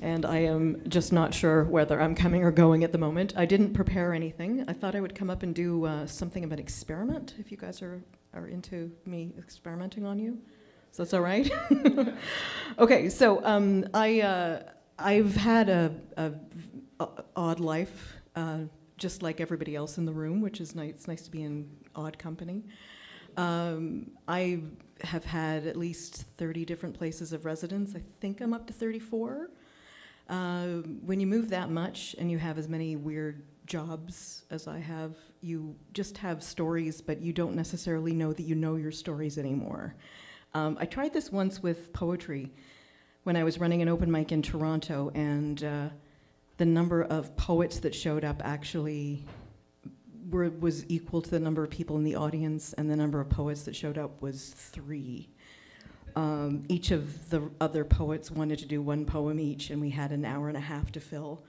and I am just not sure whether I'm coming or going at the moment. I didn't prepare anything. I thought I would come up and do something of an experiment, if you guys are into me experimenting on you. So that's all right? Okay, so I've had a odd life, just like everybody else in the room, which is nice. It's nice to be in odd company. I have had at least 30 different places of residence. I think I'm up to 34. When you move that much and you have as many weird jobs as I have, you just have stories, but you don't necessarily know that you know your stories anymore. I tried this once with poetry when I was running an open mic in Toronto, and the number of poets that showed up actually was equal to the number of people in the audience, and the number of poets that showed up was 3. Each of the other poets wanted to do one poem each, and we had an hour and a half to fill.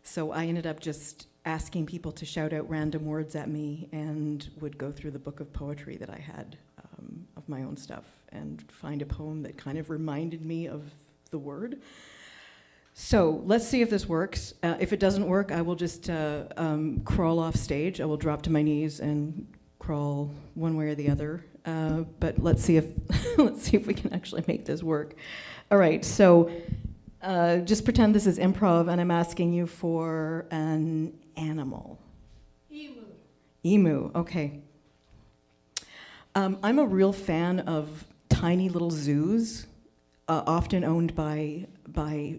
So I ended up just asking people to shout out random words at me, and would go through the book of poetry that I had of my own stuff and find a poem that kind of reminded me of the word. So let's see if this works. If it doesn't work, I will just crawl off stage. I will drop to my knees and crawl one way or the other. But let's see if we can actually make this work. All right. So just pretend this is improv, and I'm asking you for an animal. Emu. Emu. Okay. I'm a real fan of tiny little zoos, often owned by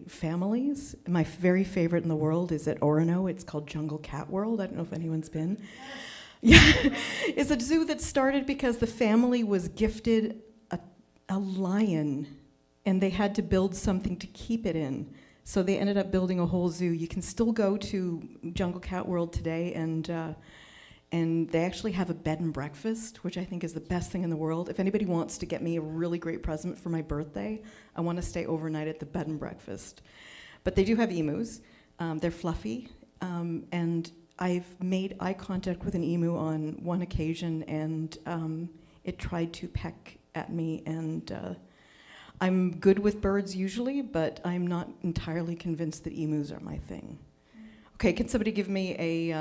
families. My very favorite in the world is at Orono. It's called Jungle Cat World. I don't know if anyone's been. Yeah, it's a zoo that started because the family was gifted a lion, and they had to build something to keep it in. So they ended up building a whole zoo. You can still go to Jungle Cat World today, and they actually have a bed and breakfast, which I think is the best thing in the world. If anybody wants to get me a really great present for my birthday, I want to stay overnight at the bed and breakfast. But they do have emus. They're fluffy, and I've made eye contact with an emu on one occasion, and it tried to peck at me, and I'm good with birds usually, but I'm not entirely convinced that emus are my thing. Okay, can somebody give me a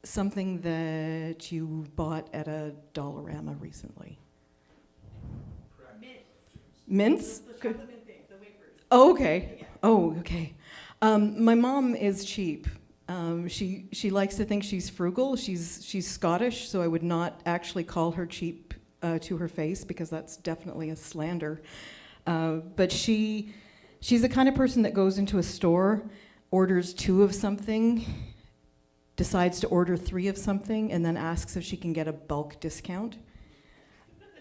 something that you bought at a Dollarama recently? Mints? Good. Oh, okay. Oh, okay. My mom is cheap. She likes to think she's frugal. She's Scottish, so I would not actually call her cheap to her face, because that's definitely a slander. But she's the kind of person that goes into a store, orders 2 of something, decides to order 3 of something, and then asks if she can get a bulk discount.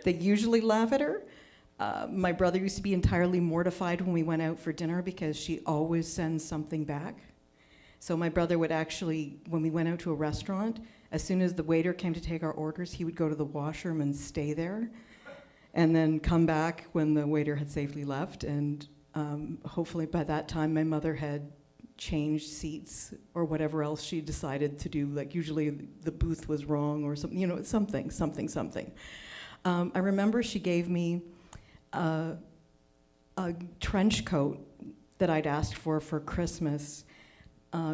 They usually laugh at her. My brother used to be entirely mortified when we went out for dinner because she always sends something back. So my brother would actually, when we went out to a restaurant, as soon as the waiter came to take our orders, he would go to the washroom and stay there, and then come back when the waiter had safely left. And hopefully by that time, my mother had changed seats or whatever else she decided to do. Like usually the booth was wrong or something, something. I remember she gave me a trench coat that I'd asked for Christmas.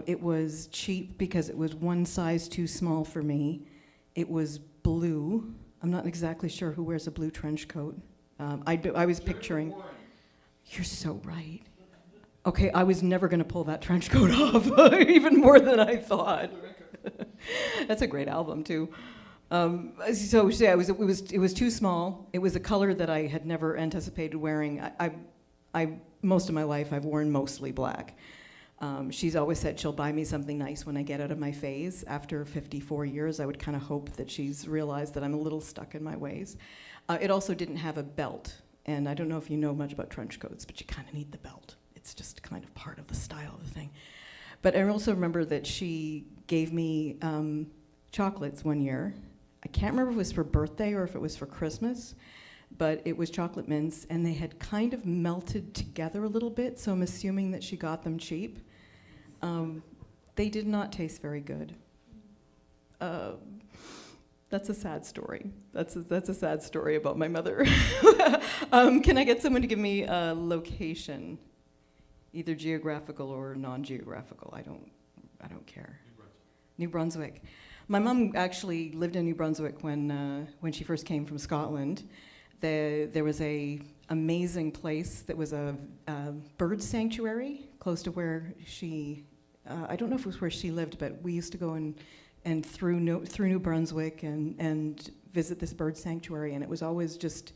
It was cheap because it was one size too small for me. It was blue. I'm not exactly sure who wears a blue trench coat. I was picturing. You're so right. Okay, I was never going to pull that trench coat off, even more than I thought. That's a great album too. So yeah, it was too small. It was a color that I had never anticipated wearing. I most of my life I've worn mostly black. She's always said she'll buy me something nice when I get out of my phase. After 54 years, I would kind of hope that she's realized that I'm a little stuck in my ways. It also didn't have a belt, and I don't know if you know much about trench coats, but you kind of need the belt. It's just kind of part of the style of the thing. But I also remember that she gave me chocolates one year. I can't remember if it was for birthday or if it was for Christmas, but it was chocolate mints, and they had kind of melted together a little bit, so I'm assuming that she got them cheap. They did not taste very good. That's a sad story. That's a sad story about my mother. Can I get someone to give me a location, either geographical or non-geographical? I don't care. New Brunswick. My mom actually lived in New Brunswick when she first came from Scotland. There was a amazing place that was a bird sanctuary close to where she, I don't know if it was where she lived, but we used to go and through New Brunswick and visit this bird sanctuary, and it was always just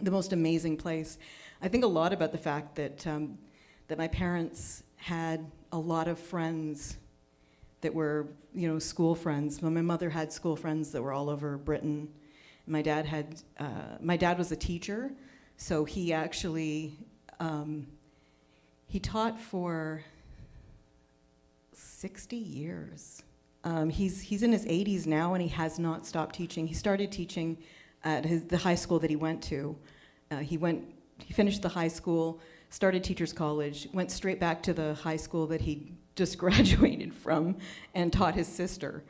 the most amazing place. I think a lot about the fact that that my parents had a lot of friends that were, school friends. Well, my mother had school friends that were all over Britain. My dad was a teacher, so he actually, he taught for 60 years. He's in his 80s now, and he has not stopped teaching. He started teaching at the high school that he went to. He finished the high school, started teachers college, went straight back to the high school that he just graduated from, and taught his sister.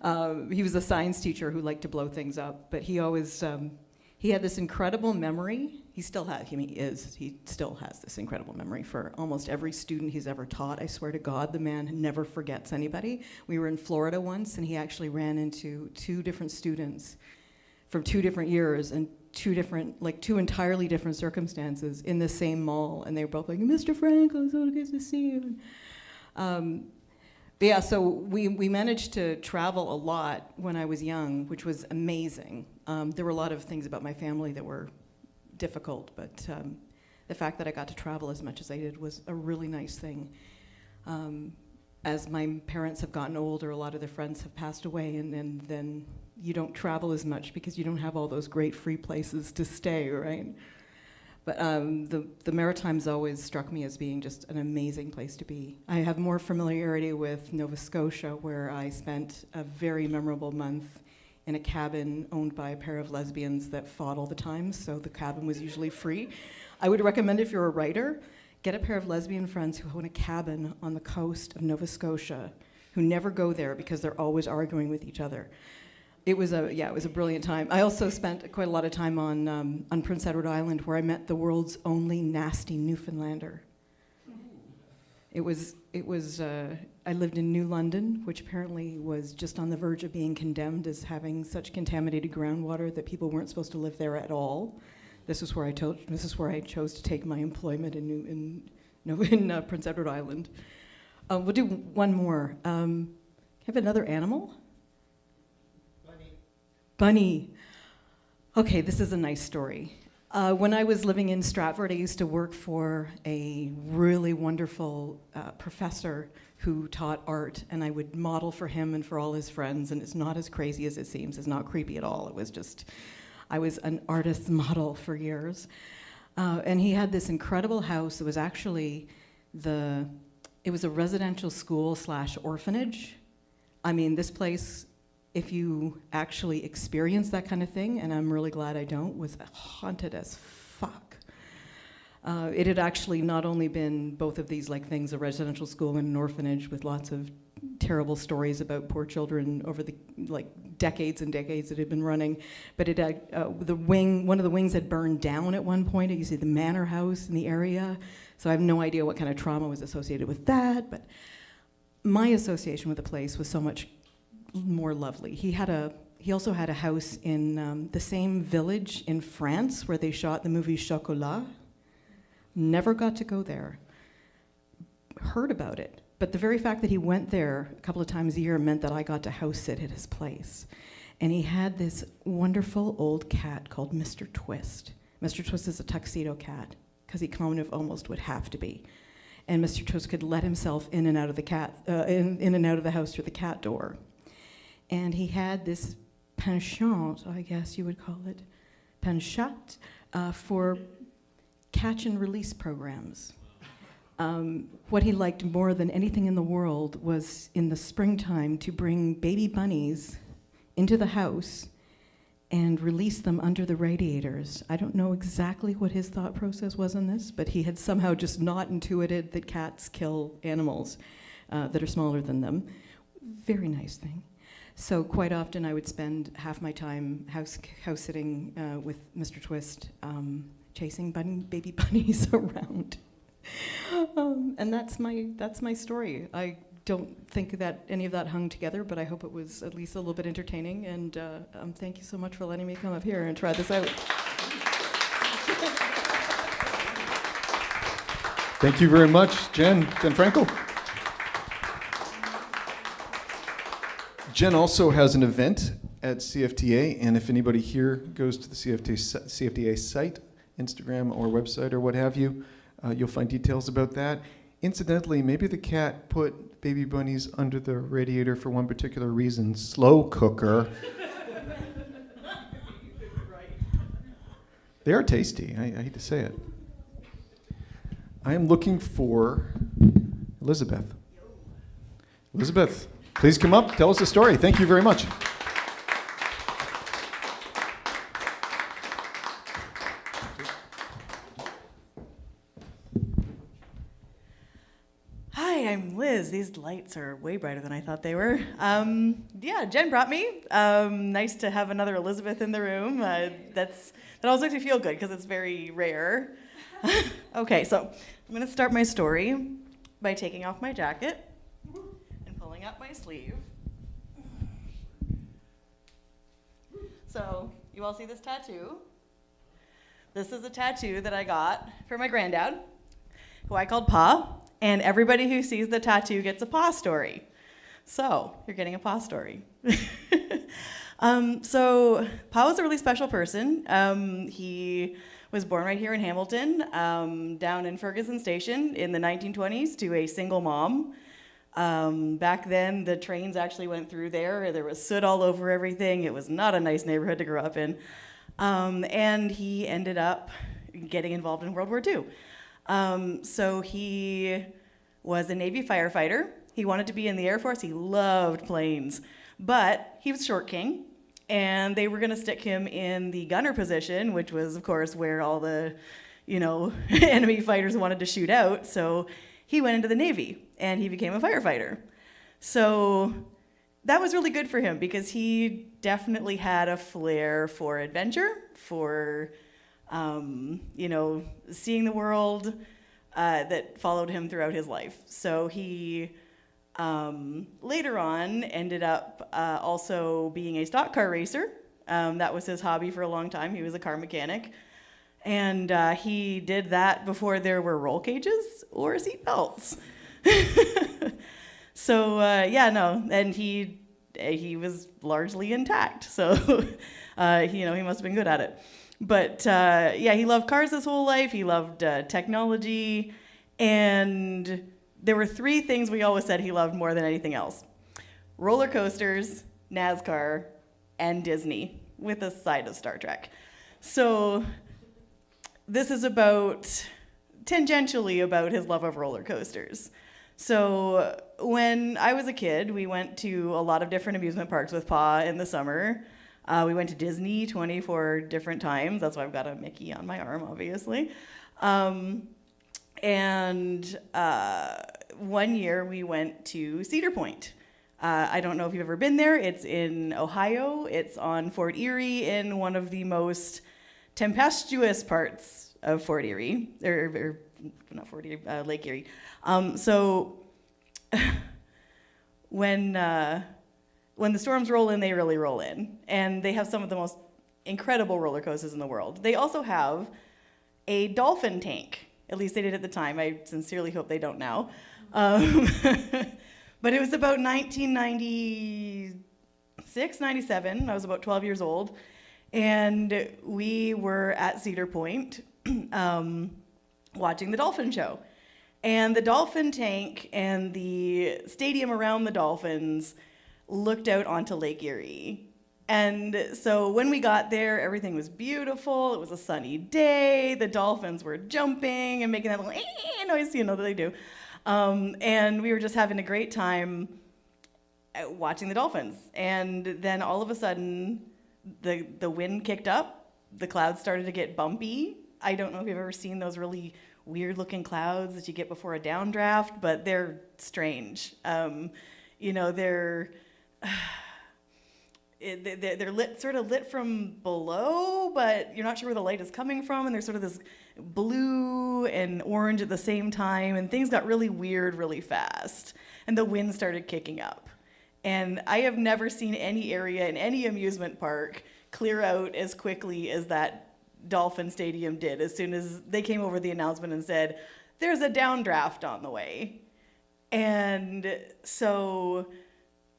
He was a science teacher who liked to blow things up, but he always, he had this incredible memory. He still has this incredible memory for almost every student he's ever taught. I swear to God, the man never forgets anybody. We were in Florida once, and he actually ran into 2 different students from 2 different years and 2 entirely different circumstances in the same mall, and they were both like, "Mr. Franco, so good to see you." But yeah, so we managed to travel a lot when I was young, which was amazing. There were a lot of things about my family that were difficult, but the fact that I got to travel as much as I did was a really nice thing. As my parents have gotten older, a lot of their friends have passed away, and then you don't travel as much because you don't have all those great free places to stay, right? But the Maritimes always struck me as being just an amazing place to be. I have more familiarity with Nova Scotia, where I spent a very memorable month in a cabin owned by a pair of lesbians that fought all the time, so the cabin was usually free. I would recommend, if you're a writer, get a pair of lesbian friends who own a cabin on the coast of Nova Scotia, who never go there because they're always arguing with each other. It was a brilliant time. I also spent quite a lot of time on Prince Edward Island, where I met the world's only nasty Newfoundlander. I lived in New London, which apparently was just on the verge of being condemned as having such contaminated groundwater that people weren't supposed to live there at all. This is where I chose to take my employment in Prince Edward Island. We'll do one more. Have another animal? Bunny. Okay, this is a nice story. When I was living in Stratford, I used to work for a really wonderful professor who taught art, and I would model for him and for all his friends, and it's not as crazy as it seems. It's not creepy at all. It was just, I was an artist's model for years. And he had this incredible house. It was actually it was a residential school / orphanage. I mean, this place, if you actually experience that kind of thing, and I'm really glad I don't, was haunted as fuck. It had actually not only been both of these things, a residential school and an orphanage with lots of terrible stories about poor children over the decades and decades it had been running, but it had, one of the wings had burned down at one point. You see the manor house in the area, so I have no idea what kind of trauma was associated with that, but my association with the place was so much more lovely. He also had a house in the same village in France where they shot the movie Chocolat. Never got to go there. Heard about it. But the very fact that he went there a couple of times a year meant that I got to house sit at his place. And he had this wonderful old cat called Mr. Twist. Mr. Twist is a tuxedo cat, because he kind of almost would have to be. And Mr. Twist could let himself in and out of the house through the cat door. And he had this penchant, I guess you would call it, penchant, for catch and release programs. What he liked more than anything in the world was in the springtime to bring baby bunnies into the house and release them under the radiators. I don't know exactly what his thought process was on this, but he had somehow just not intuited that cats kill animals that are smaller than them. Very nice thing. So quite often I would spend half my time house sitting with Mr. Twist, chasing baby bunnies around. And that's my story. I don't think that any of that hung together, but I hope it was at least a little bit entertaining. And thank you so much for letting me come up here and try this out. Thank you very much, Jen Frankel. Jen also has an event at CFTA, and if anybody here goes to the CFTA site, Instagram or website or what have you, you'll find details about that. Incidentally, maybe the cat put baby bunnies under the radiator for one particular reason, slow cooker. They are tasty, I hate to say it. I am looking for Elizabeth. Elizabeth, please come up, tell us a story. Thank you very much. Hi, I'm Liz. These lights are way brighter than I thought they were. Yeah, Jen brought me. Nice to have another Elizabeth in the room. That always makes me feel good because it's very rare. Okay, so I'm going to start my story by taking off my jacket and pulling up my sleeve. So, you all see this tattoo? This is a tattoo that I got for my granddad, who I called Pa, and everybody who sees the tattoo gets a Pa story. So, you're getting a Pa story. So, Pa was a really special person. He was born right here in Hamilton, down in Ferguson Station in the 1920s to a single mom. Back then, the trains actually went through there. There was soot all over everything. It was not a nice neighborhood to grow up in. And he ended up getting involved in World War II. So he was a Navy firefighter. He wanted to be in the Air Force. He loved planes. But he was short king, and they were going to stick him in the gunner position, which was, of course, where all the, enemy fighters wanted to shoot out. So he went into the Navy, and he became a firefighter. So that was really good for him because he definitely had a flair for adventure, for, seeing the world that followed him throughout his life. So he later on ended up also being a stock car racer. That was his hobby for a long time. He was a car mechanic. And he did that before there were roll cages or seat belts. So, and he was largely intact. So, he must have been good at it. But, he loved cars his whole life. He loved technology. And there were three things we always said he loved more than anything else: roller coasters, NASCAR, and Disney, with a side of Star Trek. So this is tangentially about his love of roller coasters. So when I was a kid, we went to a lot of different amusement parks with Pa in the summer. We went to Disney 24 different times. That's why I've got a Mickey on my arm, obviously. And one year we went to Cedar Point. I don't know if you've ever been there. It's in Ohio. It's on Fort Erie, in one of the most tempestuous parts of Fort Erie, or not Fort Erie, Lake Erie. So when the storms roll in, they really roll in. And they have some of the most incredible roller coasters in the world. They also have a dolphin tank. At least they did at the time. I sincerely hope they don't now. But it was about 1996, 97. I was about 12 years old. And we were at Cedar Point watching the dolphin show. And the dolphin tank and the stadium around the dolphins looked out onto Lake Erie. And so when we got there, everything was beautiful. It was a sunny day. The dolphins were jumping and making that little noise, that they do. And we were just having a great time watching the dolphins. And then all of a sudden, the wind kicked up. The clouds started to get bumpy. I don't know if you've ever seen those really weird-looking clouds that you get before a downdraft, but they're strange. They're lit from below, but you're not sure where the light is coming from, and there's sort of this blue and orange at the same time, and things got really weird really fast, and the wind started kicking up. And I have never seen any area in any amusement park clear out as quickly as that Dolphin Stadium did. As soon as they came over the announcement and said, there's a downdraft on the way. And so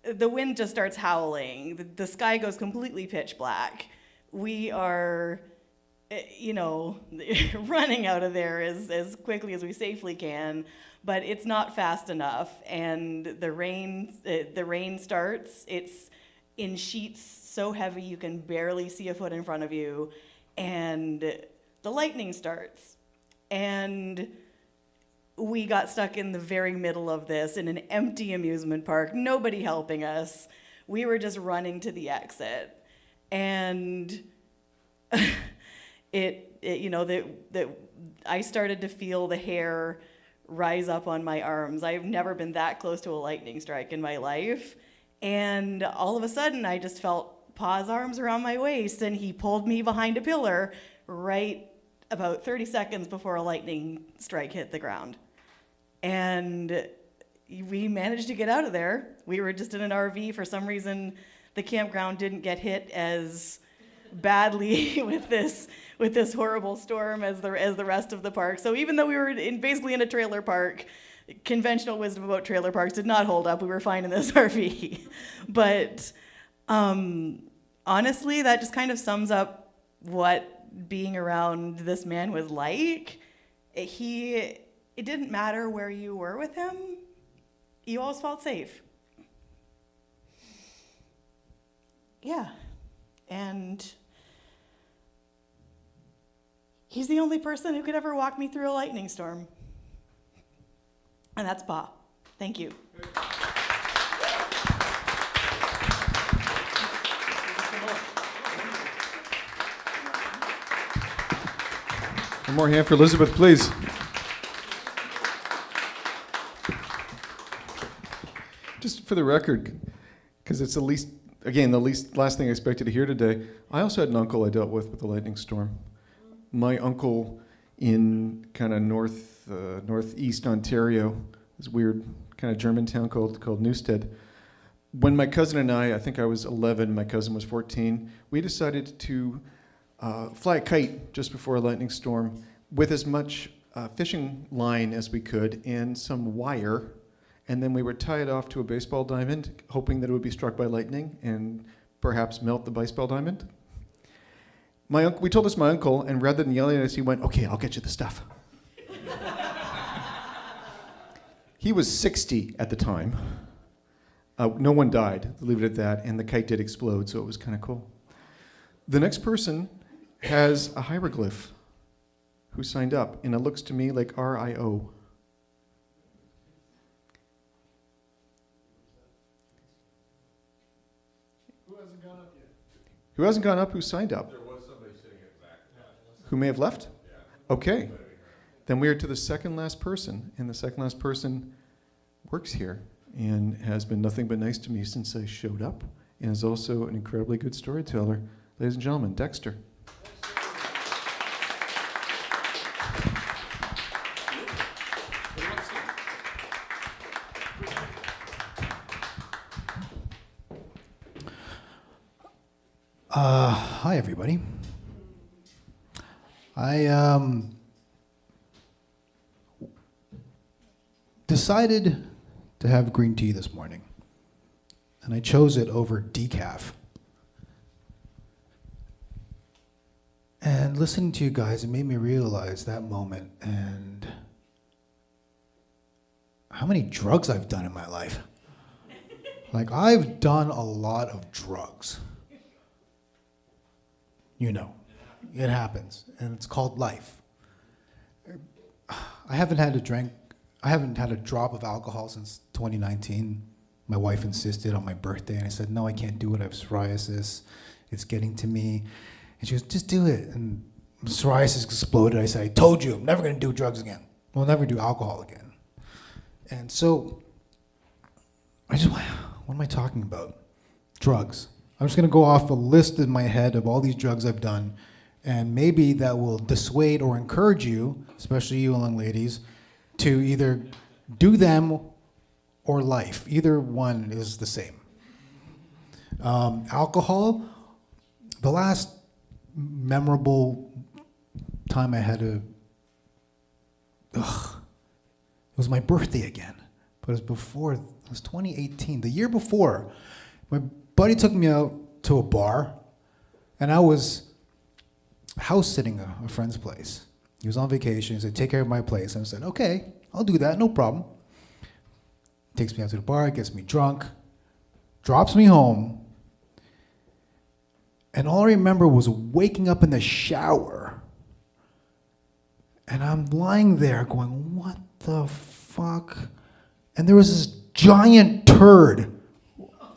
the wind just starts howling. The sky goes completely pitch black. We are, running out of there as quickly as we safely can, but it's not fast enough. And the rain starts. It's in sheets so heavy you can barely see a foot in front of you. And the lightning starts. And we got stuck in the very middle of this in an empty amusement park, nobody helping us. We were just running to the exit. And I started to feel the hair rise up on my arms. I've never been that close to a lightning strike in my life. And all of a sudden, I just felt Pa's arms around my waist, and he pulled me behind a pillar right about 30 seconds before a lightning strike hit the ground. And we managed to get out of there. We were just in an RV. For some reason, the campground didn't get hit as badly with this horrible storm as the rest of the park. So even though we were basically in a trailer park, conventional wisdom about trailer parks did not hold up. We were fine in this RV. But honestly, that just kind of sums up what being around this man was like. It didn't matter where you were with him. You always felt safe. Yeah. And he's the only person who could ever walk me through a lightning storm. And that's Pa. Thank you. One more hand for Elizabeth, please. Just for the record, because it's the last thing I expected to hear today, I also had an uncle I dealt with the lightning storm. My uncle in kind of northeast Ontario, this weird kind of German town called Newstead. When my cousin and I think I was 11, my cousin was 14, we decided to fly a kite just before a lightning storm with as much fishing line as we could and some wire, and then we would tie it off to a baseball diamond, hoping that it would be struck by lightning and perhaps melt the baseball diamond. We told this to my uncle, and rather than yelling at us, he went, "Okay, I'll get you the stuff." He was 60 at the time. No one died, leave it at that, and the kite did explode, so it was kind of cool. The next person has a hieroglyph who signed up, and it looks to me like RIO. Who hasn't gone up? Who signed up? There was somebody sitting at the back. Who may have left? Yeah. Okay. Then we are to the second last person, and the second last person works here and has been nothing but nice to me since I showed up, and is also an incredibly good storyteller. Ladies and gentlemen, Dexter. Hi, everybody. I decided to have green tea this morning, and I chose it over decaf. And listening to you guys, it made me realize that moment and how many drugs I've done in my life. Like, I've done a lot of drugs. You know, it happens, and it's called life. I haven't had a drop of alcohol since 2019. My wife insisted on my birthday, and I said, no, I can't do it. I have psoriasis. It's getting to me. And she goes, just do it. And psoriasis exploded. I said, I told you, I'm never going to do drugs again. We'll never do alcohol again. And so I just, what am I talking about? Drugs. I'm just going to go off a list in my head of all these drugs I've done, and maybe that will dissuade or encourage you, especially you young ladies, to either do them or life. Either one is the same. Alcohol, the last memorable time I had was my birthday again, but it was 2018. The year before, my buddy took me out to a bar, and I was house sitting a friend's place. He was on vacation. He said, take care of my place. And I said, okay, I'll do that, no problem. Takes me out to the bar, gets me drunk, drops me home, and all I remember was waking up in the shower. And I'm lying there going, what the fuck? And there was this giant turd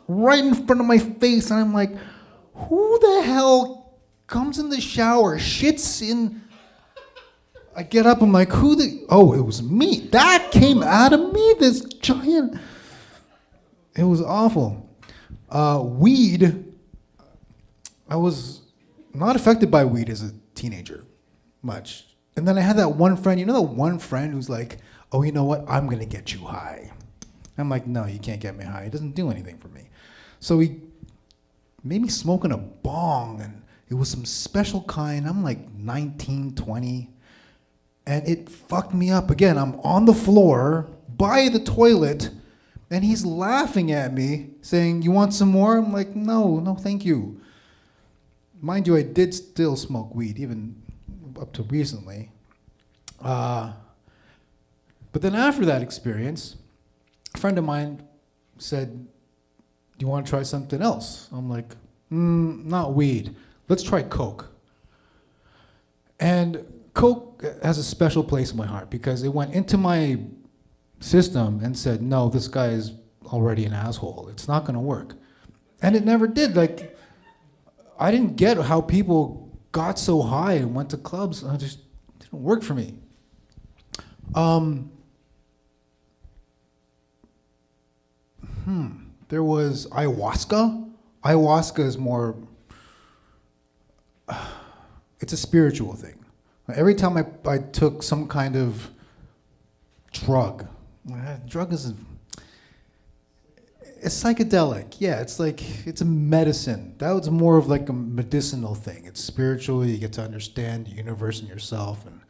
right in front of my face, and I'm like, who the hell comes in the shower, shits in... I get up, I'm like, oh, it was me. That came out of me, this giant... It was awful. Weed, I was not affected by weed as a teenager, much. And then I had that one friend, you know that one friend who's like, oh, you know what, I'm gonna get you high. I'm like, no, you can't get me high. It doesn't do anything for me. So he made me smoke in a bong, and it was some special kind. I'm like 19, 20, and it fucked me up. Again, I'm on the floor by the toilet, and he's laughing at me, saying, you want some more? I'm like, no, thank you. Mind you, I did still smoke weed, even up to recently. But then after that experience, a friend of mine said, do you want to try something else? I'm like, not weed. Let's try Coke. And Coke has a special place in my heart because it went into my system and said, no, this guy is already an asshole. It's not going to work. And it never did. Like, I didn't get how people got so high and went to clubs. It just didn't work for me. There was ayahuasca. Ayahuasca is more, it's a spiritual thing. Every time I took some kind of drug is, it's psychedelic. Yeah, it's like, it's a medicine. That was more of like a medicinal thing. It's spiritual. You get to understand the universe and yourself, and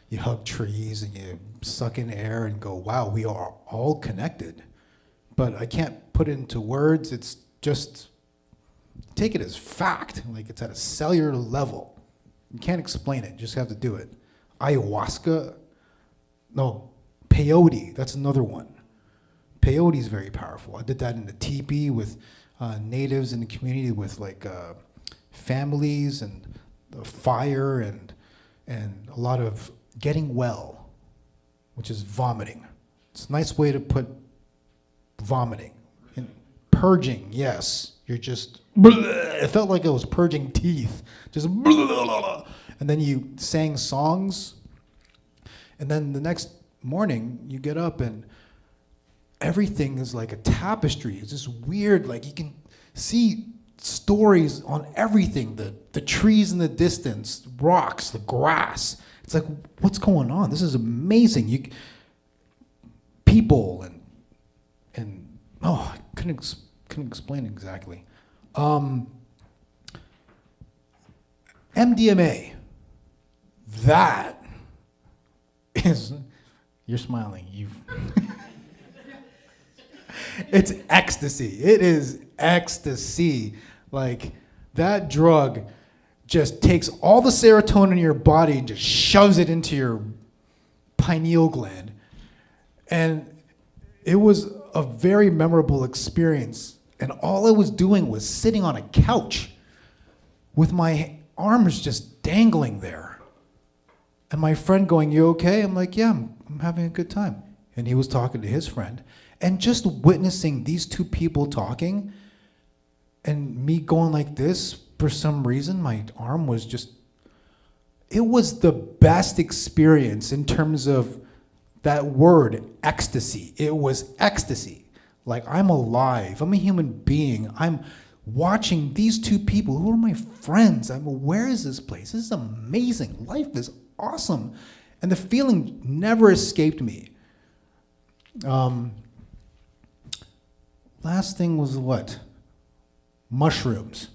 you hug trees and you suck in air and go, wow, we are all connected. But I can't put it into words. It's just, take it as fact. Like, it's at a cellular level. You can't explain it. You just have to do it. Ayahuasca, no, peyote, that's another one. Peyote is very powerful. I did that in the teepee with natives in the community, with like families, and the fire, and a lot of getting well, which is vomiting. It's a nice way to put vomiting. And purging, yes. You're just, it felt like I was purging teeth. Just, and then you sang songs. And then the next morning, you get up and everything is like a tapestry. It's just weird, like you can see stories on everything. The trees in the distance, rocks, the grass. It's like, what's going on? This is amazing. People and I couldn't explain exactly. MDMA, that is, you're smiling, it's ecstasy. It is ecstasy. Like, that drug just takes all the serotonin in your body and just shoves it into your pineal gland. And it was a very memorable experience. And all I was doing was sitting on a couch with my arms just dangling there. And my friend going, you okay? I'm like, yeah, I'm having a good time. And he was talking to his friend. And just witnessing these two people talking and me going like this, for some reason, my arm was just, it was the best experience in terms of that word, ecstasy. It was ecstasy. Like, I'm alive. I'm a human being. I'm watching these two people who are my friends. Where is this place? This is amazing. Life is awesome. And the feeling never escaped me. Last thing was what? Mushrooms.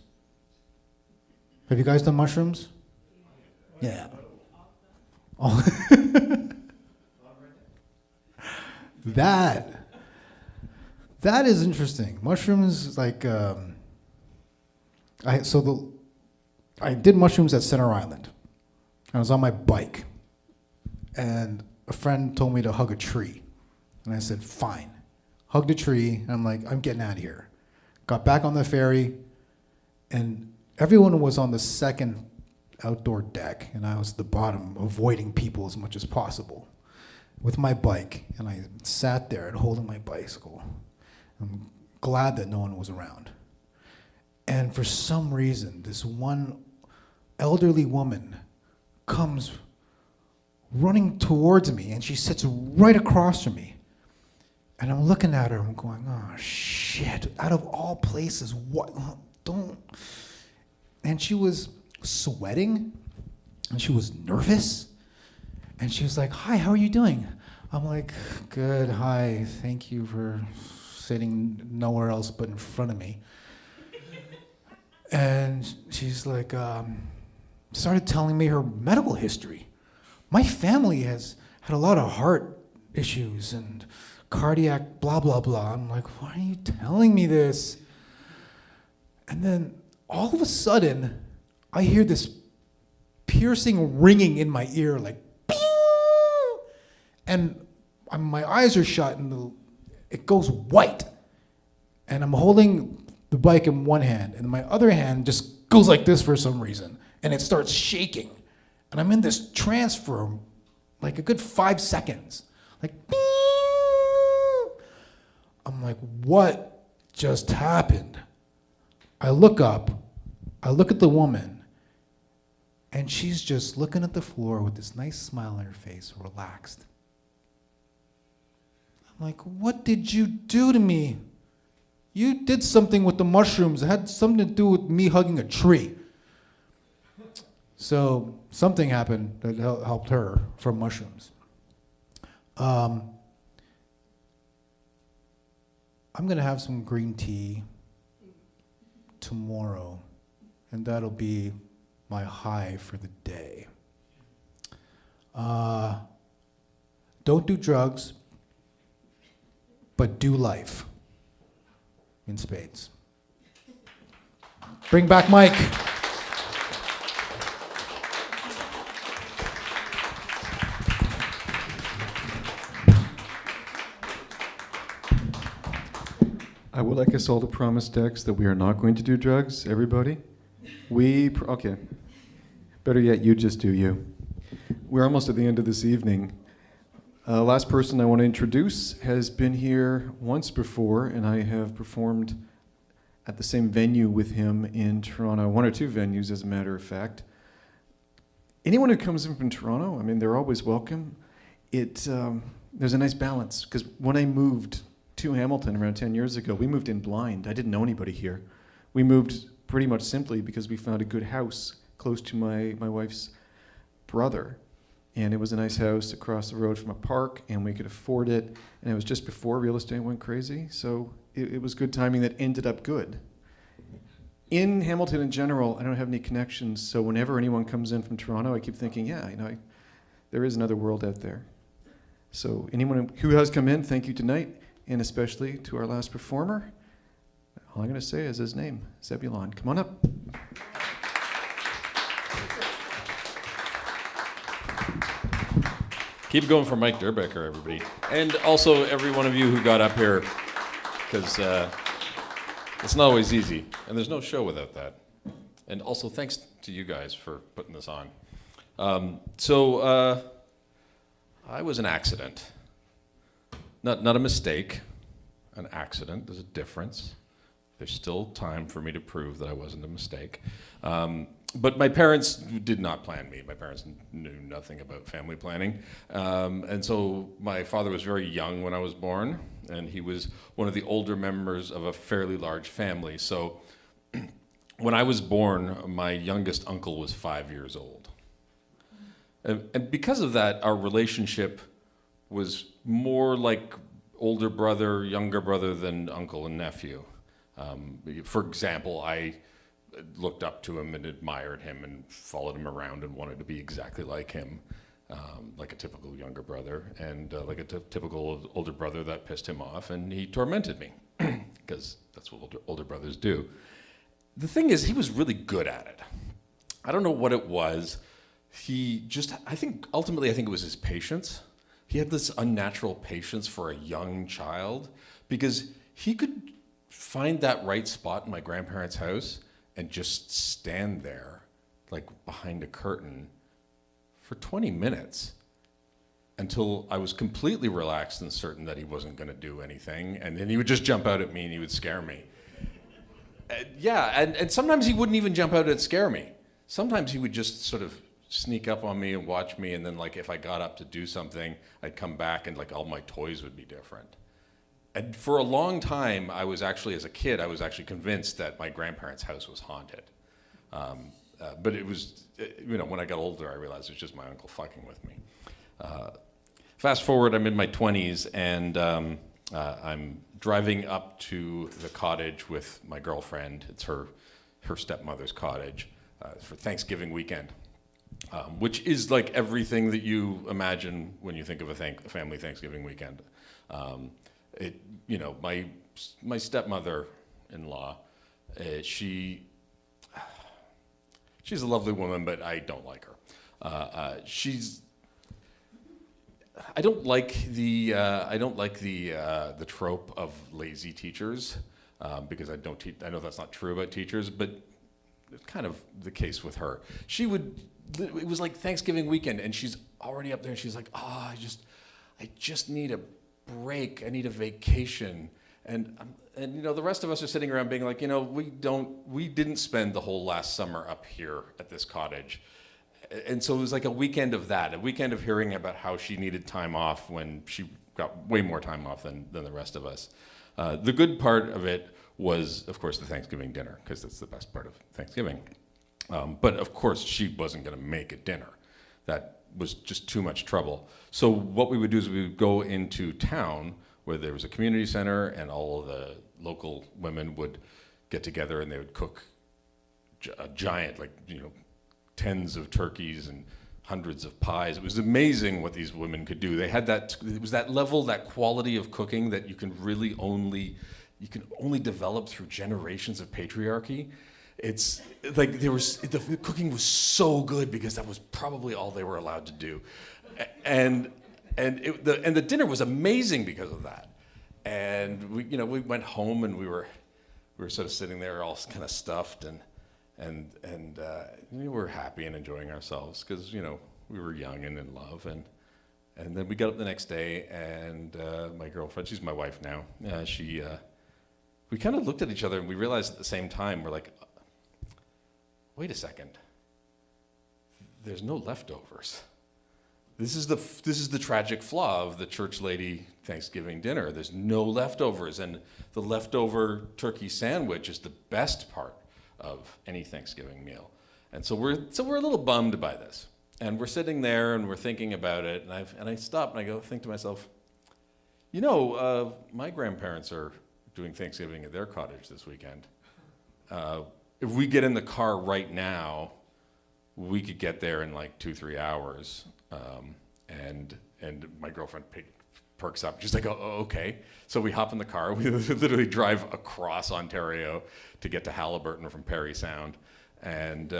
Have you guys done mushrooms? Yeah. Oh. That is interesting. Mushrooms, like, I did mushrooms at Center Island. I was on my bike, and a friend told me to hug a tree, and I said, fine. Hugged a tree, and I'm like, I'm getting out of here. Got back on the ferry, and everyone was on the second outdoor deck, and I was at the bottom, avoiding people as much as possible with my bike, and I sat there and holding my bicycle. I'm glad that no one was around. And for some reason, this one elderly woman comes running towards me, and she sits right across from me. And I'm looking at her, I'm going, oh shit, out of all places, what, don't. And she was sweating, and she was nervous, and she was like, hi, how are you doing? I'm like, good, hi, thank you for sitting nowhere else but in front of me. And she's like, started telling me her medical history. My family has had a lot of heart issues and cardiac blah, blah, blah. I'm like, why are you telling me this? And then all of a sudden, I hear this piercing ringing in my ear, like, pew! And my eyes are shut, and it goes white. And I'm holding the bike in one hand, and my other hand just goes like this for some reason, and it starts shaking. And I'm in this trance for like a good 5 seconds. Like, pew! I'm like, what just happened? I look up, I look at the woman, and she's just looking at the floor with this nice smile on her face, relaxed. I'm like, what did you do to me? You did something with the mushrooms. It had something to do with me hugging a tree. So something happened that helped her from mushrooms. I'm going to have some green tea tomorrow, and that'll be my high for the day. Don't do drugs, but do life in spades. Bring back Mike. I would like us all to promise, Dex, that we are not going to do drugs, everybody. Okay. Better yet, you just do you. We're almost at the end of this evening. Last person I want to introduce has been here once before, and I have performed at the same venue with him in Toronto, one or two venues, as a matter of fact. Anyone who comes in from Toronto, I mean, they're always welcome. There's a nice balance, because when I moved to Hamilton around 10 years ago, we moved in blind. I didn't know anybody here. We moved pretty much simply because we found a good house close to my wife's brother. And it was a nice house across the road from a park, and we could afford it. And it was just before real estate went crazy, so it was good timing that ended up good. In Hamilton in general, I don't have any connections, so whenever anyone comes in from Toronto, I keep thinking, yeah, there is another world out there. So anyone who has come in, thank you tonight, and especially to our last performer. All I'm going to say is his name, Zebulon. Come on up. Keep going for Mike Derbecker, everybody. And also every one of you who got up here, because it's not always easy. And there's no show without that. And also thanks to you guys for putting this on. I was an accident. Not a mistake, an accident. There's a difference. There's still time for me to prove that I wasn't a mistake. But my parents did not plan me. My parents knew nothing about family planning. And so my father was very young when I was born, and he was one of the older members of a fairly large family. So when I was born, my youngest uncle was 5 years old. And because of that, our relationship was more like older brother, younger brother than uncle and nephew. For example, I looked up to him and admired him and followed him around and wanted to be exactly like him. like a typical younger brother, and like a typical older brother that pissed him off, and he tormented me, because that's what older brothers do. The thing is, he was really good at it. I don't know what it was. I think it was his patience. He had this unnatural patience for a young child, because he could find that right spot in my grandparents' house and just stand there, like behind a curtain, for 20 minutes until I was completely relaxed and certain that he wasn't going to do anything. And then he would just jump out at me and he would scare me. And sometimes he wouldn't even jump out and scare me. Sometimes he would just sort of sneak up on me and watch me, and then like if I got up to do something, I'd come back and like all my toys would be different. And for a long time, as a kid, I was actually convinced that my grandparents' house was haunted. But it was, when I got older, I realized it was just my uncle fucking with me. Fast forward, I'm in my 20s, and I'm driving up to the cottage with my girlfriend. It's her stepmother's cottage for Thanksgiving weekend, which is like everything that you imagine when you think of a family Thanksgiving weekend. My stepmother-in-law, she's a lovely woman, but I don't like her. I don't like the trope of lazy teachers, because I know that's not true about teachers, but it's kind of the case with her. It was like Thanksgiving weekend, and she's already up there, and she's like, I just need a break. I need a vacation. And the rest of us are sitting around being like, we didn't spend the whole last summer up here at this cottage. And so it was like a weekend of hearing about how she needed time off when she got way more time off than the rest of us. The good part of it was, of course, the Thanksgiving dinner, because that's the best part of Thanksgiving. But of course, she wasn't going to make a dinner. That was just too much trouble. So what we would do is we would go into town where there was a community center, and all of the local women would get together and they would cook a giant, tens of turkeys and hundreds of pies. It was amazing what these women could do. They had it was that level, that quality of cooking that you can only develop through generations of patriarchy. It's like the cooking was so good because that was probably all they were allowed to do, and the dinner was amazing because of that. And we went home, and we were sort of sitting there all kind of stuffed, and we were happy and enjoying ourselves because we were young and in love, and then we got up the next day, and my girlfriend, she's my wife now, we kind of looked at each other, and we realized at the same time, we're like, wait a second, there's no leftovers. This is the tragic flaw of the church lady Thanksgiving dinner. There's no leftovers, and the leftover turkey sandwich is the best part of any Thanksgiving meal. And so we're a little bummed by this. And we're sitting there and we're thinking about it, and I stop and I think to myself, my grandparents are doing Thanksgiving at their cottage this weekend. If we get in the car right now, we could get there in like 2-3 hours. And my girlfriend perks up. She's like, oh, okay. So we hop in the car. We literally drive across Ontario to get to Halliburton from Parry Sound, and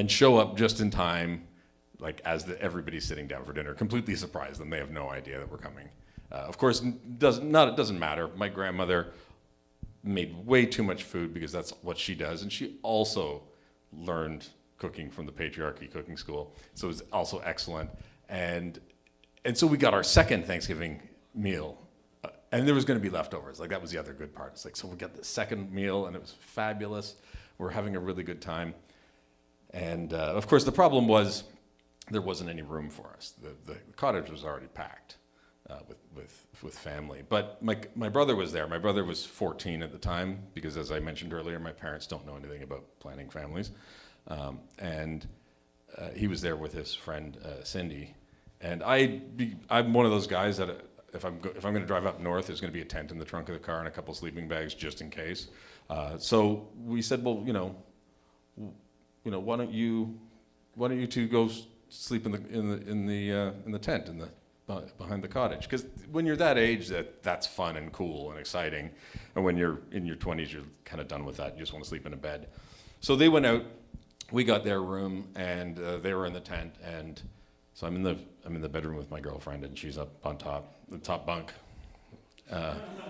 show up just in time, like as everybody's sitting down for dinner, completely surprised them. They have no idea that we're coming. Of course, it doesn't matter. My grandmother made way too much food because that's what she does, and she also learned cooking from the patriarchy cooking school, so it was also excellent. And so we got our second Thanksgiving meal, and there was going to be leftovers. Like that was the other good part. It's like, so we got the second meal, and it was fabulous. We're having a really good time. And of course, the problem was there wasn't any room for us. The cottage was already packed with family. But my brother was there. My brother was 14 at the time, because as I mentioned earlier, my parents don't know anything about planning families. And he was there with his friend Cindy. And I'm one of those guys that if I'm going to drive up north, there's going to be a tent in the trunk of the car and a couple sleeping bags just in case. So we said, well, why don't you two go sleep in the tent behind the cottage, because when you're that age, that's fun and cool and exciting, and when you're in your 20s, you're kind of done with that. You just want to sleep in a bed. So they went out. We got their room, and they were in the tent, and so I'm in the bedroom with my girlfriend, and she's up on the top bunk,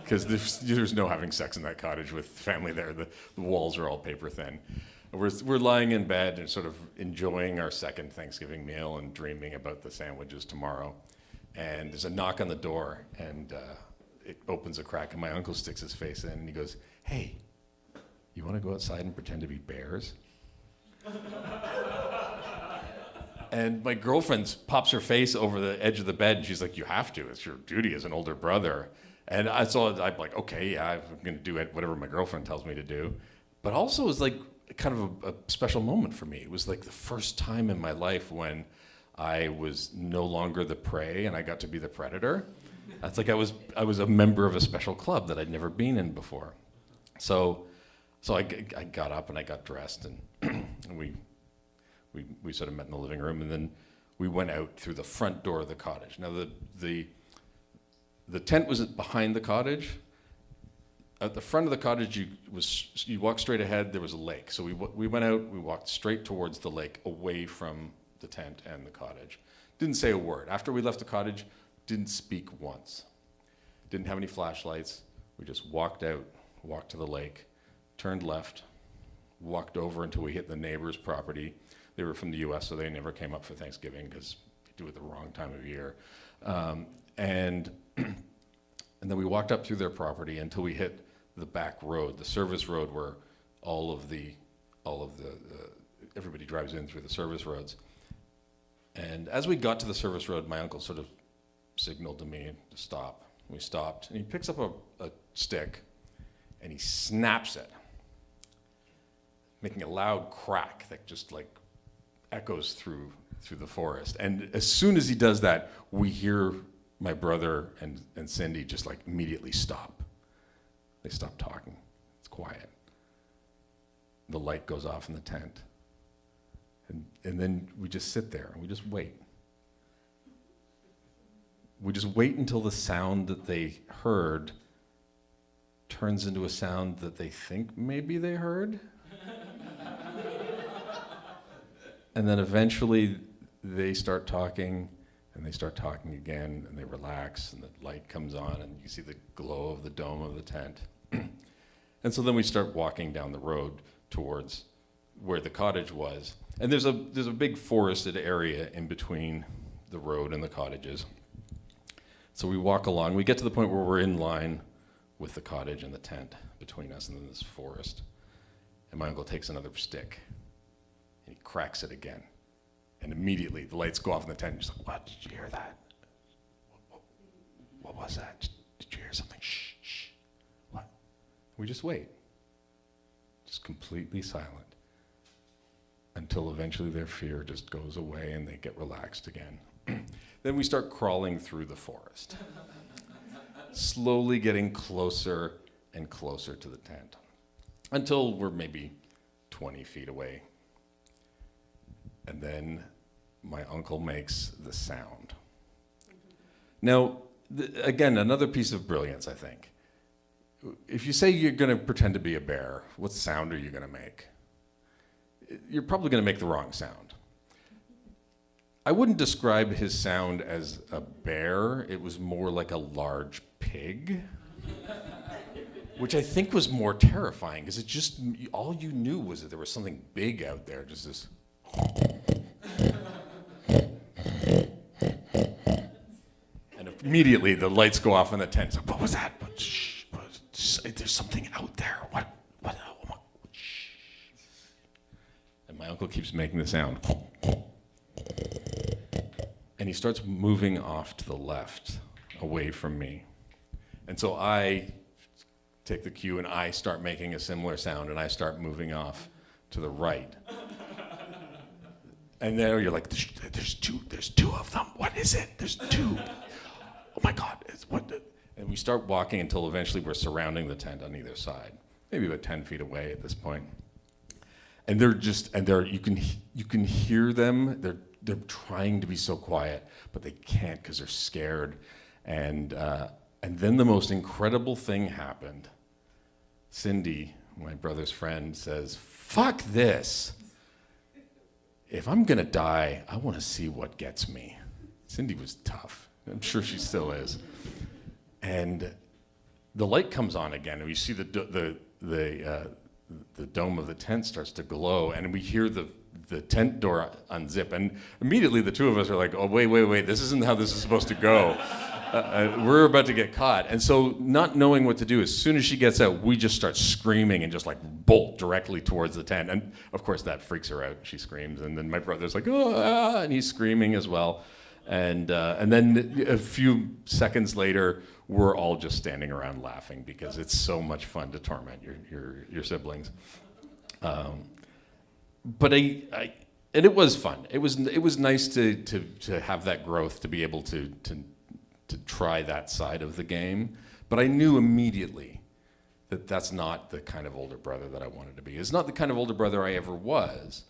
because there's no having sex in that cottage with family there. The walls are all paper thin. We're lying in bed and sort of enjoying our second Thanksgiving meal and dreaming about the sandwiches tomorrow. And there's a knock on the door, and it opens a crack, and my uncle sticks his face in, and he goes, "Hey, you want to go outside and pretend to be bears?" And my girlfriend pops her face over the edge of the bed, and she's like, "You have to. It's your duty as an older brother." And I'm like, "Okay, yeah, I'm going to do it, whatever my girlfriend tells me to do." But also, it was like kind of a special moment for me. It was like the first time in my life when I was no longer the prey and I got to be the predator. That's like I was a member of a special club that I'd never been in before. So I got up and I got dressed, and, and we sort of met in the living room, and then we went out through the front door of the cottage. Now the tent was behind the cottage. At the front of the cottage, you walk straight ahead. There was a lake, so we went out. We walked straight towards the lake, away from the tent and the cottage. Didn't say a word. After we left the cottage, didn't speak once. Didn't have any flashlights. We just walked out, walked to the lake, turned left, walked over until we hit the neighbor's property. They were from the U.S., so they never came up for Thanksgiving because they do it the wrong time of year. And then we walked up through their property until we hit the back road, the service road where all of the everybody drives in through the service roads. And as we got to the service road, my uncle sort of signaled to me to stop. We stopped, and he picks up a stick, and he snaps it, making a loud crack that just like echoes through the forest. And as soon as he does that, we hear my brother and Cindy just like immediately stop. They stop talking. It's quiet. The light goes off in the tent. And then we just sit there and we just wait. We just wait until the sound that they heard turns into a sound that they think maybe they heard. And then eventually they start talking, and they start talking again, and they relax, and the light comes on, and you see the glow of the dome of the tent. And so then we start walking down the road towards where the cottage was. And there's a big forested area in between the road and the cottages. So we walk along. We get to the point where we're in line with the cottage and the tent between us and then this forest. And my uncle takes another stick, and he cracks it again. And immediately the lights go off in the tent. He's like, "What? Did you hear that? What was that? Did you hear something? Shh, shh. What?" We just wait. Just completely silent. Until eventually their fear just goes away and they get relaxed again. Then we start crawling through the forest, slowly getting closer and closer to the tent, until we're maybe 20 feet away. And then my uncle makes the sound. Now, again, another piece of brilliance, I think. If you say you're going to pretend to be a bear, what sound are you going to make? You're probably going to make the wrong sound. I wouldn't describe his sound as a bear. It was more like a large pig, which I think was more terrifying, because it just, all you knew was that there was something big out there, just this. And immediately the lights go off in the tent. It's like, "What was that? Shh, there's something out there. What? Shh." And my uncle keeps making the sound. And he starts moving off to the left, away from me. And so I take the cue and I start making a similar sound, and I start moving off to the right. And there you're like, there's two of them. What is it? There's two. Oh my God, and we start walking until eventually we're surrounding the tent on either side, maybe about 10 feet away at this point. And you can hear them. They're they're trying to be so quiet, but they can't because they're scared. And then the most incredible thing happened. Cindy, my brother's friend, says, "Fuck this. If I'm gonna die, I want to see what gets me." Cindy was tough. I'm sure she still is. And the light comes on again, and we see the dome of the tent starts to glow, and we hear the tent door unzip, and immediately the two of us are like, "Oh, wait, this isn't how this is supposed to go. We're about to get caught." And so, not knowing what to do, as soon as she gets out, we just start screaming and just like bolt directly towards the tent. And of course, that freaks her out. She screams, and then my brother's like, "Oh," and he's screaming as well. And then a few seconds later, we're all just standing around laughing because it's so much fun to torment your siblings. But and it was fun. It was nice to have that growth, to be able to try that side of the game. But I knew immediately that that's not the kind of older brother that I wanted to be. It's not the kind of older brother I ever was,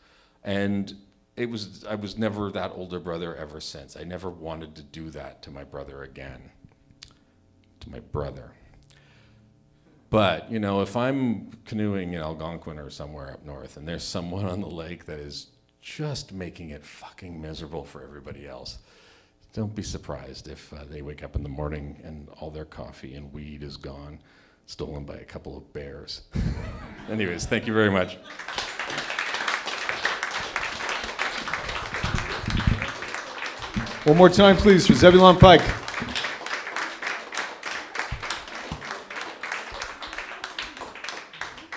and I was never that older brother ever since. I never wanted to do that to my brother again. To my brother. But, if I'm canoeing in Algonquin or somewhere up north and there's someone on the lake that is just making it fucking miserable for everybody else, don't be surprised if they wake up in the morning and all their coffee and weed is gone, stolen by a couple of bears. Anyways, thank you very much. One more time, please, for Zebulon Pike.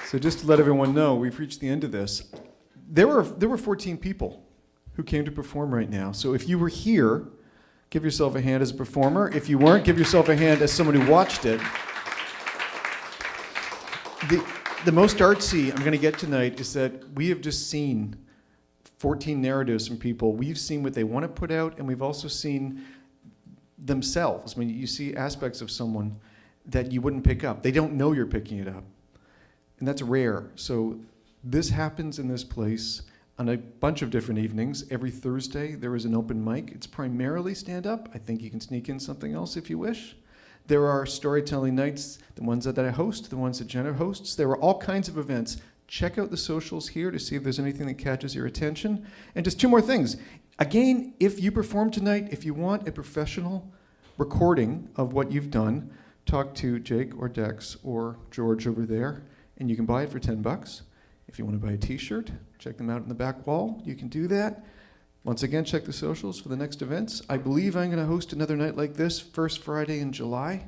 So just to let everyone know, we've reached the end of this. There were 14 people who came to perform right now. So if you were here, give yourself a hand as a performer. If you weren't, give yourself a hand as someone who watched it. The most artsy I'm going to get tonight is that we have just seen 14 narratives from people. We've seen what they want to put out, and we've also seen themselves. I mean, you see aspects of someone that you wouldn't pick up. They don't know you're picking it up. And that's rare. So this happens in this place on a bunch of different evenings. Every Thursday there is an open mic. It's primarily stand-up. I think you can sneak in something else if you wish. There are storytelling nights, the ones that I host, the ones that Jenna hosts. There are all kinds of events. Check out the socials here to see if there's anything that catches your attention. And just two more things. Again, if you perform tonight, if you want a professional recording of what you've done, talk to Jake or Dex or George over there, and you can buy it for $10. If you want to buy a t-shirt, check them out in the back wall. You can do that. Once again, check the socials for the next events. I believe I'm going to host another night like this, first Friday in July.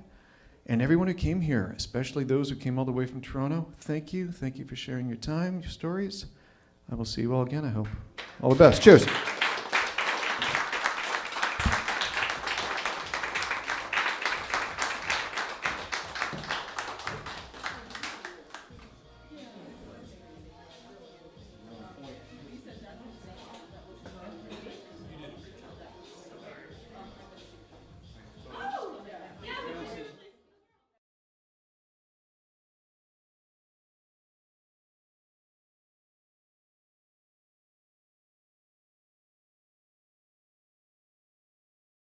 And everyone who came here, especially those who came all the way from Toronto, thank you. Thank you for sharing your time, your stories. I will see you all again, I hope. All the best. Cheers.